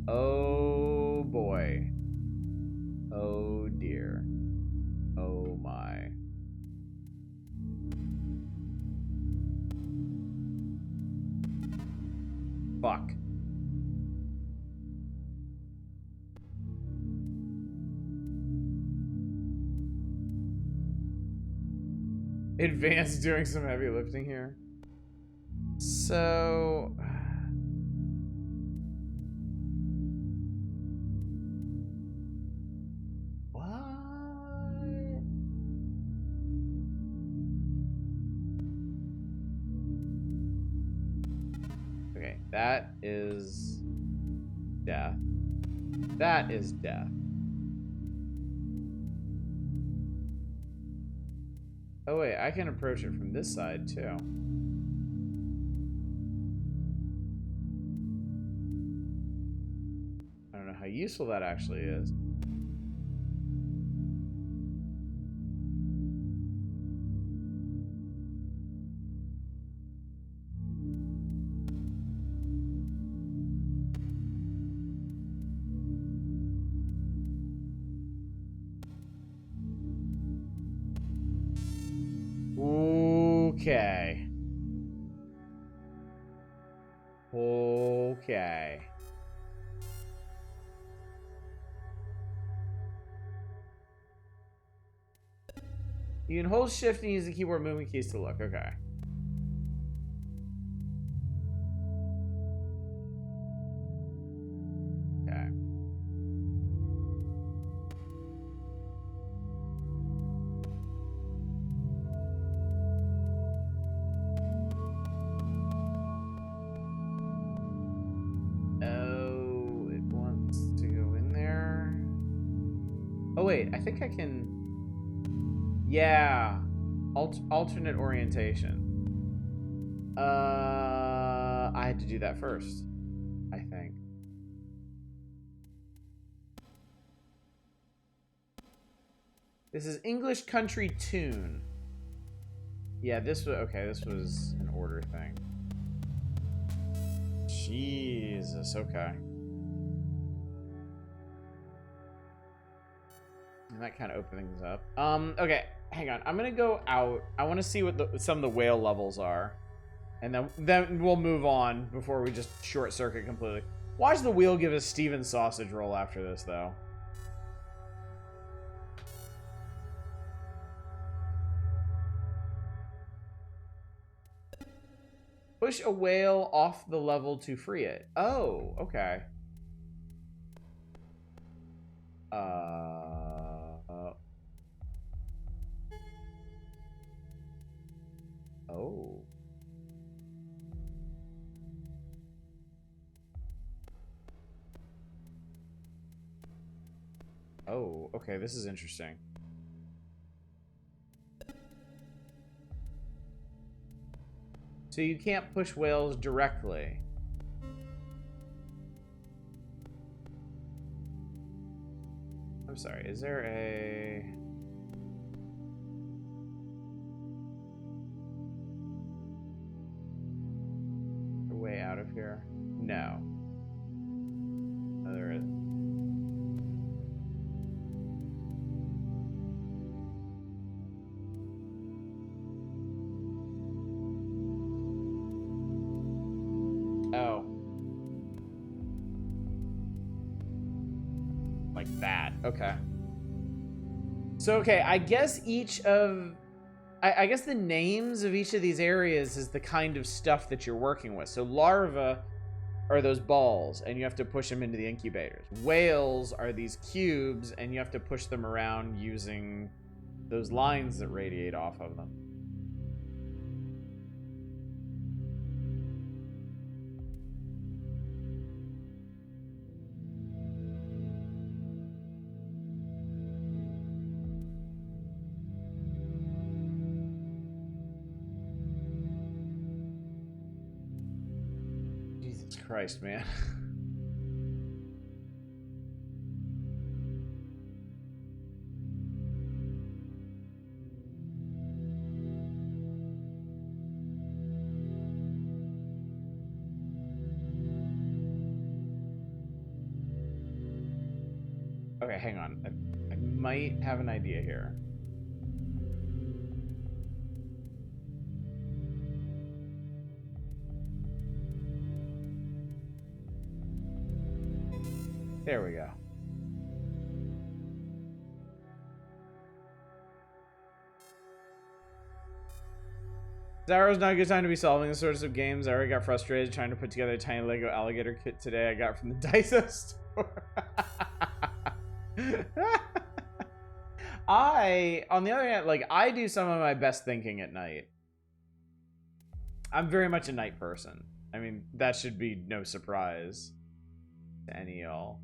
Oh boy. Oh dear. Oh my. Fuck. Advanced doing some heavy lifting here. So what? Okay, that is death. That is death. Oh wait, I can approach it from this side too. I don't know how useful that actually is. Okay. Okay. You can hold shift and use the keyboard movement keys to look. Okay. Okay. Oh, it wants to go in there. Oh wait, I think I can. Yeah, alternate orientation. I had to do that first, I think. This is English country tune. Yeah, this was okay. This was an order thing. Jesus. Okay. And that kind of opens things up. Okay, hang on. I'm gonna go out. I want to see what some of the whale levels are, and then we'll move on before we just short circuit completely. Watch the wheel give us Steven sausage roll after this, though. Push a whale off the level to free it. Oh, okay. Oh. Oh, okay, this is interesting. So you can't push whales directly. I'm sorry, is there a way out of here? No. No, there isn't. Oh. Like that. Okay. So, okay, I guess each of... I guess the names of each of these areas is the kind of stuff that you're working with. So larvae are those balls, and you have to push them into the incubators. Whales are these cubes, and you have to push them around using those lines that radiate off of them. Jesus Christ, man. Okay, hang on. I might have an idea here. There we go. Zarro's not a good time to be solving this sorts of games. I already got frustrated trying to put together a tiny Lego alligator kit today I got from the Daiso store. On the other hand, like, I do some of my best thinking at night. I'm very much a night person. I mean, that should be no surprise to any of y'all.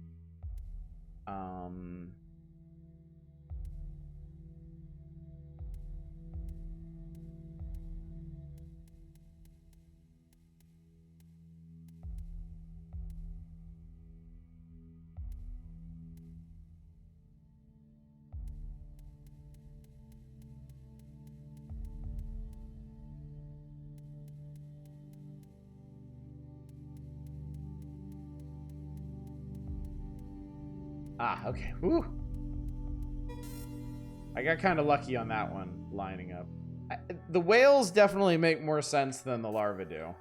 Ah, okay. Whew. I got kind of lucky on that one lining up. The whales definitely make more sense than the larvae do.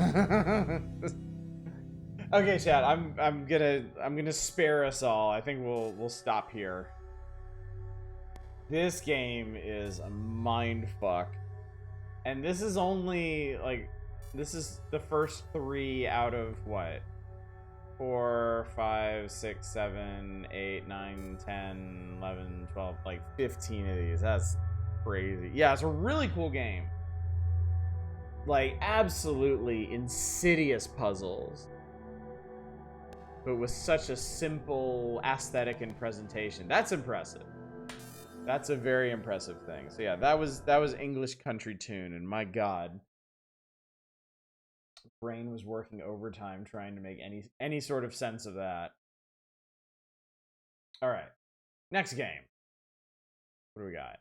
Okay. Okay, chat. I'm gonna spare us all. I think we'll stop here. This game is a mind fuck, and this is only like this is the first 3 out of what? 4, 5, 6, 7, 8, 9, 10, 11, 12, like 15 of these. That's crazy. Yeah, it's a really cool game. Like, absolutely insidious puzzles, but with such a simple aesthetic and presentation. That's impressive. That's a very impressive thing. So yeah, that was English Country Tune, and my god, brain was working overtime trying to make any sort of sense of that. All right, next game. What do we got?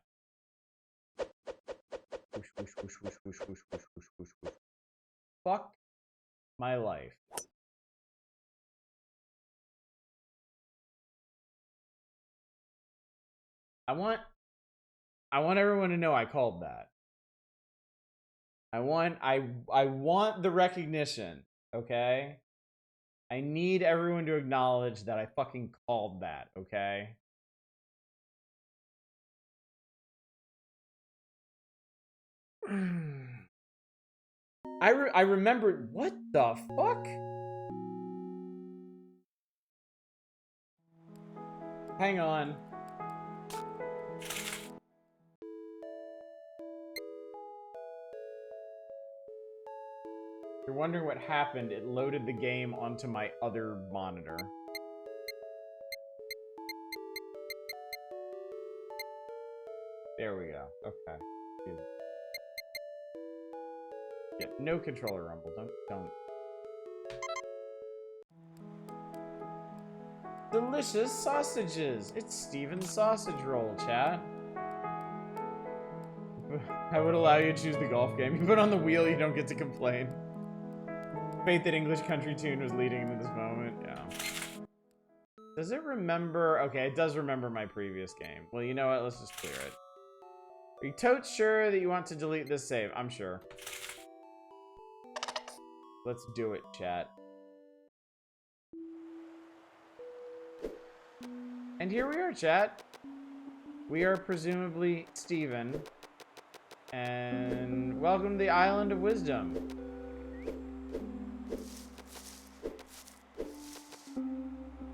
Whoosh, whoosh, whoosh, whoosh, whoosh, whoosh, whoosh, whoosh, whoosh, whoosh. Fuck my life. I want everyone to know I called that. I want the recognition, okay? I need everyone to acknowledge that I fucking called that, okay? I remembered, what the fuck? Hang on. You're wondering what happened. It loaded the game onto my other monitor. There we go. Okay. Good. Yeah, no controller rumble. Don't. Delicious sausages. It's Steven's sausage roll, chat. I would allow you to choose the golf game. You put on the wheel, you don't get to complain. Fate that English country tune was leading into this moment. Yeah. Does it remember? Okay, it does remember my previous game. Well, you know what? Let's just clear it. Are you totes sure that you want to delete this save? I'm sure. Let's do it, chat. And here we are, chat. We are presumably Steven. And welcome to the Island of Wisdom.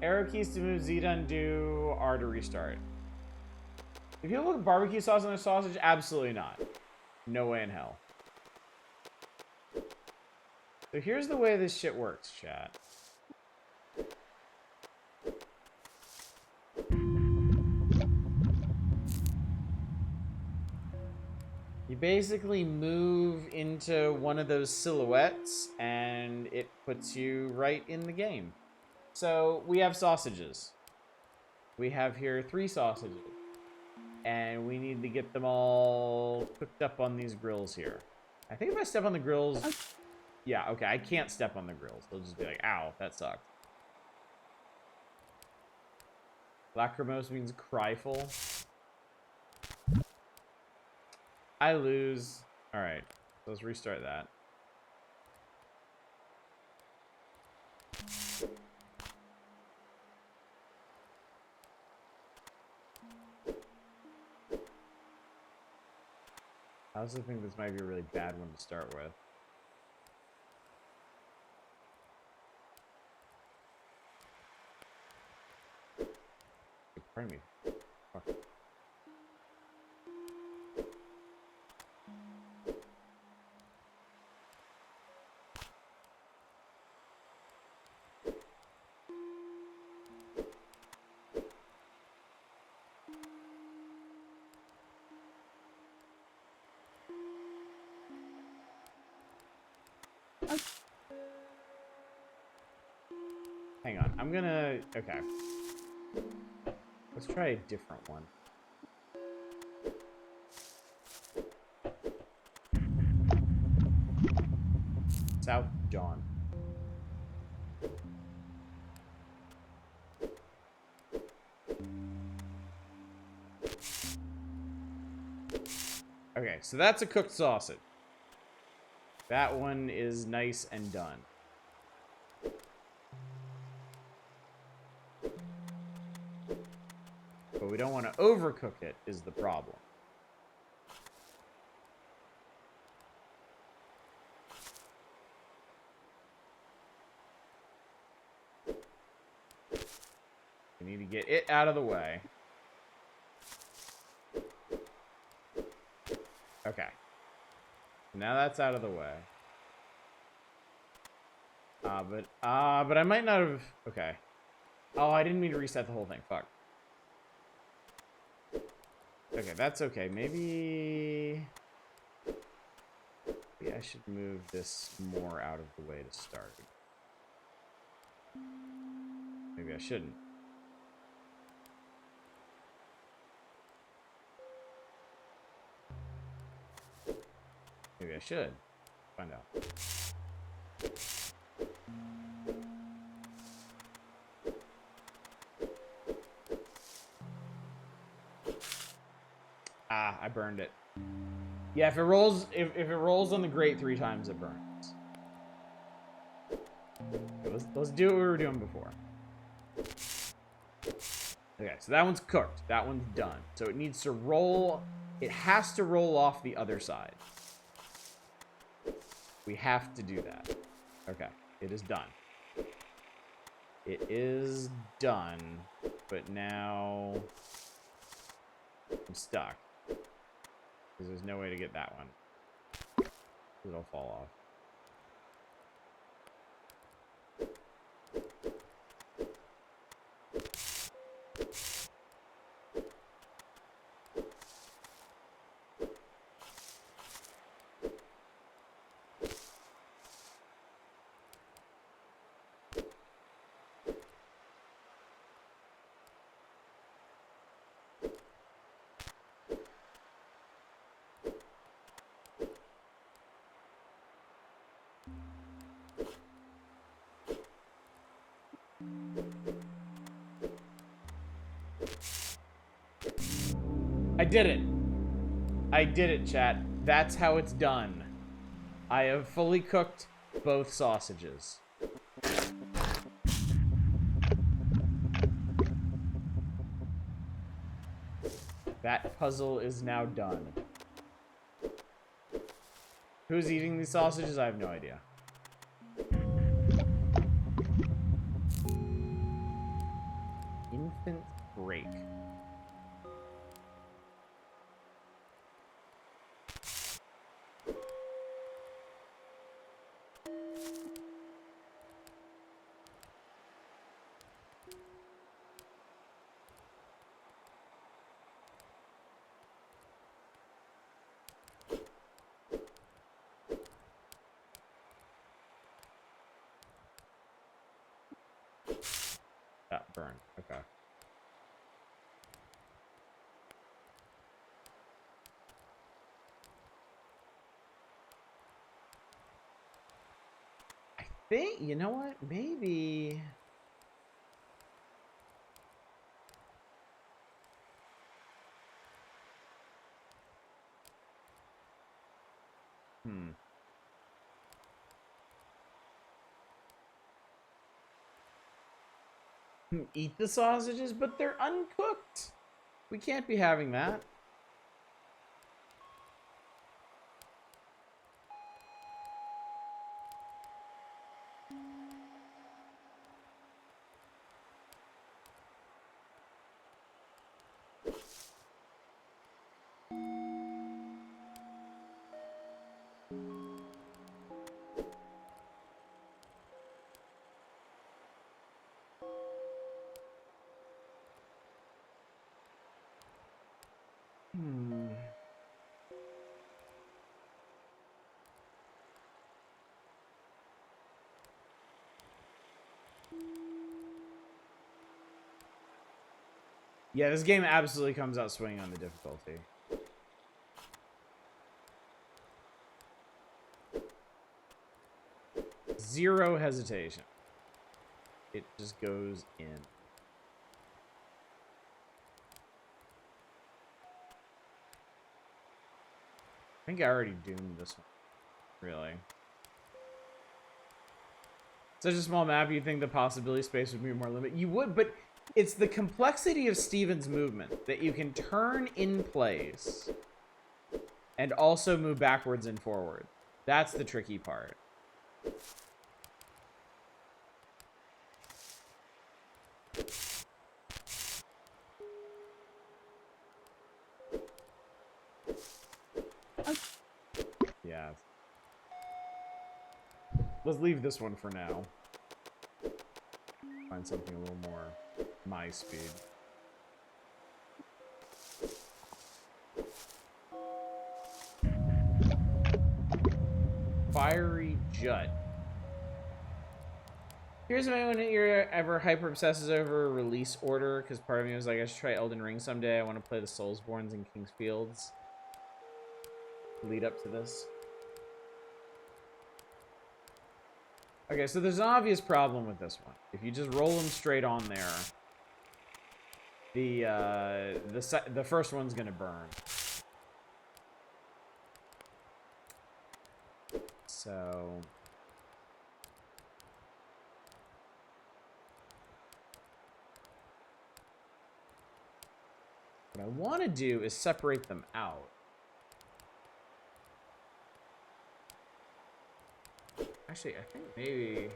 Arrow keys to move, Z to undo, R to restart. If you put barbecue sauce on a sausage, absolutely not. No way in hell. So here's the way this shit works, chat. You basically move into one of those silhouettes, and it puts you right in the game. So we have sausages. We have here 3 sausages. And we need to get them all cooked up on these grills here. I think if I step on the grills... Yeah, okay, I can't step on the grills. They'll just be like, ow, that sucked. Lacrimose means cryful. I lose. Alright, so let's restart that. I also think this might be a really bad one to start with. Pardon me. Fuck. Hang on, I'm gonna... Okay. Let's try a different one. South Dawn. Okay, so that's a cooked sausage. That one is nice and done. But we don't want to overcook it, is the problem. We need to get it out of the way. Okay. Now that's out of the way. But I might not have... Okay. Oh, I didn't mean to reset the whole thing. Fuck. Okay, that's okay. Maybe I should move this more out of the way to start. Maybe I shouldn't. Maybe I should. Find out. Ah, I burned it. Yeah, if it rolls on the grate 3 times, it burns. Okay, let's do what we were doing before. Okay, so that one's cooked. That one's done. So it needs to roll. It has to roll off the other side. We have to do that. Okay, it is done. It is done, but now I'm stuck. Because there's no way to get that one. It'll fall off. I did it. I did it, chat. That's how it's done. I have fully cooked both sausages. That puzzle is now done. Who's eating these sausages? I have no idea. Infant break. That burned. Okay. I think, you know what? Maybe... Eat the sausages, but they're uncooked. We can't be having that. Yeah, this game absolutely comes out swinging on the difficulty. Zero hesitation. It just goes in. I think I already doomed this one. Really. Such a small map, you'd think the possibility space would be more limited. You would, but it's the complexity of Steven's movement that you can turn in place and also move backwards and forward. That's the tricky part. Yeah. Let's leave this one for now. Find something a little more my speed. Fiery Jut. Here's if anyone here ever hyper obsesses over a release order, because part of me was like, I should try Elden Ring someday. I want to play the Soulsborns and King's Fields. Lead up to this. Okay, so there's an obvious problem with this one. If you just roll them straight on there, the first one's gonna burn. So what I want to do is separate them out. Actually, I think maybe...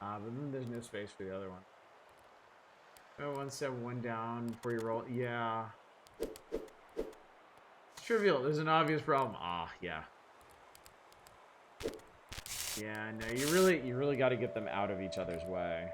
but then there's no space for the other one. Oh, 1 step, 1 down before you roll. Yeah. It's trivial. There's an obvious problem. Ah, yeah. Yeah, no, you really got to get them out of each other's way.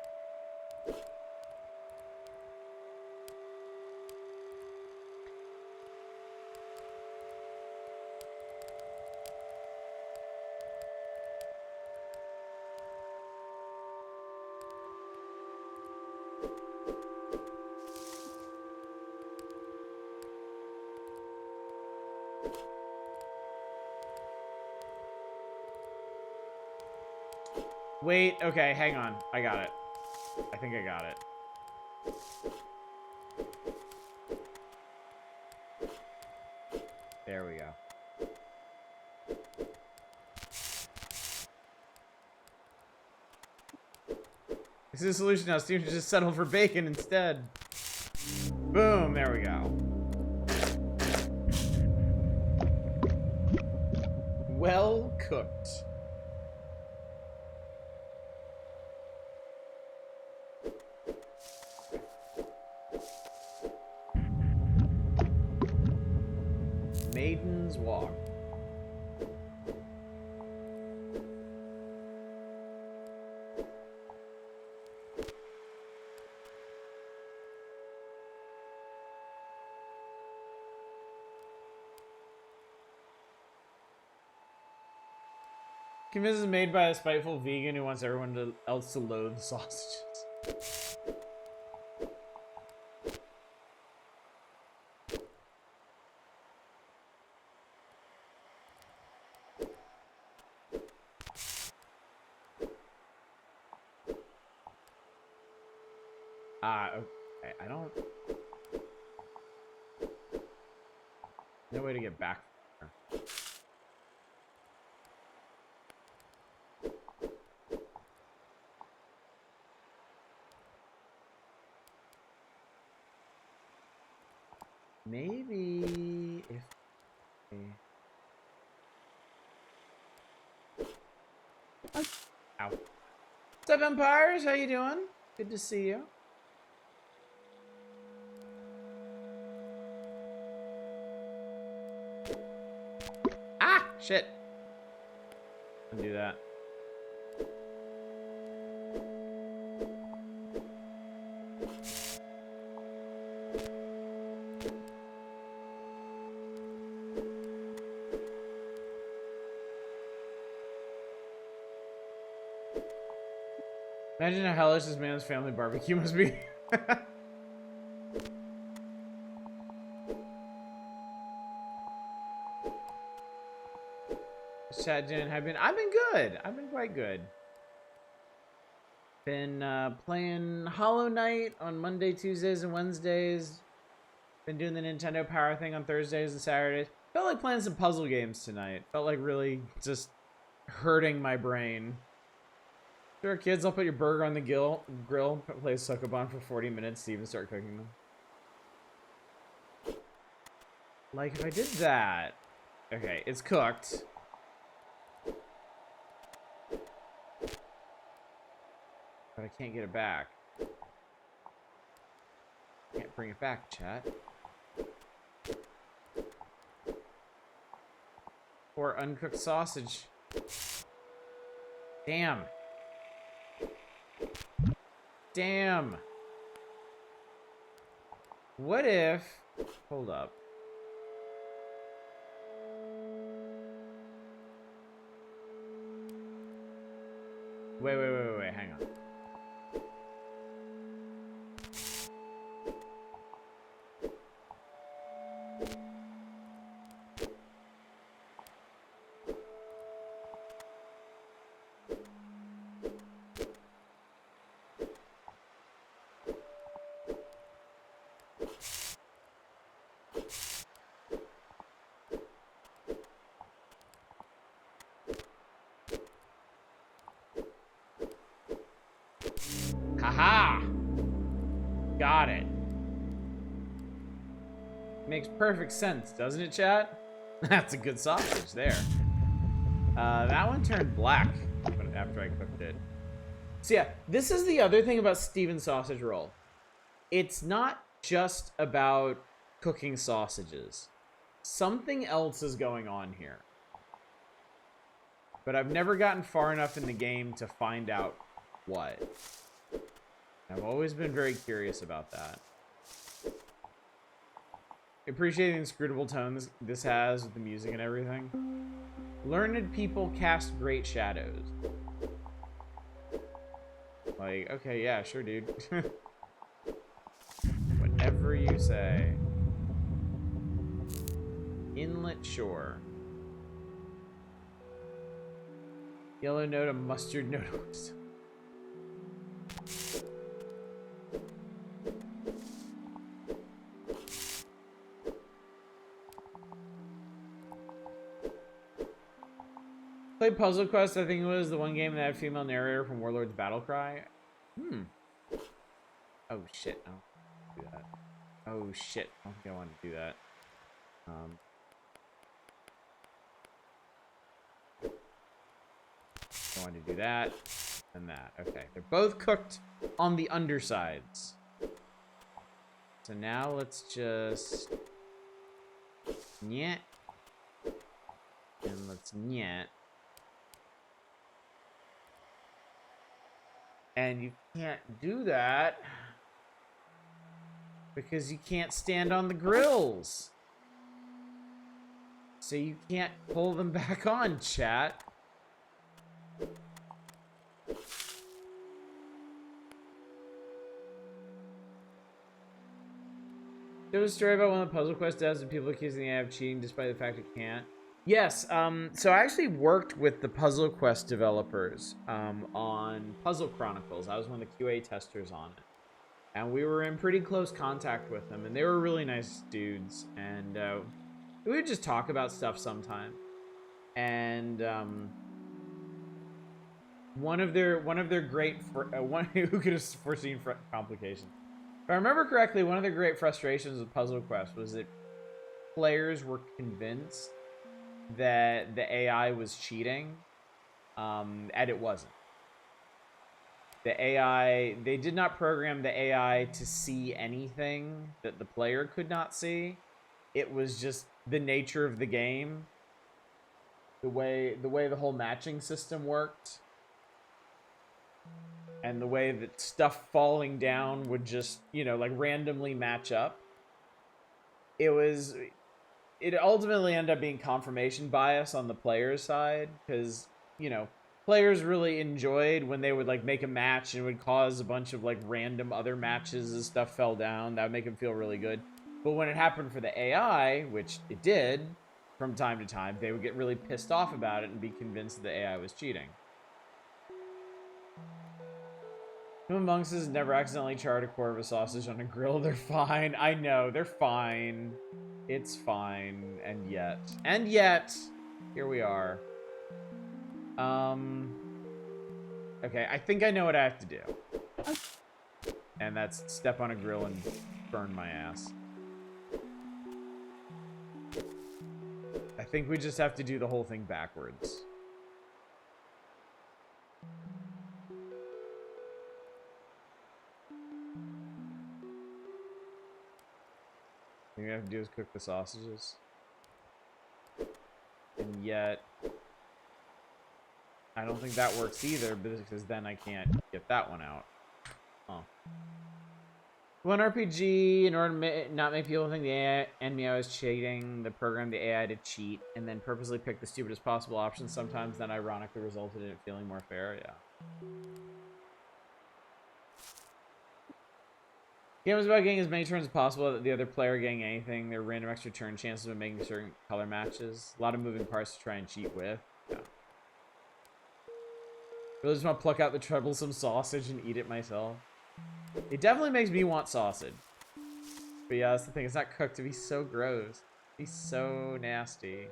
Wait, okay, hang on. I got it. I think I got it. There we go. This is the solution now. Students just settle for bacon instead. Boom, there we go. Well cooked. Maiden's Walk. Convince is made by a spiteful vegan who wants everyone else to loathe sausages. Okay, I don't... No way to get back from there. Maybe if... Ow. What's up, Empires? How you doing? Good to see you. Ah! Shit. Undo that. Imagine how hellish this man's family barbecue must be. Chat doing? I've been good. I've been quite good. Been playing Hollow Knight on Monday, Tuesdays, and Wednesdays. Been doing the Nintendo Power thing on Thursdays and Saturdays. Felt like playing some puzzle games tonight. Felt like really just hurting my brain. Sure, kids, I'll put your burger on the grill, play Sukkabon for 40 minutes to even start cooking them. Like, if I did that... Okay, it's cooked. But I can't get it back. Can't bring it back, chat. Or uncooked sausage. Damn. Damn. What if... Hold up. Wait, hang on. Haha! Got it. Makes perfect sense, doesn't it, chat? That's a good sausage there. That one turned black after I cooked it. So yeah, this is the other thing about Steven's sausage roll. It's not just about cooking sausages. Something else is going on here. But I've never gotten far enough in the game to find out what. I've always been very curious about that. Appreciate the inscrutable tones this has with the music and everything. Learned people cast great shadows. Like, okay, yeah, sure, dude. Whatever you say. Inlet shore. Yellow note, a mustard note. Of wisdom. Played Puzzle Quest, I think it was the one game that had female narrator from Warlord's Battlecry. Oh shit, I don't do that. Oh shit, I don't think I want to do that. I want to do that and that. Okay, they're both cooked on the undersides. So now let's just nyet. And let's nyet. And you can't do that because you can't stand on the grills. So you can't pull them back on, chat. There was a story about one of the Puzzle Quest devs and people accusing the AI of cheating despite the fact it can't. Yes, so I actually worked with the Puzzle Quest developers on Puzzle Chronicles. I was one of the QA testers on it. And we were in pretty close contact with them, and they were really nice dudes. And we would just talk about stuff sometime. And one of their great one who could have foreseen complications. If I remember correctly, one of the great frustrations with Puzzle Quest was that players were convinced that the AI was cheating, and it wasn't. The AI, they did not program the AI to see anything that the player could not see. It was just the nature of the game, the way the whole matching system worked, and the way that stuff falling down would just, you know, like randomly match up. It ultimately ended up being confirmation bias on the player's side, because, you know, players really enjoyed when they would like make a match and it would cause a bunch of like random other matches as stuff fell down. That would make them feel really good. But when it happened for the AI, which it did from time to time, they would get really pissed off about it and be convinced that the AI was cheating. Human monks never accidentally charred a quarter of a sausage on a grill. They're fine. I know, they're fine. It's fine. And yet, here we are. Okay, I think I know what I have to do. And that's step on a grill and burn my ass. I think we just have to do the whole thing backwards. All we have to do is cook the sausages. And yet, I don't think that works either, because then I can't get that one out. Huh. One RPG, in order to not make people think the enemy was cheating, they programmed the AI to cheat, and then purposely pick the stupidest possible options. Sometimes that ironically resulted in it feeling more fair. Yeah. Game is about getting as many turns as possible that the other player getting anything. There are random extra turn chances of making certain color matches. A lot of moving parts to try and cheat with. Yeah. Really just want to pluck out the troublesome sausage and eat it myself. It definitely makes me want sausage. But yeah, that's the thing. It's not cooked. It'd be so gross. It'd be so nasty.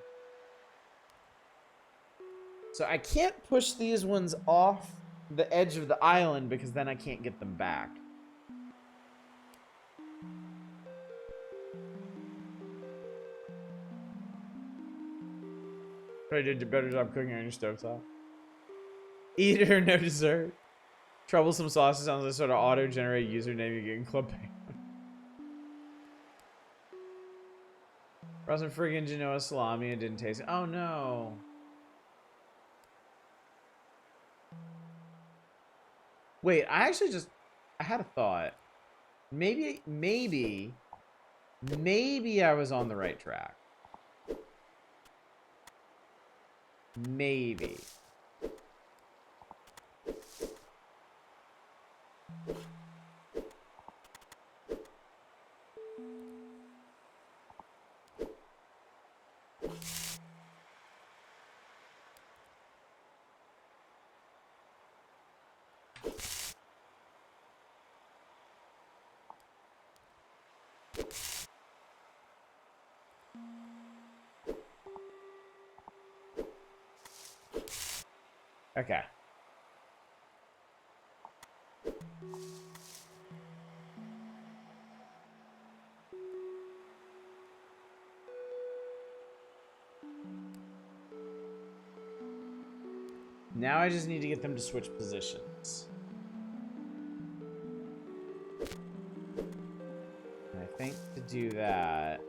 So I can't push these ones off the edge of the island because then I can't get them back. Probably did a better job cooking on your stovetop. Eat it or no dessert. Troublesome sauces sounds like sort of auto-generated username you get in Club Penguin. Brought some friggin' Genoa salami and didn't taste it. Oh no. Wait, I had a thought. Maybe I was on the right track. Maybe. Okay. Now I just need to get them to switch positions. And I think to do that...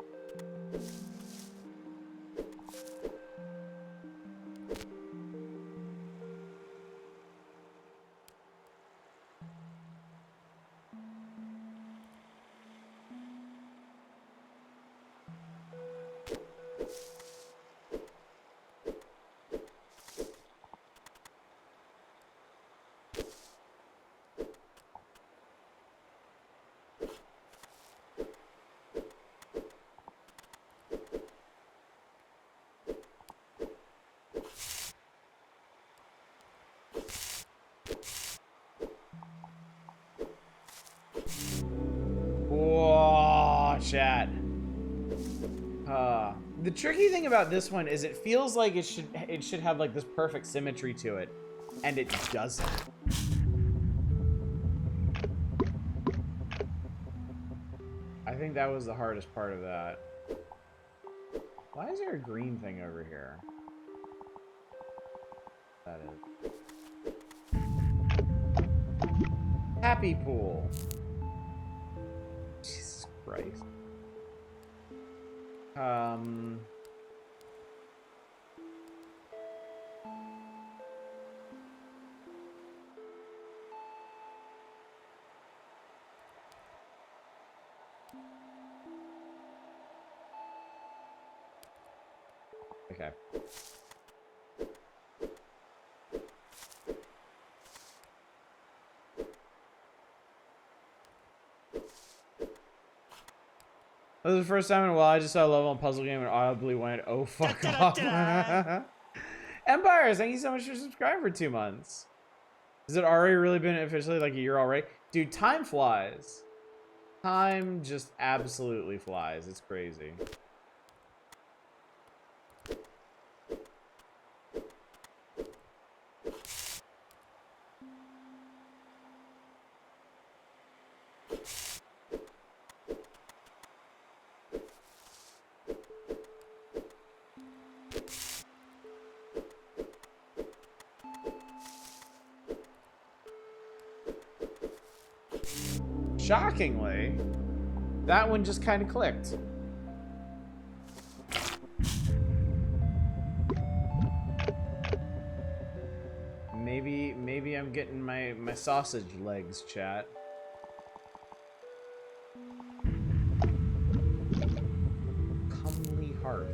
Whoa, chat. The tricky thing about this one is it feels like it should have like this perfect symmetry to it, and it doesn't. I think that was the hardest part of that. Why is there a green thing over here? That is. Happy pool. Jesus Christ. Okay. This is the first time in a while I just saw a level in puzzle game and audibly went, oh fuck off. Empires, thank you so much for subscribing for 2 months. Has it already really been officially like a year already? Dude, time flies. Time just absolutely flies. It's crazy. Shockingly, that one just kind of clicked. Maybe I'm getting my sausage legs, chat. Comely hearth.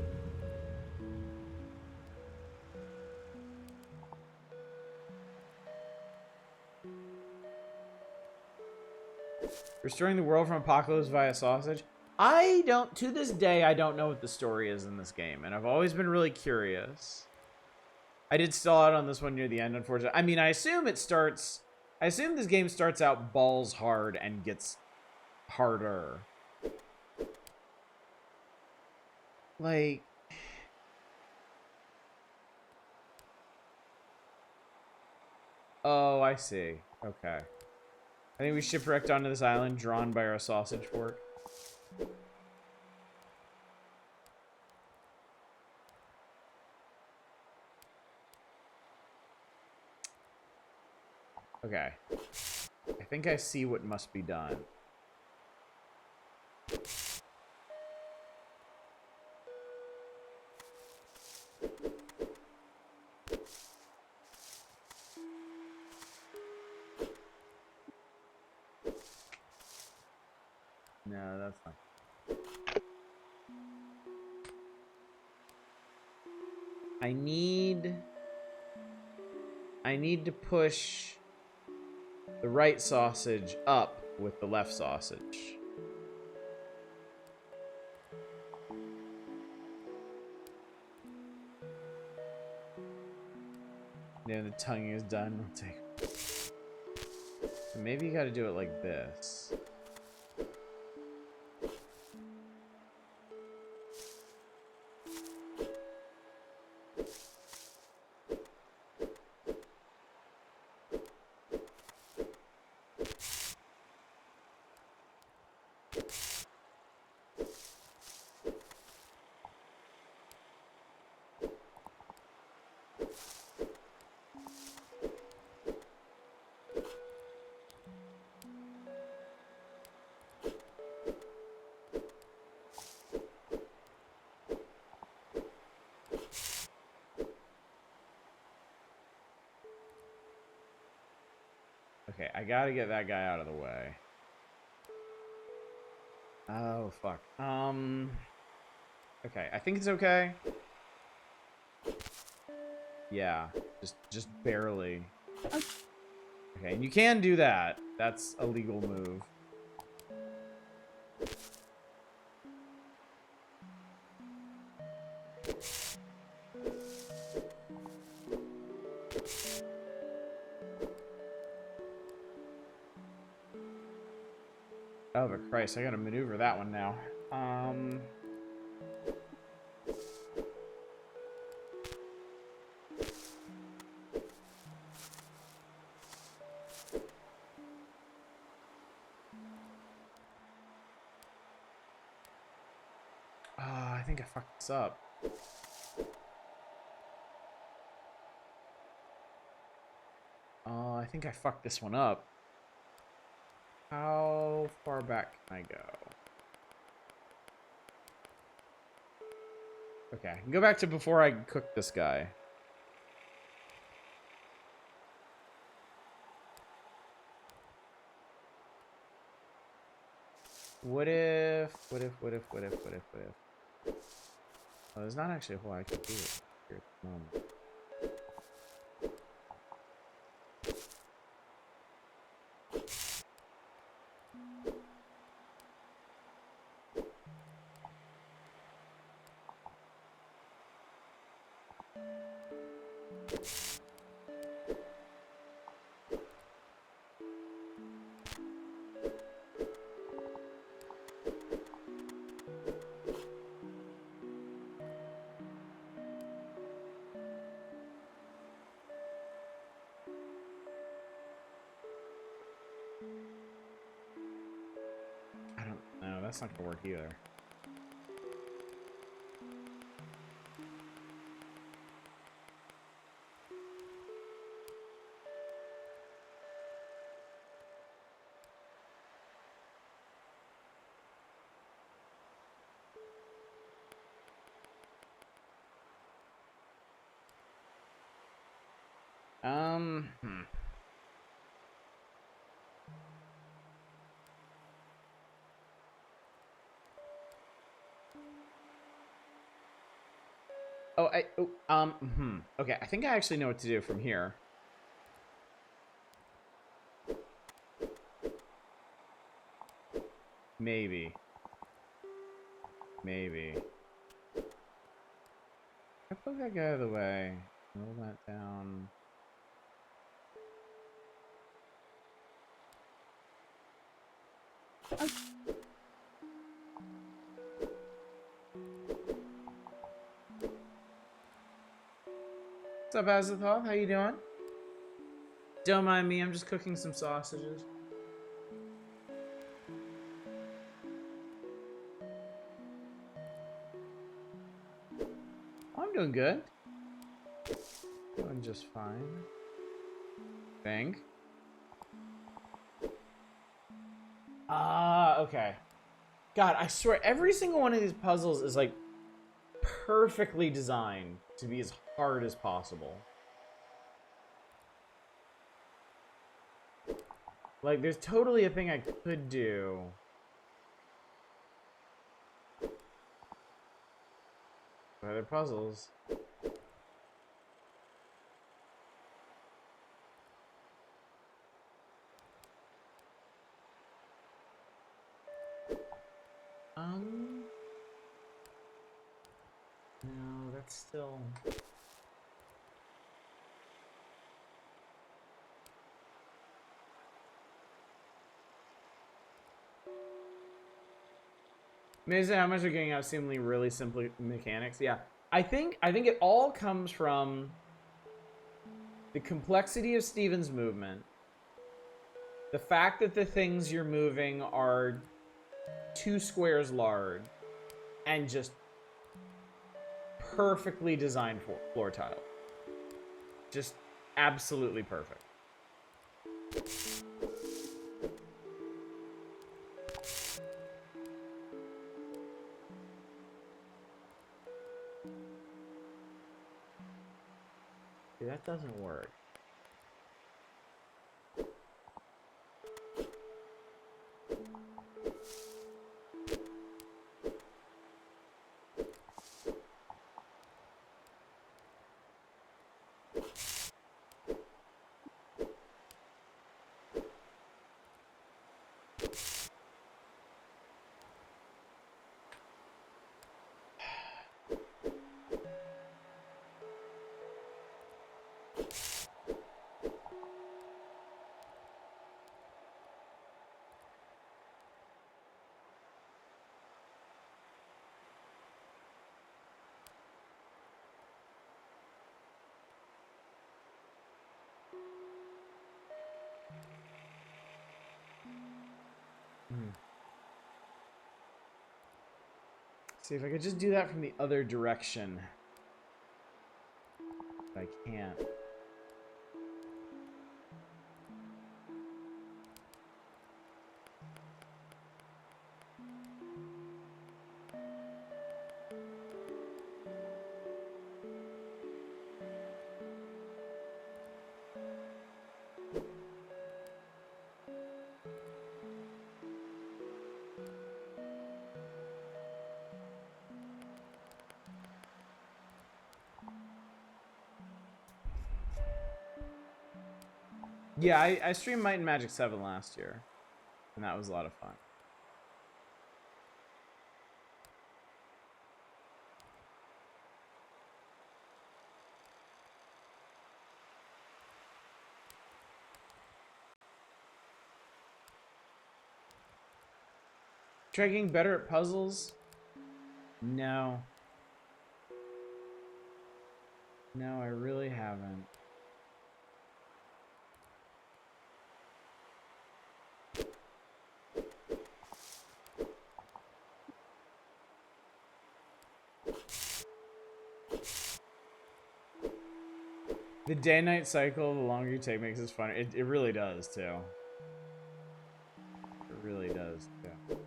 Restoring the world from apocalypse via sausage. I don't, to this day, I don't know what the story is in this game, and I've always been really curious. I did stall out on this one near the end, unfortunately. I mean, I assume this game starts out balls hard and gets harder. Like... Oh, I see. Okay. I think we shipwrecked onto this island drawn by our sausage fork. Okay. I think I see what must be done. No, that's fine. I need to push the right sausage up with the left sausage. Then the tongue is done. We'll take. So maybe you got to do it like this. Okay, I gotta get that guy out of the way. Oh, fuck. Okay, I think it's okay. Yeah, just barely. Okay, and you can do that. That's a legal move. Oh, but Christ, I gotta maneuver that one now. I think I fucked this up. I think I fucked this one up. How far back can I go? Okay, I can go back to before I cooked this guy. What if... Oh, there's not actually a whole lot I could do here at the moment. I don't know. That's not gonna work either. Hmm. Okay, I think I actually know what to do from here. Maybe. Maybe. I put that guy out of the way. Roll that down. What's up, Azathoth? How you doing? Don't mind me, I'm just cooking some sausages. I'm doing good. Doing just fine. Think. Okay. God, I swear, every single one of these puzzles is like perfectly designed to be as hard as possible. Like, there's totally a thing I could do. Other puzzles. No, that's still... Amazing how much you're getting out seemingly really simple mechanics. Yeah. I think it all comes from the complexity of Steven's movement. The fact that the things you're moving are 2 squares large, and just perfectly designed floor tile. Just absolutely perfect. See, that doesn't work. See if I could just do that from the other direction. But I can't. Yeah, I streamed Might and Magic 7 last year, and that was a lot of fun. Try getting better at puzzles? No. No, I really haven't. The day-night cycle, the longer you take, makes it fun. It really does, too. It really does, too.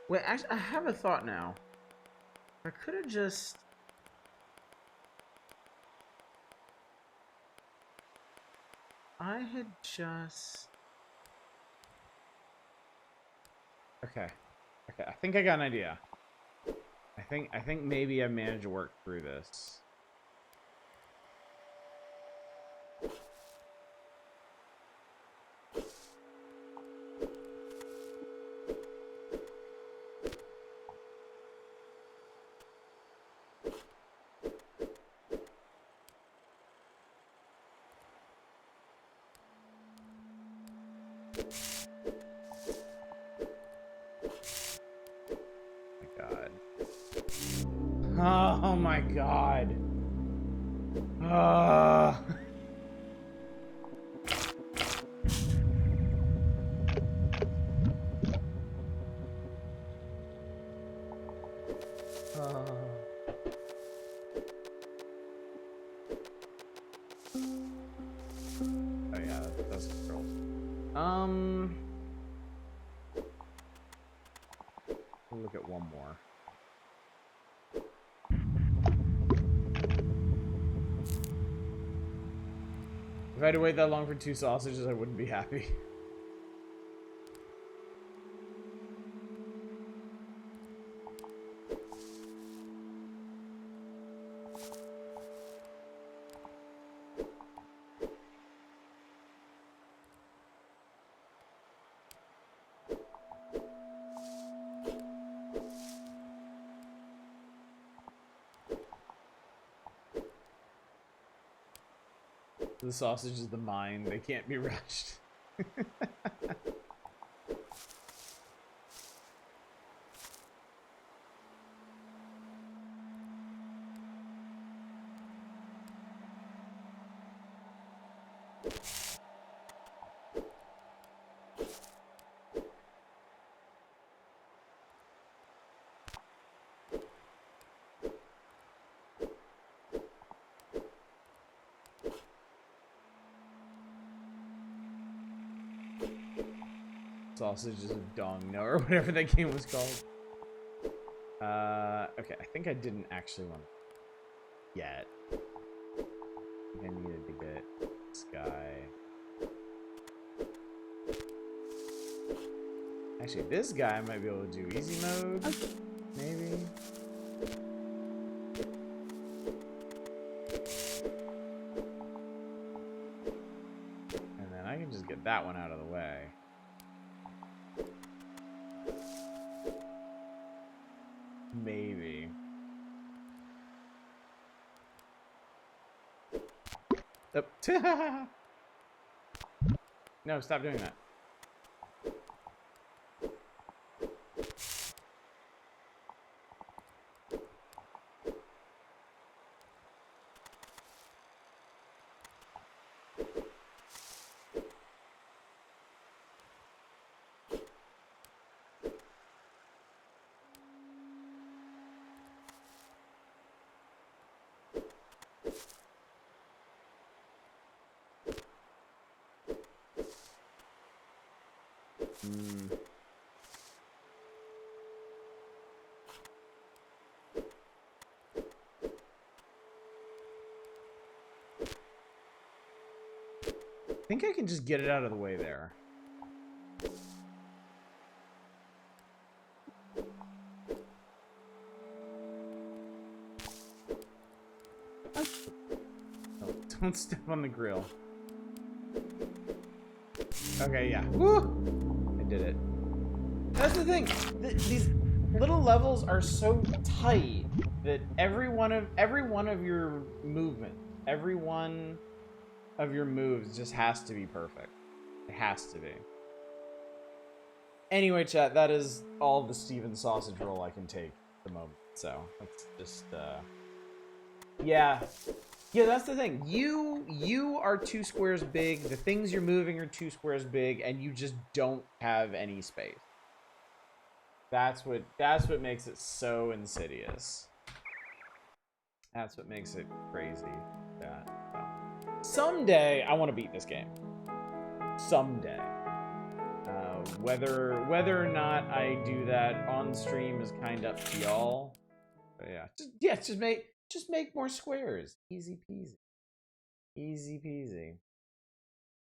Wait, actually, I have a thought now. I could have just... I had just... Okay. Okay, I think I got an idea. I think maybe I managed to work through this. Oh my god. Oh yeah, that's girl. We'll look at one more. If I had to wait that long for 2 sausages, I wouldn't be happy. The sausage is the mine. They can't be rushed. Sausages of Dong No, or whatever that game was called. Okay, I think I didn't actually want to yet. I think I needed to get this guy. Actually, this guy I might be able to do easy mode, maybe. And then I can just get that one out of the way. Maybe. Oh. No, stop doing that. I think I can just get it out of the way there. Oh, don't step on the grill. Okay, yeah. Woo! I did it. That's the thing. These little levels are so tight that every one of your movement, every one of your moves just has to be perfect. It has to be. Anyway, chat, that is all the Steven sausage roll I can take at the moment. So let's just yeah. Yeah, that's the thing. You are 2 squares big, the things you're moving are 2 squares big, and you just don't have any space. That's what makes it so insidious. That's what makes it crazy. Yeah. Someday I want to beat this game. Someday. Whether or not I do that on stream is kind of up to y'all. But yeah, just make more squares. Easy peasy. Easy peasy.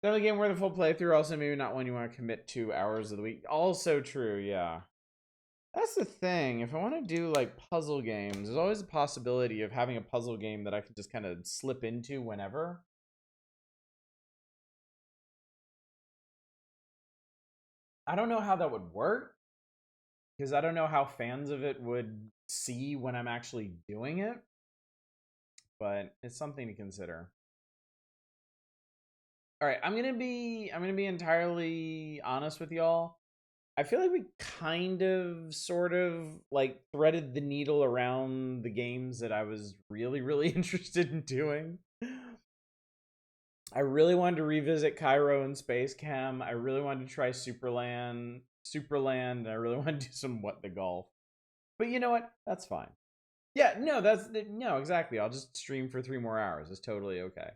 The only game worth a full playthrough. Also, maybe not one you want to commit 2 hours of the week. Also true. Yeah. That's the thing. If I want to do like puzzle games, there's always a possibility of having a puzzle game that I can just kind of slip into whenever. I don't know how that would work, because I don't know how fans of it would see when I'm actually doing it, but it's something to consider. All right, I'm gonna be entirely honest with y'all. I feel like we kind of sort of like threaded the needle around the games that I was really interested in doing. I really wanted to revisit Cairo and Space Chem. I really wanted to try Superland, and I really wanted to do some What the Golf. But you know what? That's fine. Yeah, no, exactly. I'll just stream for 3 more hours. It's totally okay.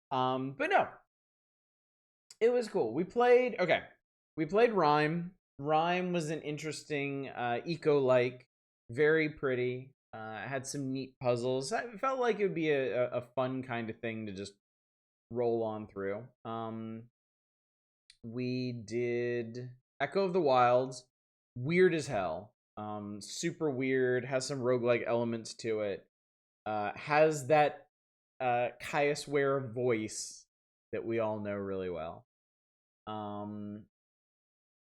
But no. It was cool. We played Rime. Rime was an interesting eco-like, very pretty. Had some neat puzzles. I felt like it would be a fun kind of thing to just roll on through. We did Echo of the Wilds. Weird as hell. Super weird. Has some roguelike elements to it. Has that Caius Ware voice that we all know really well.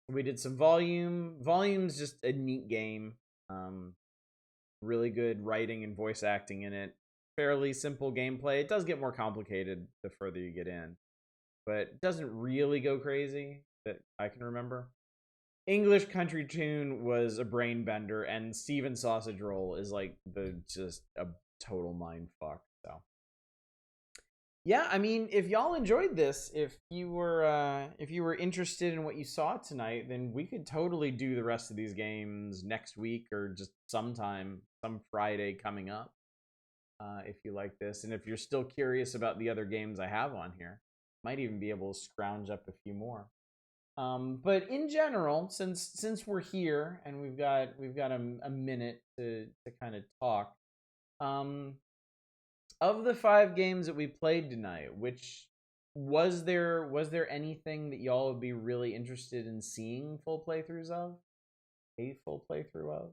We did some Volume. Volume's just a neat game. Really good writing and voice acting in it. fairly simple gameplay. It does get more complicated the further you get in, but it doesn't really go crazy that I can remember. English Country Tune was a brain bender, and Steven Sausage Roll is like just a total mind fuck. So yeah, I mean, if y'all enjoyed this, if you were interested in what you saw tonight, then we could totally do the rest of these games next week or just some Friday coming up. If you like this, and if you're still curious about the other games I have on here, might even be able to scrounge up a few more. But in general, since we're here and we've got a minute to kind of talk, of the 5 games that we played tonight, which was there anything that y'all would be really interested in seeing full playthroughs of? A full playthrough of?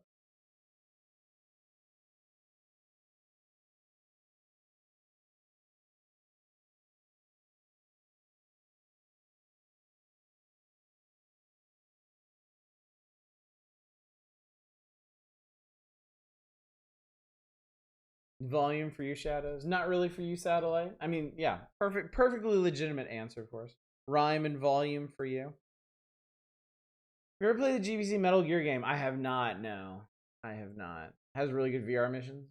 Volume for you, Shadows. Not really for you, Satellite. I mean, yeah, perfectly legitimate answer, of course. Rime and volume for you. You ever played the GBC Metal Gear game? I have not. No, I have not. Has really good VR missions.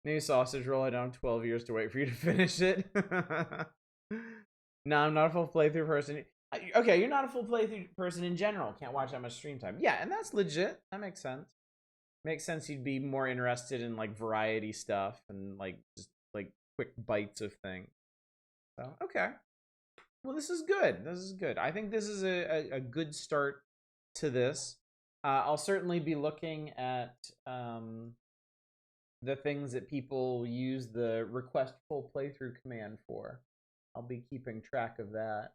Maybe Sausage Roll. I don't have 12 years to wait for you to finish it. No, I'm not a full playthrough person. Okay, you're not a full playthrough person in general. Can't watch that much stream time. Yeah, and that's legit. That makes sense. Makes sense you'd be more interested in like variety stuff and like just like quick bites of things. So okay. Well, this is good. This is good. I think this is a good start to this. I'll certainly be looking at the things that people use the request full playthrough command for. I'll be keeping track of that.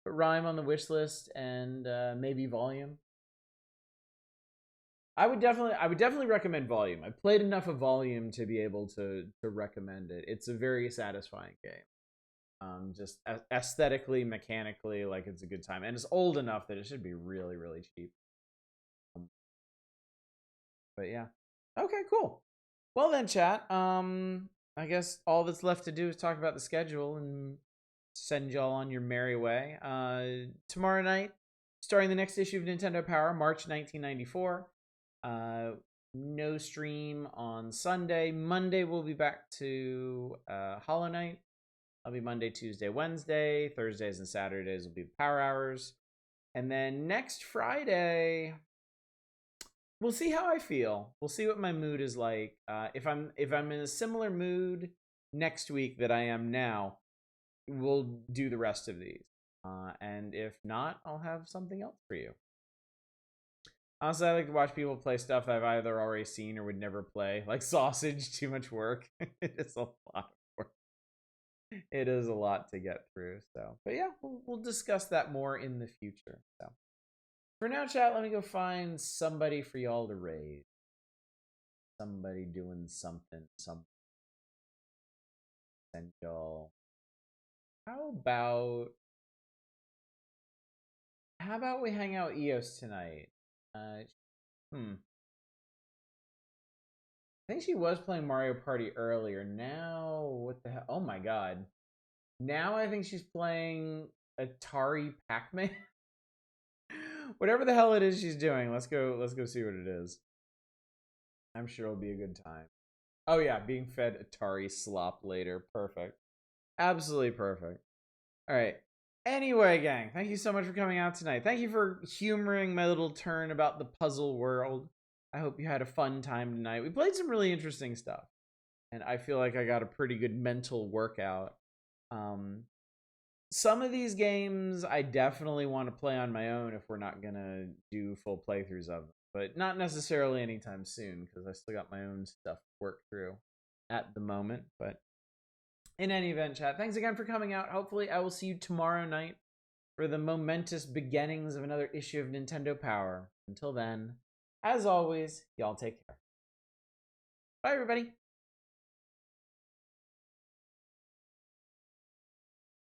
But Rime on the wish list and maybe volume. I would definitely recommend Volume. I've played enough of Volume to be able to recommend it. It's a very satisfying game. Just aesthetically, mechanically, like it's a good time, and it's old enough that it should be really, really cheap. But yeah, okay, cool. Well then, chat. I guess all that's left to do is talk about the schedule and send y'all on your merry way. Tomorrow night, starting the next issue of Nintendo Power, March 1994. No stream on Sunday. Monday we'll be back to Hollow Knight. I'll be Monday, Tuesday, Wednesday. Thursdays and Saturdays will be the Power Hours. And then next Friday, we'll see how I feel. We'll see what my mood is like. If I'm in a similar mood next week that I am now, we'll do the rest of these. And if not, I'll have something else for you. Honestly, I like to watch people play stuff I've either already seen or would never play. Like Sausage, too much work. It is a lot of work. It is a lot to get through. So, but yeah, we'll discuss that more in the future. So, for now, chat, let me go find somebody for y'all to raid. Somebody doing something. Send y'all. How about we hang out with EOS tonight? I think she was playing Mario Party earlier. Now, what the hell? Oh my god. Now I think she's playing Atari Pac-Man. Whatever the hell it is she's doing. Let's go see what it is. I'm sure it'll be a good time. Oh yeah, being fed Atari slop later. Perfect. Absolutely perfect. All right. Anyway, gang, thank you so much for coming out tonight. Thank you for humoring my little turn about the puzzle world. I hope you had a fun time tonight. We played some really interesting stuff, and I feel like I got a pretty good mental workout. Some of these games I definitely want to play on my own if we're not gonna do full playthroughs of them, but not necessarily anytime soon because I still got my own stuff to work through at the moment. But in any event, chat, thanks again for coming out. Hopefully I will see you tomorrow night for the momentous beginnings of another issue of Nintendo Power. Until then, as always, y'all take care. Bye, everybody.